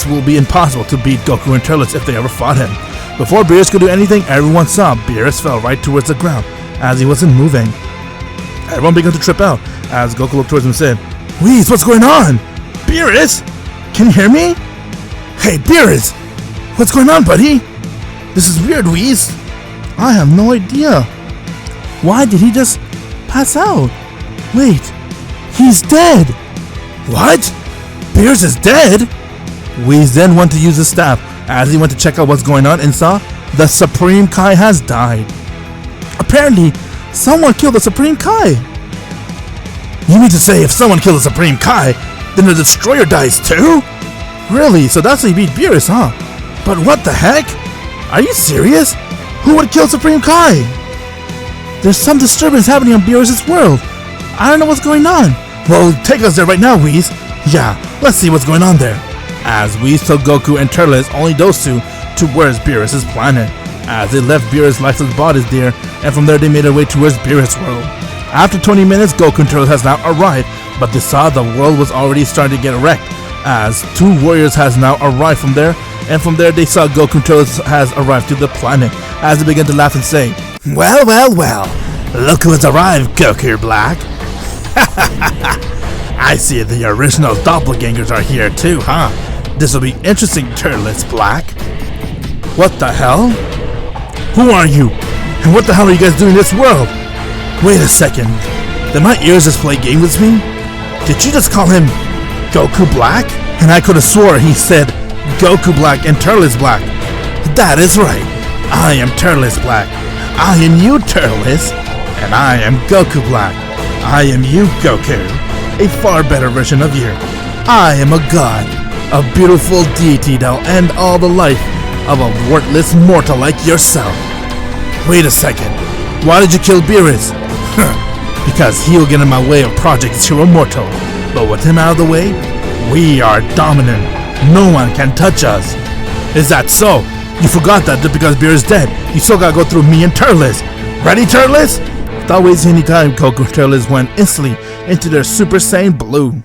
will be impossible to beat Goku and Turles if they ever fought him. Before Beerus could do anything, everyone saw Beerus fell right towards the ground, as he wasn't moving. Everyone began to trip out, as Goku looked towards him and said, "Whis, what's going on? Beerus? Can you hear me? Hey, Beerus! What's going on, buddy? This is weird, Whis. I have no idea. Why did he just pass out? Wait, he's dead. What? Beerus is dead? Whis then went to use his staff as he went to check out what's going on and saw the Supreme Kai has died. Apparently, someone killed the Supreme Kai. You mean to say if someone killed the Supreme Kai, then the Destroyer dies too? Really? So that's how you beat Beerus, huh? But what the heck? Are you serious? Who would kill Supreme Kai? There's some disturbance happening on Beerus' world. I don't know what's going on. Well, take us there right now, Whis. Yeah, let's see what's going on there. As Whis took Goku and Turles, only those two, towards Beerus' planet. As they left Beerus' lifeless bodies there, and from there they made their way towards Beerus' world. After 20 minutes, Goku and Turles has now arrived, but they saw the world was already starting to get wrecked, as two warriors has now arrived from there, and from there they saw Goku and Turles has arrived to the planet, as they began to laugh and say, "Well, well, well, look who has arrived, Goku Black." I see the original doppelgangers are here too, huh? This will be interesting, Turles Black. What the hell? Who are you? And what the hell are you guys doing in this world? Wait a second. Did my ears just play games with me? Did you just call him Goku Black? And I could have swore he said Goku Black and Turles Black. That is right. I am Turles Black. I am you, Turles. And I am Goku Black. I am you, Goku. A far better version of you. I am a god. A beautiful deity that'll end all the life of a worthless mortal like yourself. Wait a second. Why did you kill Beerus? Because he'll get in my way of Project Zero Mortal. But with him out of the way, we are dominant. No one can touch us. Is that so? You forgot that just because Beerus is dead, you still gotta go through me and Turles. Ready, Turles? Without wasting any time, Goku and Turles went instantly into their Super Saiyan Blue.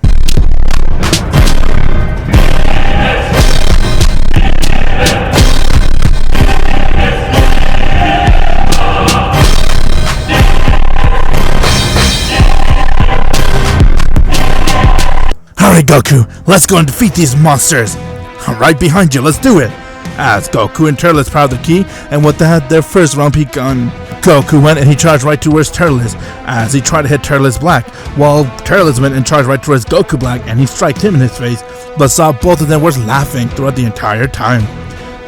Alright, Goku, let's go and defeat these monsters. I'm right behind you, let's do it. As Goku and Turles powered the key, and with that, their first round begun. Goku went and he charged right towards Turles as he tried to hit Turles Black, while Turles went and charged right towards Goku Black and he struck him in his face, but saw both of them was laughing throughout the entire time.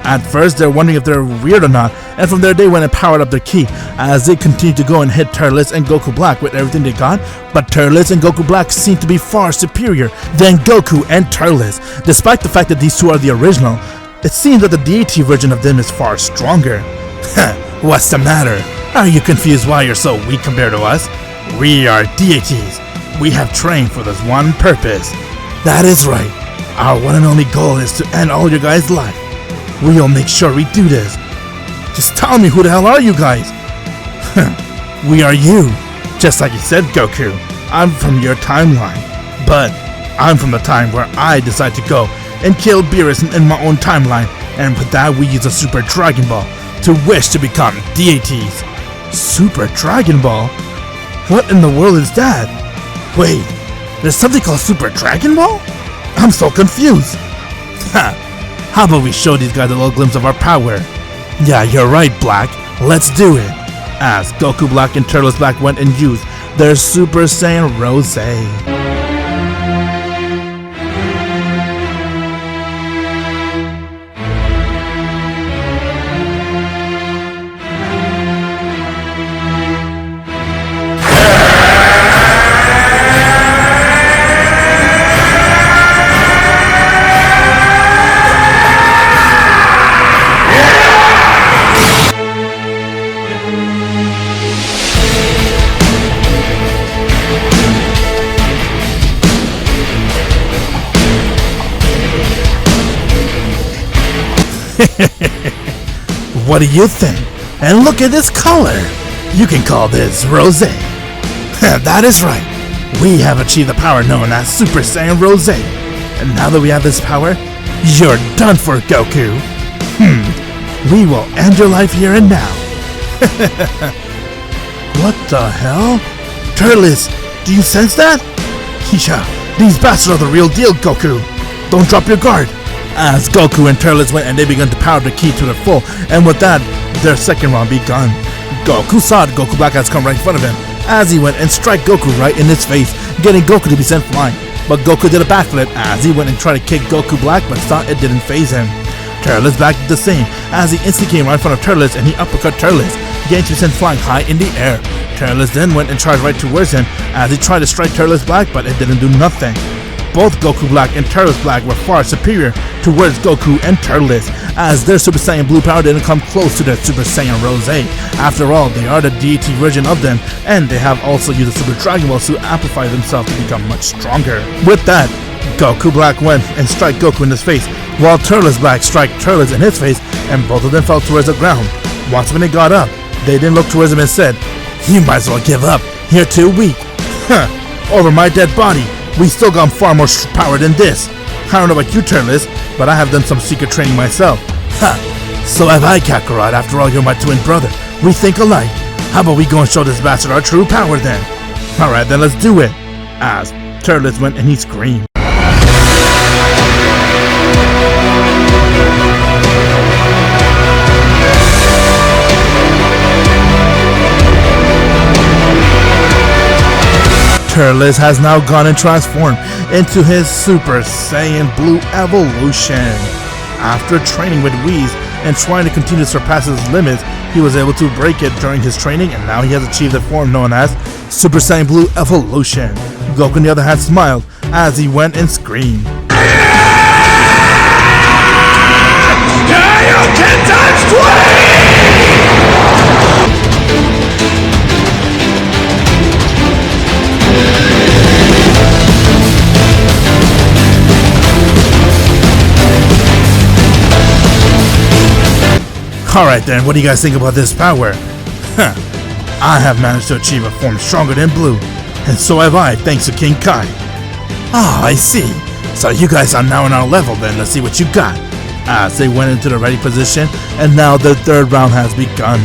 At first, they're wondering if they're weird or not, and from there they went and powered up their ki as they continued to go and hit Turles and Goku Black with everything they got, but Turles and Goku Black seem to be far superior than Goku and Turles. Despite the fact that these two are the original, it seems that the deity version of them is far stronger. What's the matter? Are you confused why you're so weak compared to us? We are deities. We have trained for this one purpose. That is right. Our one and only goal is to end all your guys' life. We'll make sure we do this. Just tell me, who the hell are you guys? We are you. Just like you said, Goku. I'm from your timeline. But I'm from the time where I decide to go and kill Beerus in my own timeline. And with that, we use a Super Dragon Ball to wish to become deities. Super Dragon Ball? What in the world is that? Wait, there's something called Super Dragon Ball? I'm so confused. How about we show these guys a little glimpse of our power? Yeah, you're right, Black. Let's do it. As Goku Black and Turles Black went and used their Super Saiyan Rose. What do you think? And look at this color! You can call this rosé. That is right. We have achieved the power known as Super Saiyan Rosé. And now that we have this power, you're done for, Goku. We will end your life here and now. What the hell? Turles, do you sense that? Yeah, these bastards are the real deal, Goku. Don't drop your guard. As Goku and Turles went and they began to power the ki to their full, and with that, their second round begun. Goku saw Goku Black has come right in front of him, as he went and struck Goku right in his face, getting Goku to be sent flying. But Goku did a backflip as he went and tried to kick Goku Black, but thought it didn't faze him. Turles Black did the same, as he instantly came right in front of Turles and he uppercut Turles, getting to be sent flying high in the air. Turles then went and charged right towards him, as he tried to strike Turles Black, but it didn't do nothing. Both Goku Black and Turles Black were far superior towards Goku and Turles, as their Super Saiyan Blue power didn't come close to their Super Saiyan Rosé. After all, they are the deity version of them, and they have also used the Super Dragon Balls to amplify themselves to become much stronger. With that, Goku Black went and struck Goku in his face, while Turles Black struck Turles in his face, and both of them fell towards the ground. Once when they got up, they then looked towards him and said, "You might as well give up. You're too weak." Over my dead body. We still got far more power than this. I don't know about you, Turles, but I have done some secret training myself. So have I, Kakarot. After all, you're my twin brother. We think alike. How about we go and show this bastard our true power then? Alright, then let's do it. As Turles went and he screamed. Turles has now gone and transformed into his Super Saiyan Blue evolution. After training with Whis and trying to continue to surpass his limits, he was able to break it during his training, and now he has achieved the form known as Super Saiyan Blue evolution. Goku on the other hand smiled as he went and screamed. Alright then, what do you guys think about this power? I have managed to achieve a form stronger than Blue, and so have I, thanks to King Kai. I see. So you guys are now on our level then, let's see what you got. As they went into the ready position, and now the third round has begun.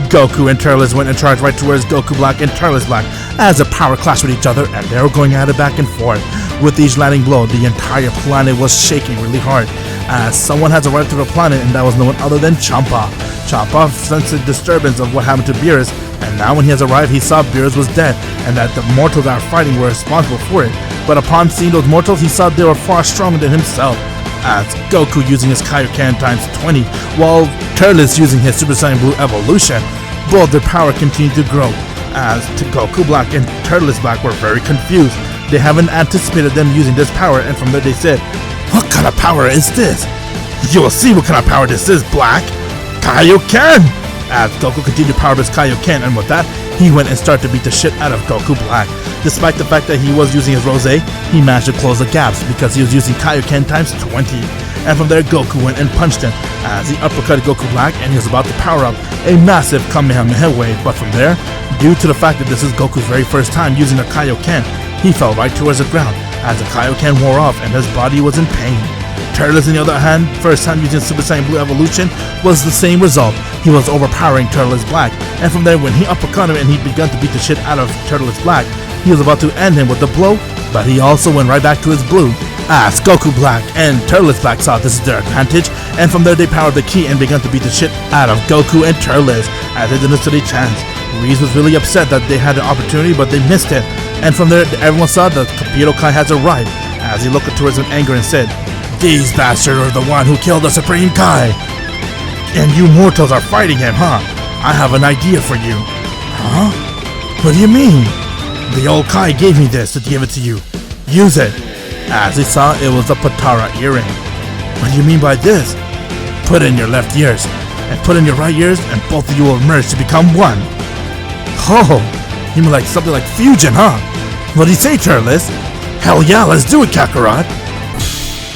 Goku and Turles went and charged right towards Goku Black and Turles Black as a power clashed with each other, and they were going at it back and forth. With each landing blow, the entire planet was shaking really hard, as someone has arrived to the planet, and that was no one other than Champa. Champa sensed the disturbance of what happened to Beerus, and now when he has arrived, he saw Beerus was dead, and that the mortals that are fighting were responsible for it. But upon seeing those mortals, he saw they were far stronger than himself. as Goku using his Kaioken times 20, while Turles using his Super Saiyan Blue evolution. Both their power continued to grow, as Goku Black and Turles Black were very confused. They haven't anticipated them using this power, and from there they said, "What kind of power is this?" "You will see what kind of power this is, Black. Kaioken!" As Goku continued to power up his Kaioken, and with that, he went and started to beat the shit out of Goku Black. Despite the fact that he was using his Rose, he managed to close the gaps because he was using Kaioken times 20. And from there, Goku went and punched him as he uppercutted Goku Black, and he was about to power up a massive Kamehameha wave. But from there, due to the fact that this is Goku's very first time using a Kaioken, he fell right towards the ground as the Kaioken wore off and his body was in pain. Turles, on the other hand, first time using Super Saiyan Blue evolution, was the same result. He was overpowering Turles Black, and from there when he uppercut him and he began to beat the shit out of Turles Black, he was about to end him with the blow, but he also went right back to his blue. As Goku Black and Turles Black saw this is their advantage, and from there they powered the key and began to beat the shit out of Goku and Turles as they didn't stand a chance. Whis was really upset that they had the opportunity but they missed it, and from there everyone saw that Capito Kai has arrived as he looked towards them in anger and said, "These bastards are the one who killed the Supreme Kai, and you mortals are fighting him, huh? I have an idea for you." "Huh? What do you mean?" "The old Kai gave me this to give it to you. Use it." As he saw, it was a Patara earring. "What do you mean by this?" "Put in your left ears, and put in your right ears, and both of you will merge to become one." "Oh, you mean like something like fusion, huh? What do you say, Turles?" "Hell yeah, let's do it, Kakarot."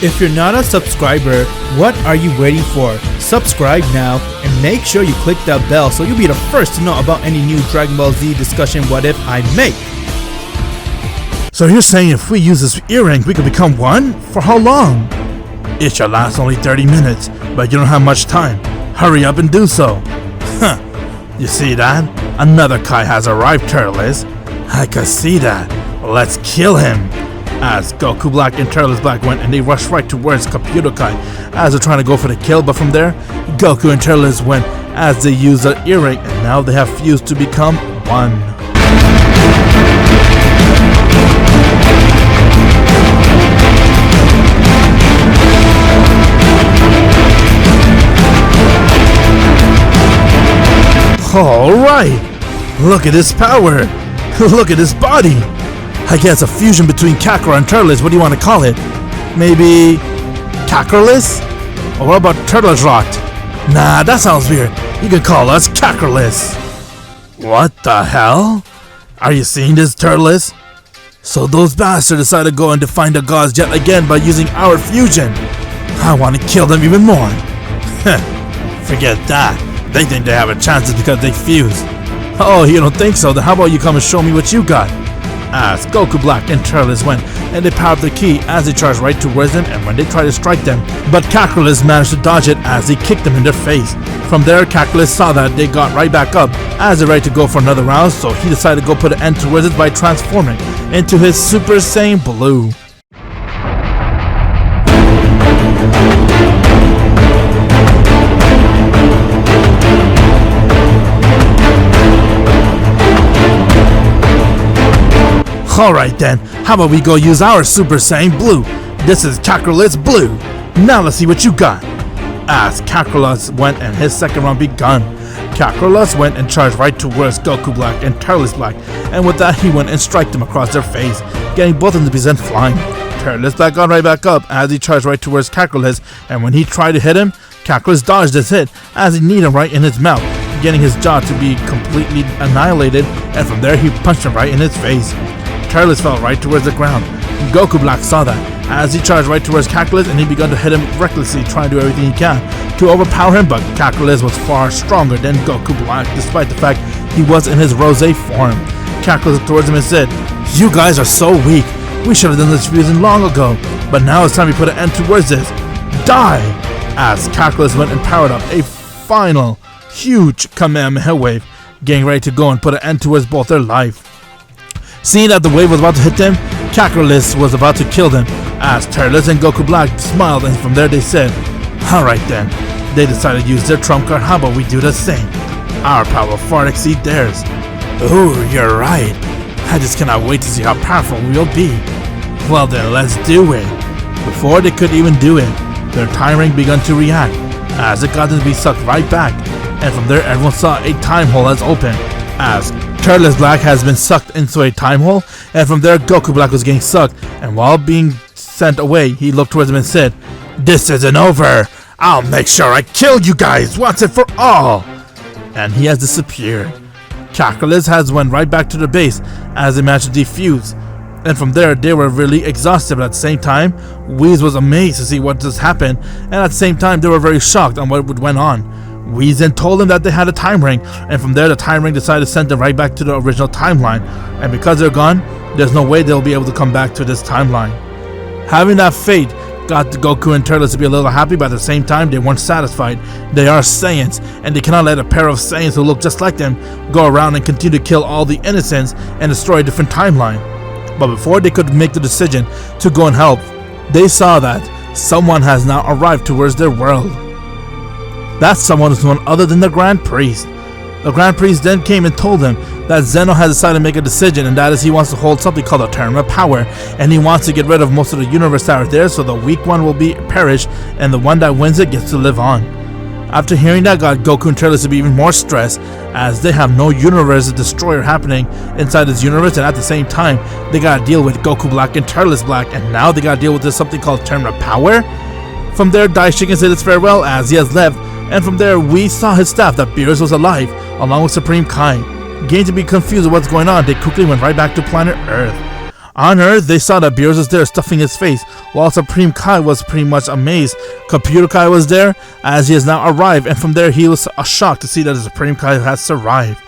If you're not a subscriber, what are you waiting for? Subscribe now and make sure you click that bell so you'll be the first to know about any new Dragon Ball Z discussion what if I make. So you're saying if we use this earring, we could become one? For how long? It shall last only 30 minutes, but you don't have much time. Hurry up and do so. Huh. You see that? Another Kai has arrived, Turles. I could see that. Let's kill him. As Goku Black and Turles Black went and they rushed right towards Capito Kai as they're trying to go for the kill, but from there, Goku and Turles went as they used the earring and now they have fused to become one. Alright! Look at his power! Look at his body! I guess a fusion between Kakarot and Turles, what do you want to call it? Maybe Kakarless? Or what about Turles Rot? Nah, that sounds weird. You can call us Kakarless. What the hell? Are you seeing this, Turles? So those bastards decided to go and define the gods yet again by using our fusion. I want to kill them even more. Forget that. They think they have a chance because they fused. Oh, you don't think so? Then how about you come and show me what you got? As Goku Black and Turles went and they powered the key as they charged right towards them and when they tried to strike them, but Kakarless managed to dodge it as he kicked them in their face. From there, Kakarless saw that they got right back up as they're ready to go for another round, so he decided to go put an end towards it by transforming into his Super Saiyan Blue. Alright then, how about we go use our Super Saiyan Blue? This is Kakarot's Blue. Now let's see what you got. As Kakarot went and his second round begun, Kakarot went and charged right towards Goku Black and Turles Black, and with that he went and struck them across their face, getting both of them to be sent flying. Turles Black got right back up as he charged right towards Kakarot, and when he tried to hit him, Kakarot dodged his hit as he kneed him right in his mouth, getting his jaw to be completely annihilated, and from there he punched him right in his face. Turles fell right towards the ground. Goku Black saw that as he charged right towards Kakarot and he began to hit him recklessly, trying to do everything he can to overpower him, but Kakarot was far stronger than Goku Black despite the fact he was in his Rose form. Kakarot looked towards him and said, "You guys are so weak. We should have done this fusion long ago, but now it's time we put an end towards this. Die!" As Kakarot went and powered up a final huge Kamehameha wave, getting ready to go and put an end towards both their life. Seeing that the wave was about to hit them, Kakarot was about to kill them, as Turles and Goku Black smiled, and from there they said, "Alright then." They decided to use their trump card. How about we do the same? Our power far exceed theirs. Ooh, you're right. I just cannot wait to see how powerful we'll be. Well then, let's do it. Before they could even do it, their time ring began to react as it got them to be sucked right back, and from there everyone saw a time hole has opened as Turles Black has been sucked into a time hole, and from there Goku Black was getting sucked, and while being sent away, he looked towards him and said, "This isn't over. I'll make sure I kill you guys once and for all." And he has disappeared. Kakarot has went right back to the base as they managed to defuse. And from there, they were really exhausted, but at the same time, Whis was amazed to see what just happened, and at the same time, they were very shocked on what went on. Whis then told them that they had a time ring, and from there, the time ring decided to send them right back to the original timeline. And because they're gone, there's no way they'll be able to come back to this timeline. Having that fate got Goku and Turles to be a little happy, but at the same time, they weren't satisfied. They are Saiyans, and they cannot let a pair of Saiyans who look just like them go around and continue to kill all the innocents and destroy a different timeline. But before they could make the decision to go and help, they saw that someone has now arrived towards their world. That someone is none other than the Grand Priest. The Grand Priest then came and told them that Zeno has decided to make a decision, and that is he wants to hold something called a Tournament of Power, and he wants to get rid of most of the universe that are there, so the weak one will be perished, and the one that wins it gets to live on. After hearing that, got Goku and Turles to be even more stressed, as they have no universe destroyer happening inside this universe, and at the same time, they gotta deal with Goku Black and Turles Black, and now they gotta deal with this something called Tournament of Power. From there, Daishikin said his farewell as he has left, and from there, we saw his staff that Beerus was alive, along with Supreme Kai. Getting to be confused with what's going on, they quickly went right back to planet Earth. On Earth, they saw that Beerus was there stuffing his face, while Supreme Kai was pretty much amazed. Computer Kai was there, as he has now arrived, and from there he was shocked to see that the Supreme Kai has survived.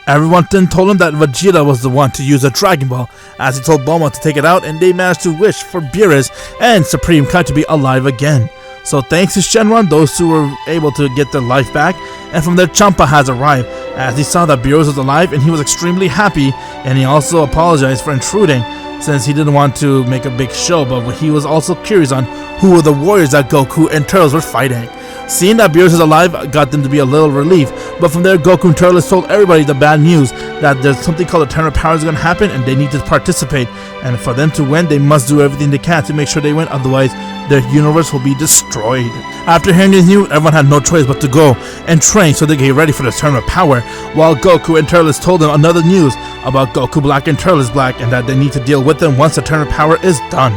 Everyone then told him that Vegeta was the one to use a Dragon Ball, as he told Bulma to take it out, and they managed to wish for Beerus and Supreme Kai to be alive again. So thanks to Shenron, those two were able to get their life back, and from there Champa has arrived, as he saw that Beerus was alive, and he was extremely happy, and he also apologized for intruding, since he didn't want to make a big show, but he was also curious on who were the warriors that Goku and Turles were fighting. Seeing that Beerus is alive got them to be a little relieved, but from there Goku and Turles told everybody the bad news, that there's something called a Tournament of Power is going to happen, and they need to participate, and for them to win, they must do everything they can to make sure they win, otherwise their universe will be destroyed. After hearing this news, everyone had no choice but to go and train so they could get ready for the Tournament of Power, while Goku and Turles told them another news about Goku Black and Turles Black, and that they need to deal with them once the Tournament of Power is done.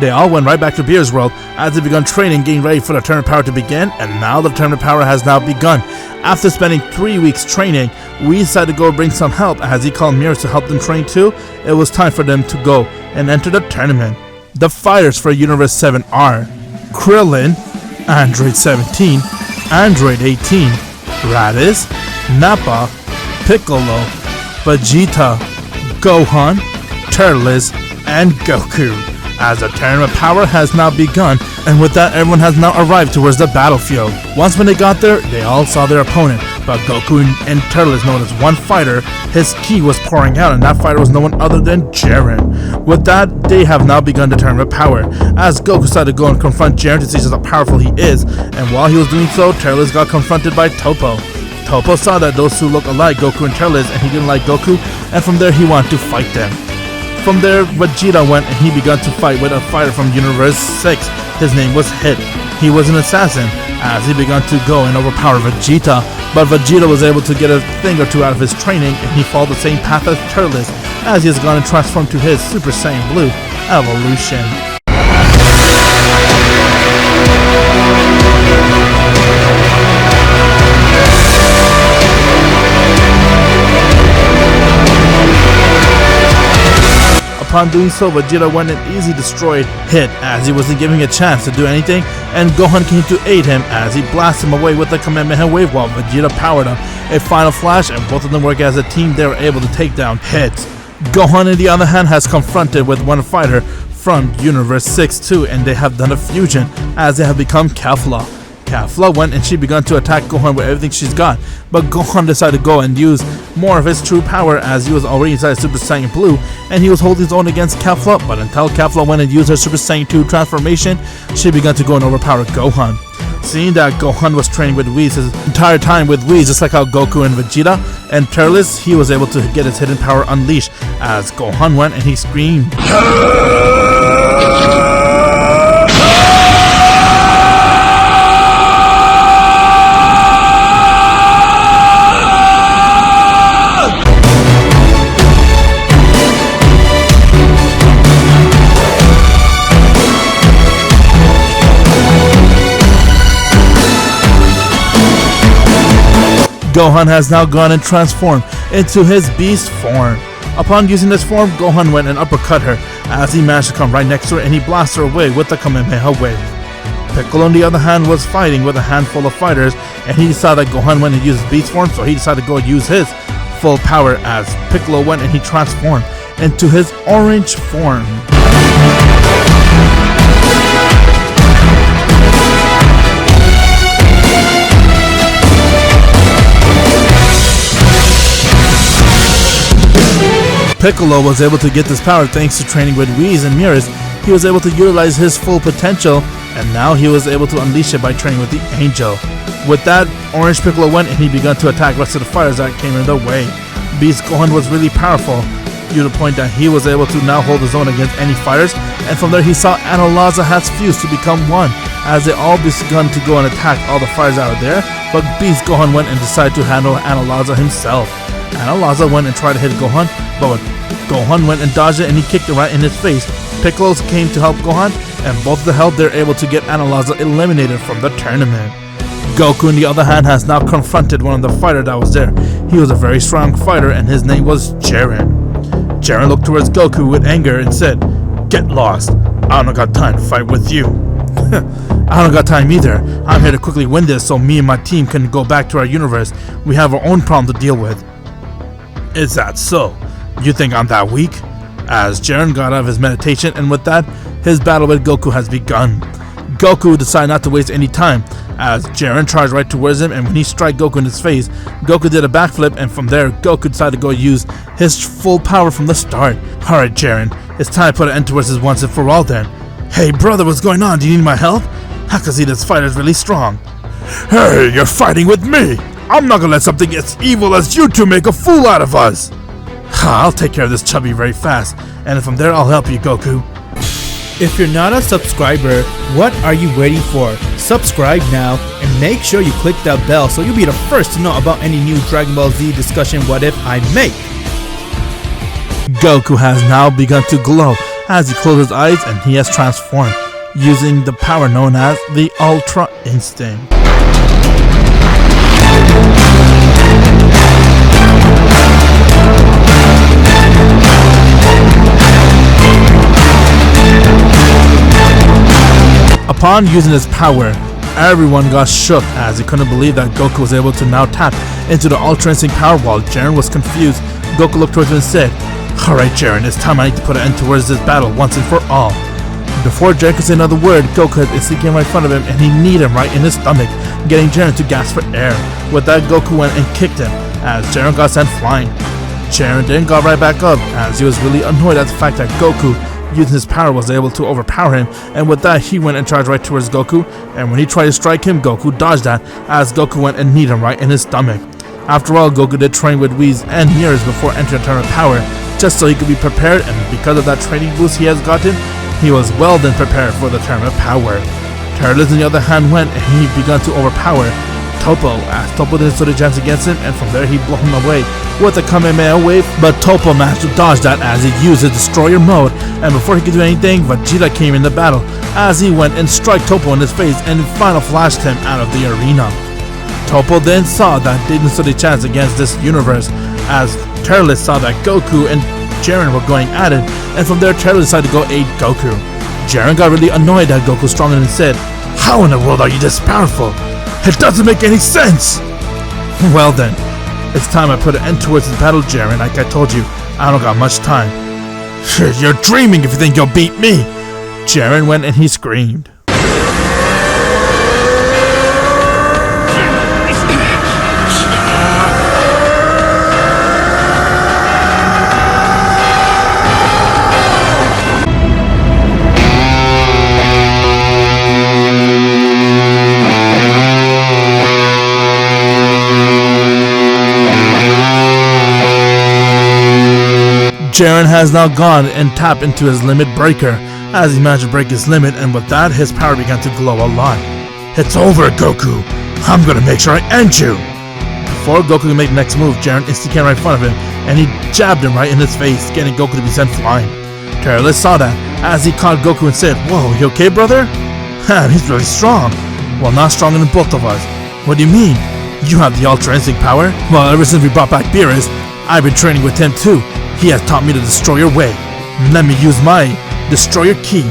They all went right back to Beerus' world as they began training, getting ready for the Tournament of Power to begin, and now the Tournament of Power has now begun. After spending 3 weeks training, we decided to go bring some help, as he called Mirrors to help them train too. It was time for them to go and enter the tournament. The fighters for Universe 7 are Krillin, Android 17, Android 18, Raditz, Nappa, Piccolo, Vegeta, Gohan, Turles, and Goku. As the Tournament of Power has now begun, and with that everyone has now arrived towards the battlefield. Once when they got there, they all saw their opponent, but Goku and Turles known as one fighter, his ki was pouring out, and that fighter was no one other than Jiren. With that, they have now begun the Tournament of Power, as Goku decided to go and confront Jiren to see just how powerful he is, and while he was doing so, Turles got confronted by Toppo. Toppo saw that those two look alike, Goku and Turles, and he didn't like Goku, and from there he wanted to fight them. From there, Vegeta went and he began to fight with a fighter from Universe 6. His name was Hit. He was an assassin, as he began to go and overpower Vegeta, but Vegeta was able to get a thing or two out of his training, and he followed the same path as Turles, as he has gone and transformed to his Super Saiyan Blue evolution. Upon doing so, Vegeta went and easily destroyed Hit, as he wasn't giving a chance to do anything, and Gohan came to aid him as he blasted him away with the Kamehameha Wave while Vegeta powered up a final flash, and both of them working as a team, they were able to take down Hit. Gohan on the other hand has confronted with one fighter from Universe 6 too, and they have done a fusion as they have become Kefla. Kefla went and she began to attack Gohan with everything she's got, but Gohan decided to go and use more of his true power, as he was already inside Super Saiyan Blue, and he was holding his own against Kefla, but until Kefla went and used her Super Saiyan 2 transformation, she began to go and overpower Gohan. Seeing that Gohan was training with Whis his entire time with Whis, just like how Goku and Vegeta and Turles, he was able to get his hidden power unleashed, as Gohan went and he screamed. Gohan has now gone and transformed into his beast form. Upon using this form, Gohan went and uppercut her as he managed to come right next to her and he blasted her away with the Kamehameha wave. Piccolo on the other hand was fighting with a handful of fighters and he decided that Gohan went and used his beast form, so he decided to go and use his full power as Piccolo went and he transformed into his orange form. Piccolo was able to get this power thanks to training with Whis and Beerus. He was able to utilize his full potential, and now he was able to unleash it by training with the Angel. With that, Orange Piccolo went and he began to attack rest of the fighters that came in the way. Beast Gohan was really powerful, to the point that he was able to now hold his own against any fighters, and from there he saw Analaza has fused to become one, as they all begun to go and attack all the fighters out there, but Beast Gohan went and decided to handle Analaza himself. Analaza went and tried to hit Gohan, but Gohan went and dodged it and he kicked it right in his face. Piccolo came to help Gohan, and both of the help they're able to get Analaza eliminated from the tournament. Goku on the other hand has now confronted one of the fighters that was there. He was a very strong fighter and his name was Jiren. Jiren looked towards Goku with anger and said, "Get lost, I don't got time to fight with you." I don't got time either. I'm here to quickly win this so me and my team can go back to our universe. We have our own problem to deal with. Is that so? You think I'm that weak? As Jiren got out of his meditation, and with that, his battle with Goku has begun. Goku decided not to waste any time, as Jiren charged right towards him, and when he struck Goku in his face, Goku did a backflip, and from there, Goku decided to go use his full power from the start. Alright Jiren, it's time to put an end towards this once and for all then. Hey brother, what's going on? Do you need my help? I can see this fighter's really strong. Hey, you're fighting with me! I'm not gonna let something as evil as you two make a fool out of us! I'll take care of this chubby very fast, and from there I'll help you, Goku. If you're not a subscriber, what are you waiting for? Subscribe now and make sure you click that bell so you'll be the first to know about any new Dragon Ball Z discussion what if I make. Goku has now begun to glow as he closed his eyes and he has transformed, using the power known as the Ultra Instinct. Upon using his power, everyone got shook as they couldn't believe that Goku was able to now tap into the Ultra Instinct power. While Jiren was confused, Goku looked towards him and said, "Alright Jiren, it's time I need to put an end towards this battle once and for all." Before Jiren could say another word, Goku had instantly came right in front of him and he kneed him right in his stomach, getting Jiren to gasp for air. With that, Goku went and kicked him as Jiren got sent flying. Jiren then got right back up as he was really annoyed at the fact that Goku, using his power, was able to overpower him, and with that he went and charged right towards Goku, and when he tried to strike him, Goku dodged that as Goku went and kneed him right in his stomach. After all, Goku did train with Whis and Beerus before entering the tournament power, just so he could be prepared, and because of that training boost he has gotten, he was well then prepared for the tournament power. Turles on the other hand went and he began to overpower Toppo as Toppo did stood a chance against him, and from there he blew him away with a Kamehameha wave, but Toppo managed to dodge that as he used his destroyer mode, and before he could do anything, Vegeta came in the battle as he went and struck Toppo in his face and final flashed him out of the arena. Toppo then saw that they didn't stand a chance against this universe as Turles saw that Goku and Jiren were going at it, and from there Turles decided to go aid Goku. Jiren got really annoyed that Goku was stronger and said, "How in the world are you this powerful? It doesn't make any sense!" Well then, it's time I put an end towards this battle, Jiren. Like I told you, I don't got much time. You're dreaming if you think you'll beat me! Jiren went and he screamed. Jiren has now gone and tapped into his limit breaker as he managed to break his limit, and with that his power began to glow a lot. It's over, Goku! I'm gonna make sure I end you! Before Goku could make the next move, Jiren instantly came right in front of him and he jabbed him right in his face, getting Goku to be sent flying. Turles saw that as he caught Goku and said, "Whoa, you okay, brother?" "He's really strong." "Well, not stronger than both of us." "What do you mean?" You have the Ultra Instinct power? Well, ever since we brought back Beerus, I've been training with him too. He has taught me the Destroyer way. Let me use my Destroyer Ki.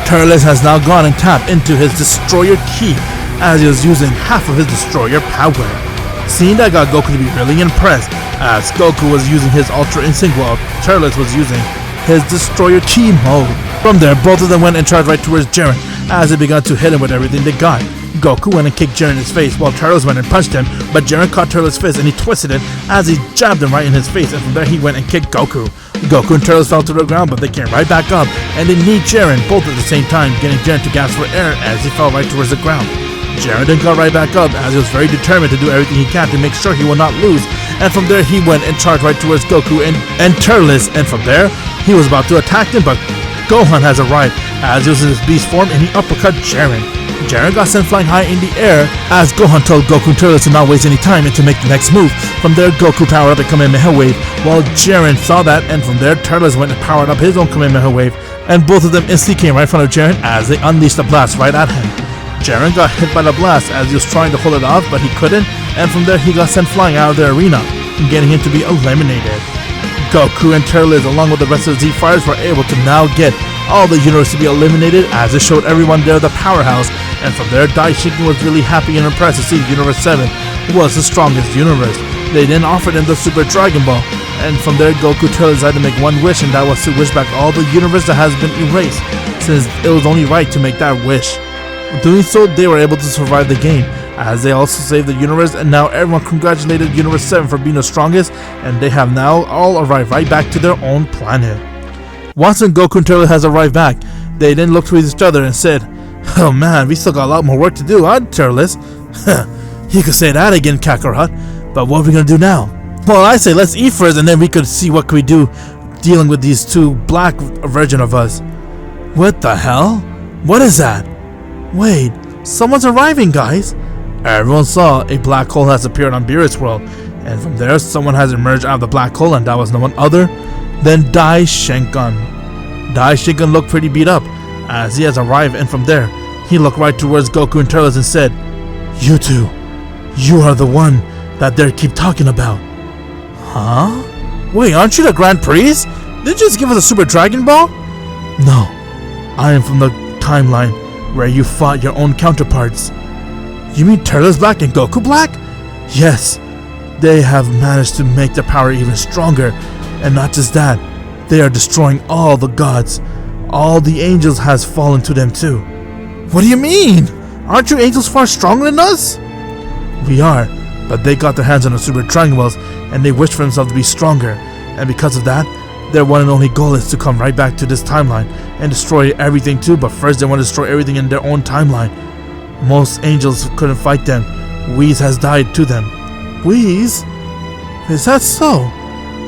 Turles has now gone and tapped into his Destroyer Ki as he was using half of his Destroyer power. Seeing that got Goku to be really impressed, as Goku was using his Ultra Instinct while Turles was using his Destroyer Ki mode. From there, both of them went and charged right towards Jiren as they began to hit him with everything they got. Goku went and kicked Jiren in his face while Turles went and punched him, but Jiren caught Turles' fist and he twisted it as he jabbed him right in his face, and from there he went and kicked Goku. Goku and Turles fell to the ground, but they came right back up and they kneed Jiren both at the same time, getting Jiren to gasp for air as he fell right towards the ground. Jiren then got right back up as he was very determined to do everything he can to make sure he will not lose, and from there he went and charged right towards Goku and Turles, and from there he was about to attack him, but Gohan has arrived as he was in his beast form and he uppercut Jiren. Jiren got sent flying high in the air as Gohan told Goku and Turles to not waste any time and to make the next move. From there, Goku powered up a Kamehameha wave while Jiren saw that, and from there Turles went and powered up his own Kamehameha wave, and both of them instantly came right in front of Jiren as they unleashed a blast right at him. Jiren got hit by the blast as he was trying to hold it off, but he couldn't, and from there he got sent flying out of the arena, getting him to be eliminated. Goku and Turles, along with the rest of the Z-Fighters, were able to now get all the universe to be eliminated as it showed everyone there the powerhouse, and from there Daishikin was really happy and impressed to see Universe 7 was the strongest universe. They then offered him the Super Dragon Ball, and from there Goku Turles had to make one wish, and that was to wish back all the universe that has been erased, since it was only right to make that wish. Doing so, they were able to survive the game, as they also saved the universe, and now everyone congratulated Universe 7 for being the strongest, and they have now all arrived right back to their own planet. Once Goku and Turles has arrived back, they then looked to each other and said, "Oh man, we still got a lot more work to do, huh, Turles?" You could say that again, Kakarot, but what are we gonna do now? Well, I say let's eat first and then we could see what can we do dealing with these two black version of us. What the hell? What is that? Wait, someone's arriving, guys. Everyone saw a black hole has appeared on Beerus World, and from there someone has emerged out of the black hole, and that was no one other than Daishikin. Daishikin looked pretty beat up as he has arrived, and from there he looked right towards Goku and Turles and said, "You two, you are the one that they keep talking about." Huh? Wait, aren't you the Grand Priest? Did you just give us a Super Dragon Ball? No, I am from the timeline where you fought your own counterparts. You mean Turles Black and Goku Black? Yes, they have managed to make their power even stronger, and not just that, they are destroying all the gods. All the angels has fallen to them too. What do you mean? Aren't you angels far stronger than us? We are, but they got their hands on the Super Dragon Balls and they wish for themselves to be stronger, and because of that, their one and only goal is to come right back to this timeline and destroy everything too, but first they want to destroy everything in their own timeline. Most angels couldn't fight them. Whis has died to them. Whis? Is that so?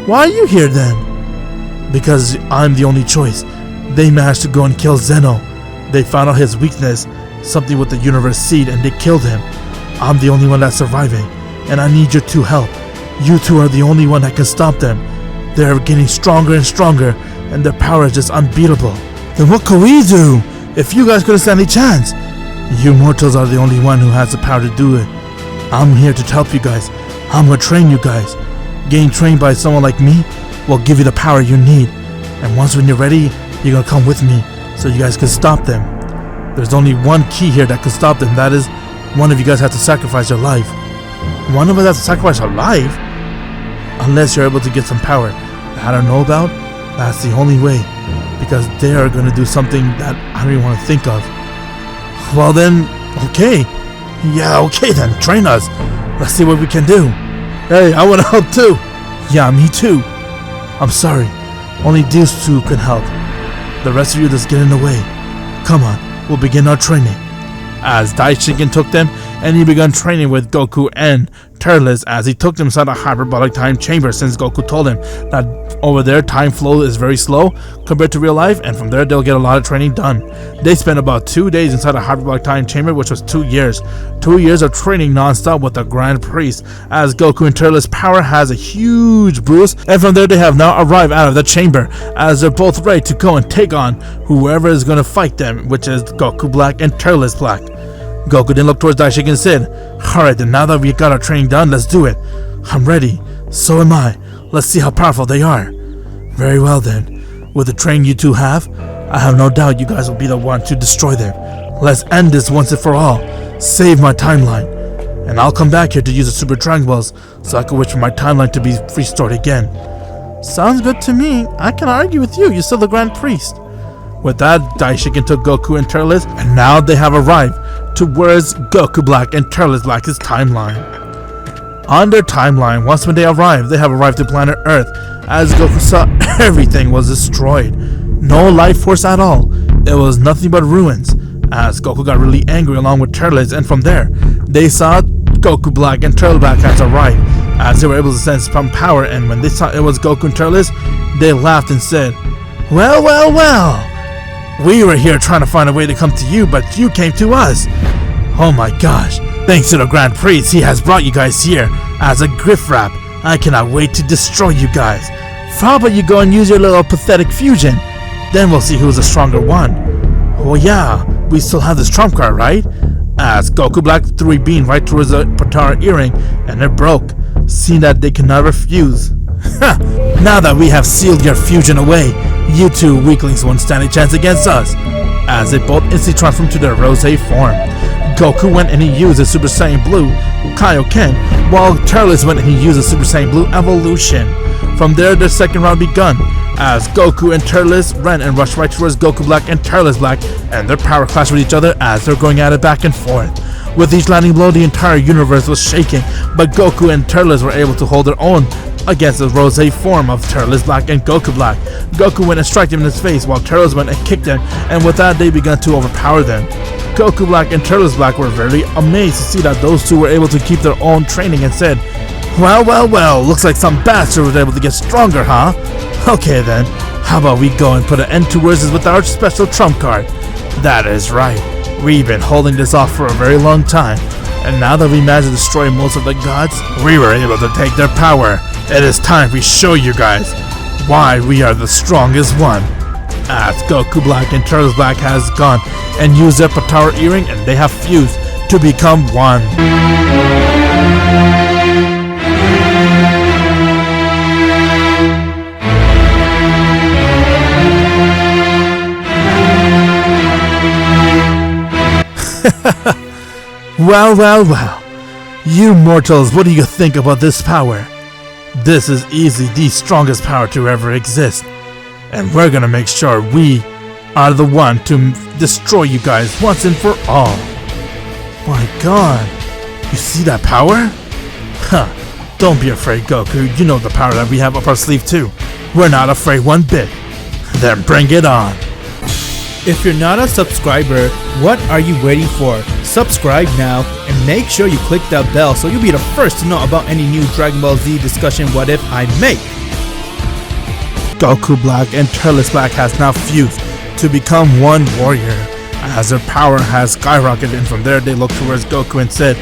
Why are you here then? Because I'm the only choice. They managed to go and kill Zeno. They found out his weakness, something with the universe seed, and they killed him. I'm the only one that's surviving, and I need your two help. You two are the only one that can stop them. They're getting stronger and stronger, and their power is just unbeatable. Then what can we do if you guys couldn't stand a chance? You mortals are the only one who has the power to do it. I'm here to help you guys. I'm gonna train you guys. Getting trained by someone like me will give you the power you need. And once when you're ready, you're gonna come with me so you guys can stop them. There's only one key here that can stop them. That is, one of you guys has to sacrifice your life. One of us has to sacrifice our life? Unless you're able to get some power that I don't know about, that's the only way. Because they are gonna do something that I don't even want to think of. Well then, okay. Yeah, okay then, train us. Let's see what we can do. Hey, I want to help too. Yeah, me too. I'm sorry, only these two can help. The rest of you just get in the way. Come on, we'll begin our training. As Daishikin took them and he began training with Goku and Turles as he took them inside a hyperbolic time chamber, since Goku told him that over there time flow is very slow compared to real life, and from there they'll get a lot of training done. They spent about 2 days inside a hyperbolic time chamber, which was 2 years. 2 years of training non-stop with the Grand Priest, as Goku and Turles' power has a huge boost, and from there they have now arrived out of the chamber as they're both ready to go and take on whoever is going to fight them, which is Goku Black and Turles Black. Goku then looked towards Daishiki and said, "Alright then, now that we got our training done, let's do it. I'm ready. So am I. Let's see how powerful they are." "Very well then. With the training you two have, I have no doubt you guys will be the one to destroy them. Let's end this once and for all. Save my timeline. And I'll come back here to use the Super Dragon Balls so I can wait for my timeline to be restored again." "Sounds good to me. I can argue with you. You're still the Grand Priest." With that, Daishikin took Goku and Turles, and now they have arrived towards Goku Black and Turles Black's timeline. On their timeline, once when they arrived, they have arrived to planet Earth, as Goku saw everything was destroyed. No life force at all. It was nothing but ruins, as Goku got really angry along with Turles, and from there, they saw Goku Black and Turles Black has arrived, as they were able to sense some power, and when they saw it was Goku and Turles, they laughed and said, "Well, well, well. We were here trying to find a way to come to you, but you came to us. Oh my gosh. Thanks to the Grand Priest, he has brought you guys here as a gift wrap. I cannot wait to destroy you guys. How about you go and use your little pathetic fusion? Then we'll see who's the stronger one." "Oh yeah, we still have this trump card, right?" As Goku Black threw a beam right towards the Patara earring, and it broke, seeing that they cannot refuse. "Now that we have sealed your fusion away, you two weaklings won't stand a chance against us." As they both instantly transformed to their Rose form, Goku went and he used a Super Saiyan Blue Kaioken, while Turles went and he used a Super Saiyan Blue Evolution. From there, their second round begun, as Goku and Turles ran and rushed right towards Goku Black and Turles Black, and their power clashed with each other as they're going at it back and forth. With each landing blow, the entire universe was shaking, but Goku and Turles were able to hold their own against the Rose form of Turles Black and Goku Black. Goku went and struck him in his face, while Turles went and kicked him, and with that they began to overpower them. Goku Black and Turles Black were very amazed to see that those two were able to keep their own training and said, "Well, well, well, looks like some bastard was able to get stronger, huh? Okay then, how about we go and put an end to Whis with our special trump card?" "That is right. We've been holding this off for a very long time, and now that we managed to destroy most of the gods, we were able to take their power. It is time we show you guys why we are the strongest one." As Goku Black and Turles Black has gone and used their Patara earring, and they have fused to become one. Well, well, well. You mortals, what do you think about this power? This is easily the strongest power to ever exist. And we're gonna make sure we are the one to destroy you guys once and for all. My god. You see that power? Huh. Don't be afraid, Goku. You know the power that we have up our sleeve too. We're not afraid one bit. Then bring it on. If you're not a subscriber, what are you waiting for? Subscribe now and make sure you click that bell so you'll be the first to know about any new Dragon Ball Z discussion what if I make. Goku Black and Turles Black has now fused to become one warrior, as their power has skyrocketed, and from there they looked towards Goku and said,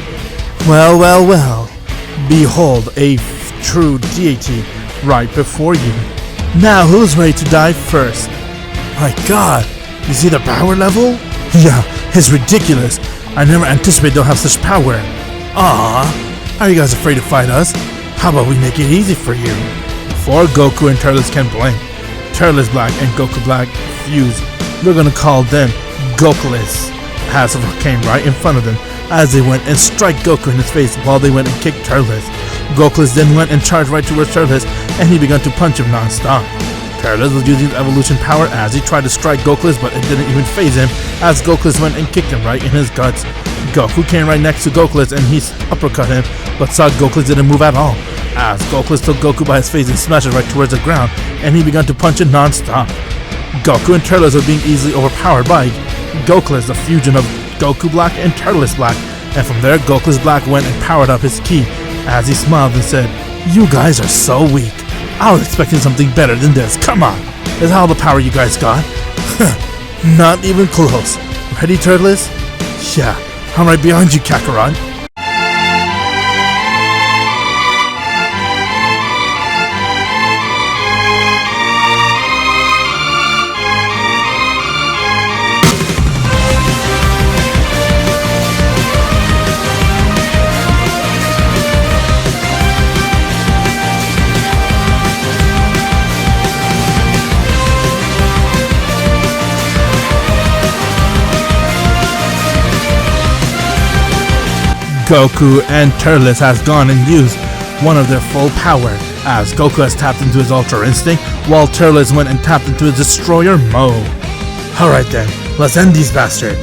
"Well, well, well, behold a true deity right before you. Now who's ready to die first?" My god, you see the power level? Yeah, it's ridiculous. I never anticipated they'll have such power. Aww, are you guys afraid to fight us? How about we make it easy for you? Before Goku and Turles can blink, Turles Black and Goku Black fuse. We're gonna call them Gokulus. As came right in front of them as they went and strike Goku in his face while they went and kicked Turles. Gokulus then went and charged right towards Turles, and he began to punch him non-stop. Turles was using his evolution power as he tried to strike Gokulus, but it didn't even phase him as Gokulus went and kicked him right in his guts. Goku came right next to Gokulus and he uppercut him, but saw Gokulus didn't move at all, as Gokulus took Goku by his face and smashed it right towards the ground, and he began to punch it non-stop. Goku and Turles were being easily overpowered by Gokulus, the fusion of Goku Black and Turles Black, and from there Goku Black went and powered up his ki as he smiled and said, "You guys are so weak. I was expecting something better than this. Come on. Is that all the power you guys got?" Not even close. Ready, Turles? Yeah, I'm right behind you, Kakarot. Goku and Turles has gone and used one of their full power as Goku has tapped into his Ultra Instinct while Turles went and tapped into his Destroyer mode. Alright then, let's end these bastards.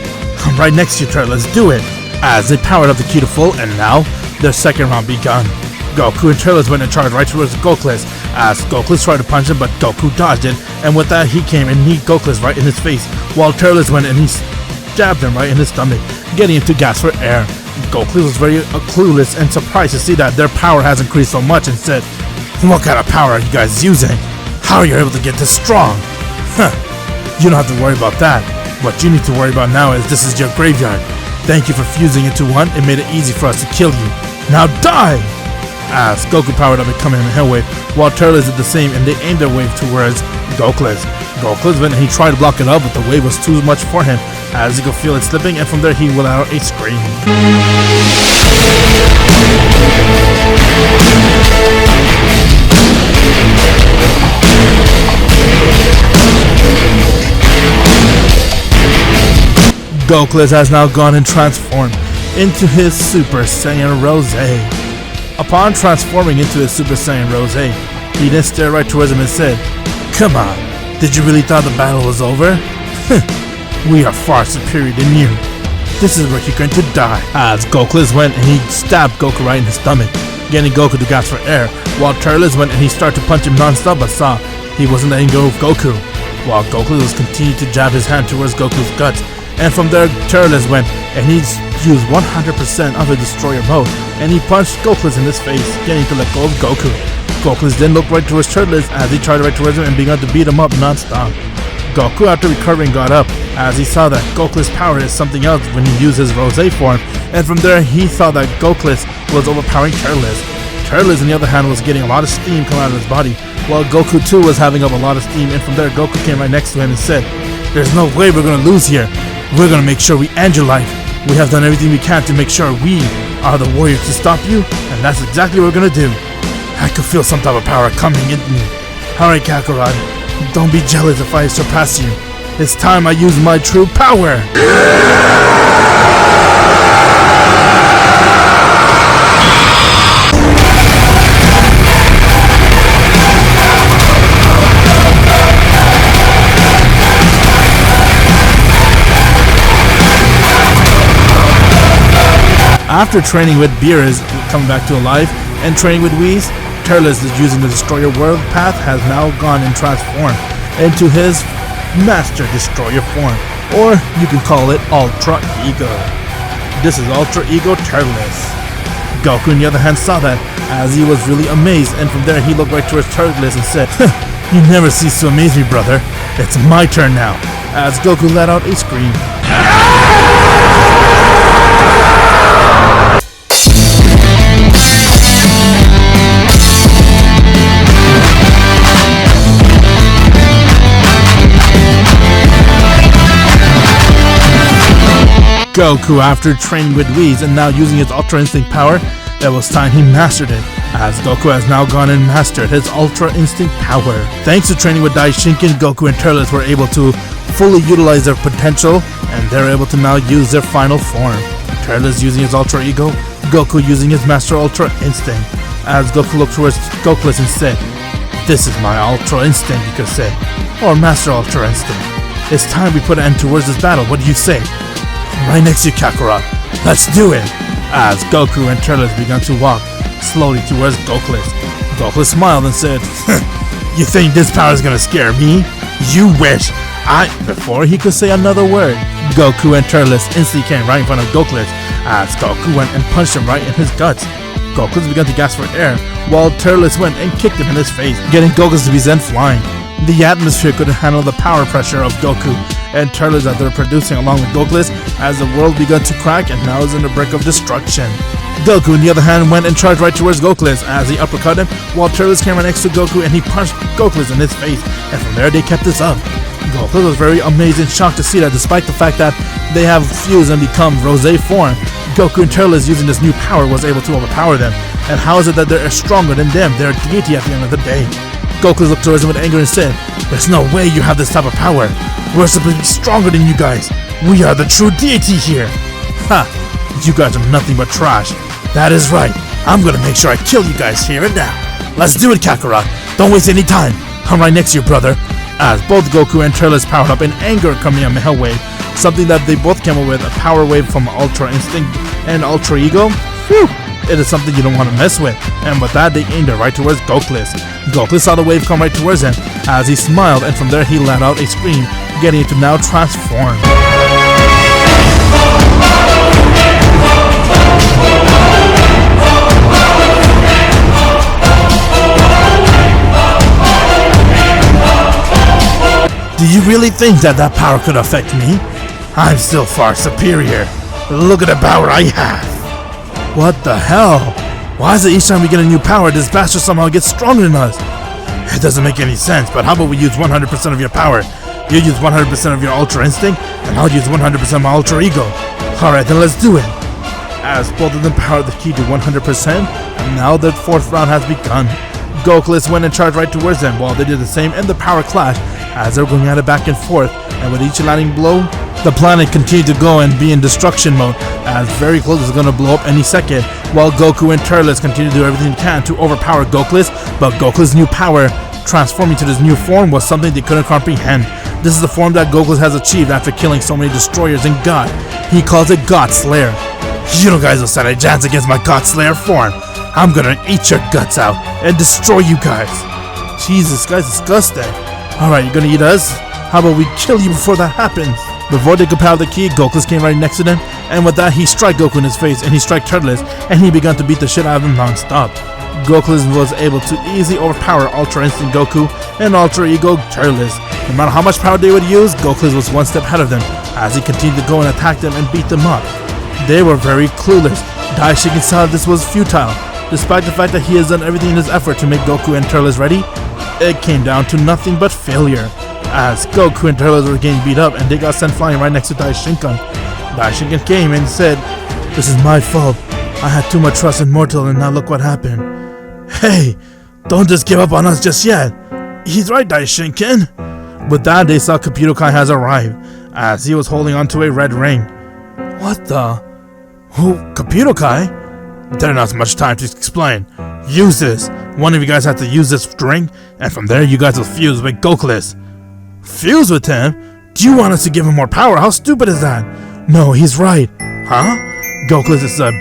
I'm right next to you, Turles, do it! As they powered up the ki to full and now their second round begun. Goku and Turles went and charged right towards Goku as Goku tried to punch him but Goku dodged it, and with that he came and hit Goku right in his face while Turles went and he stabbed him right in his stomach, getting him to gasp for air. Goku was very clueless and surprised to see that their power has increased so much and said, "What kind of power are you guys using? How are you able to get this strong?" You don't have to worry about that. What you need to worry about now is this is your graveyard. Thank you for fusing into one. It made it easy for us to kill you. Now die! As Goku powered up and coming in a hell wave, while Turles did the same and they aimed their wave towards Goku. Goku went and he tried to block it up, but the wave was too much for him as he could feel it slipping, and from there he let out a scream. Goku has now gone and transformed into his Super Saiyan Rose. Upon transforming into his Super Saiyan Rose, he then stared right towards him and said, "Come on, did you really thought the battle was over? We are far superior than you. This is where you're going to die." As Goku went and he stabbed Goku right in his stomach, getting Goku to gasp for air, while Turles went and he started to punch him non-stop but saw he wasn't letting go of Goku, while Goku was continuing to jab his hand towards Goku's guts, and from there Turles went and he used 100% of the Destroyer mode and he punched Goku in his face, getting to let go of Goku. Goku then looked right towards Turles as he tried right towards him and began to beat him up non-stop. Goku, after recovering, got up as he saw that Goku's power is something else when he used his Rose form, and from there he saw that Goku was overpowering Turles. Turles, on the other hand, was getting a lot of steam coming out of his body, while Goku too was having up a lot of steam, and from there Goku came right next to him and said, "There's no way we're gonna lose here. We're gonna make sure we end your life. We have done everything we can to make sure we are the warriors to stop you, and that's exactly what we're gonna do." I could feel some type of power coming in me. Alright, Kakarot, don't be jealous if I surpass you. It's time I use my true power! After training with Beerus, coming back to life, and training with Whis, Turles, using the Destroyer World Path, has now gone and transformed into his Master Destroyer form, or you can call it Ultra Ego. This is Ultra Ego Turles. Goku, on the other hand, saw that as he was really amazed, and from there he looked right towards Turles and said, "You never cease to amaze me, brother. It's my turn now," as Goku let out a scream. Goku, after training with Whis and now using his Ultra Instinct power, it was time he mastered it, as Goku has now gone and mastered his Ultra Instinct power. Thanks to training with Daishinken, Goku and Turles were able to fully utilize their potential, and they're able to now use their final form. Turles using his Ultra Ego, Goku using his Master Ultra Instinct, as Goku looked towards Goku and said, "This is my Ultra Instinct, you could say, or Master Ultra Instinct. It's time we put an end towards this battle, what do you say?" "Right next to you, Kakarot. Let's do it!" As Goku and Turles began to walk slowly towards Goku. Goku smiled and said, "You think this power is gonna scare me? You wish!" Before he could say another word, Goku and Turles instantly came right in front of Goku as Goku went and punched him right in his guts. Goku began to gasp for air while Turles went and kicked him in his face, getting Goku to be sent flying. The atmosphere couldn't handle the power pressure of Goku and Turles that they're producing along with Goku as the world began to crack and now is in the brink of destruction. Goku, on the other hand, went and charged right towards Goku as he uppercut him, while Turles came right next to Goku and he punched Goku in his face, and from there they kept this up. Goku was very amazed and shocked to see that despite the fact that they have fused and become Rose form, Goku and Turles using this new power was able to overpower them. And how is it that they're stronger than them? They're a deity at the end of the day. Goku looked towards him with anger and said, "There's no way you have this type of power. We're supposed to be stronger than you guys. We are the true deity here." Ha! You guys are nothing but trash. That is right. I'm gonna make sure I kill you guys here and now. Let's do it, Kakarot. Don't waste any time. I'm right next to you, brother. As both Goku and Turles powered up in anger Kamehameha wave, something that they both came up with, a power wave from Ultra Instinct and Ultra Ego. Whew! It is something you don't want to mess with. And with that, they aimed it right towards Goku. Goku saw the wave come right towards him as he smiled, and from there he let out a scream, getting it to now transform. Do you really think that power could affect me? I'm still far superior. Look at the power I have. What the hell? Why is it each time we get a new power, this bastard somehow gets stronger than us? It doesn't make any sense, but how about we use 100% of your power? You use 100% of your Ultra Instinct, and I'll use 100% of my Ultra Ego. Alright, then let's do it. As both of them powered the key to 100%, and now the fourth round has begun. Goku went and charged right towards them while they did the same, and the power clashed as they were going at it back and forth, and with each landing blow, the planet continued to go and be in destruction mode, as very close is going to blow up any second, while Goku and Turles continue to do everything they can to overpower Goku, but Goku's new power, transforming to this new form, was something they couldn't comprehend. This is the form that Goku has achieved after killing so many destroyers in God. He calls it God Slayer. You guys will stand a chance against my God Slayer form. I'm gonna eat your guts out and destroy you guys. Jesus, guy's disgusting. Alright, you're gonna eat us? How about we kill you before that happens? Before they could power the key, Goku came right next to them, and with that he struck Goku in his face, and he struck Turles, and he began to beat the shit out of him non-stop. Goku was able to easily overpower Ultra Instinct Goku and Ultra Ego Turles. No matter how much power they would use, Goku was one step ahead of them, as he continued to go and attack them and beat them up. They were very clueless. Daishikin saw this was futile. Despite the fact that he has done everything in his effort to make Goku and Turles ready, it came down to nothing but failure, as Goku and Turles were getting beat up and they got sent flying right next to Daishinkan. Daishinkan came and said, "This is my fault. I had too much trust in Mortal and now look what happened." Hey, don't just give up on us just yet. He's right, Daishinkan. With that, they saw Kabutokai has arrived, as he was holding onto a red ring. What the? Who? Kabutokai? There's not much time to explain. Use this. One of you guys have to use this ring, and from there you guys will fuse with Goku. Fuse with him? Do you want us to give him more power? How stupid is that? No, he's right. Huh? Goku is a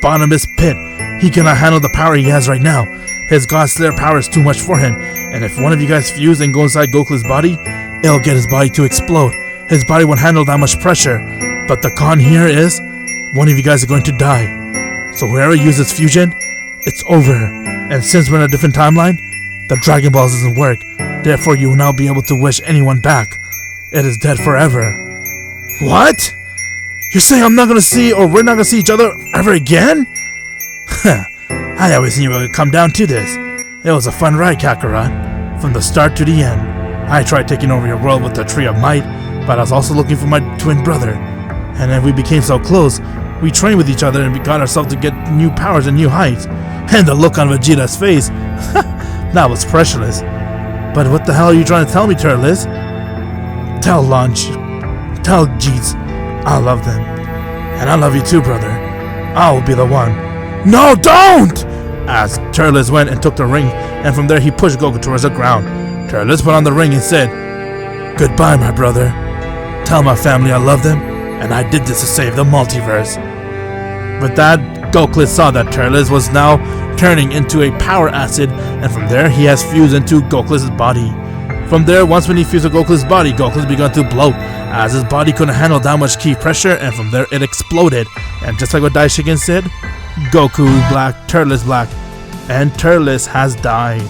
bottomless pit. He cannot handle the power he has right now. His God Slayer power is too much for him, and if one of you guys fuse and go inside Goku's body, it'll get his body to explode. His body won't handle that much pressure. But the con here is, one of you guys are going to die. So whoever uses fusion, it's over. And since we're in a different timeline, the Dragon Balls doesn't work. Therefore, you will now be able to wish anyone back. It is dead forever. What? You're saying I'm not gonna see, or we're not gonna see each other ever again? I always knew it would come down to this. It was a fun ride, Kakarot. From the start to the end. I tried taking over your world with the Tree of Might, but I was also looking for my twin brother. And then we became so close, we trained with each other and we got ourselves to get new powers and new heights. And the look on Vegeta's face, that was priceless. But what the hell are you trying to tell me, Turles? Tell Launch, tell Jeets, I love them. And I love you too, brother. I will be the one. No, don't! As Turles went and took the ring, and from there he pushed Goku towards the ground. Turles put on the ring and said, "Goodbye, my brother. Tell my family I love them, and I did this to save the multiverse." With that, Goku saw that Turles was now turning into a power acid, and from there he has fused into Goku's body. From there, once when he fused with Goku's body, Goku's begun to bloat, as his body couldn't handle that much ki pressure, and from there it exploded. And just like what Daishigen said, Goku Black, Turles Black, and Turles has died.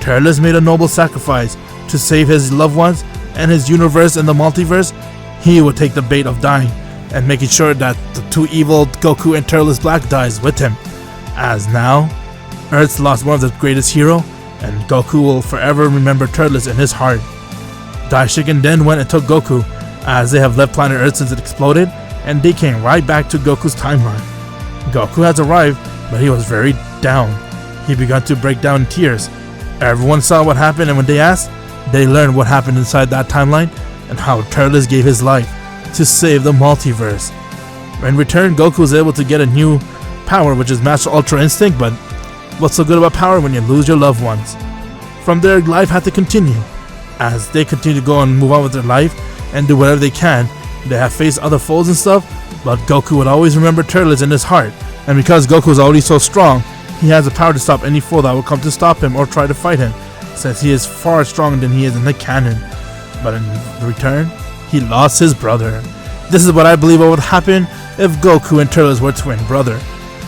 Turles made a noble sacrifice to save his loved ones and his universe and the multiverse. He would take the bait of dying and making sure that the two evil Goku and Turles Black dies with him. As now, Earth's lost one of the greatest hero, and Goku will forever remember Turles in his heart. Daishigen then went and took Goku, as they have left planet Earth since it exploded, and they came right back to Goku's timeline. Goku has arrived, but he was very down. He began to break down in tears. Everyone saw what happened, and when they asked, they learned what happened inside that timeline and how Turles gave his life to save the multiverse. In return, Goku was able to get a new power, which is Master Ultra Instinct, but what's so good about power when you lose your loved ones? From there, life had to continue. As they continue to go and move on with their life and do whatever they can, they have faced other foes and stuff, but Goku would always remember Turles in his heart. And because Goku is already so strong, he has the power to stop any foe that will come to stop him or try to fight him, since he is far stronger than he is in the canon. But in return, he lost his brother. This is what I believe would happen if Goku and Turles were twin brother.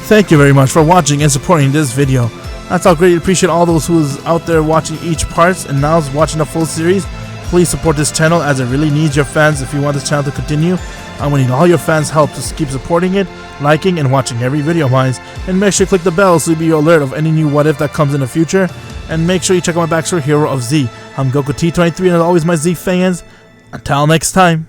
Thank you very much for watching and supporting this video. That's all. Greatly appreciate all those who's out there watching each parts and now is watching the full series. Please support this channel, as it really needs your fans if you want this channel to continue. And we need all your fans' help to keep supporting it, liking and watching every video of mine. And make sure you click the bell so you'll be alert of any new what if that comes in the future. And make sure you check out my backstory, Hero of Z. I'm Goku T23, and as always, my Z fans. Until next time.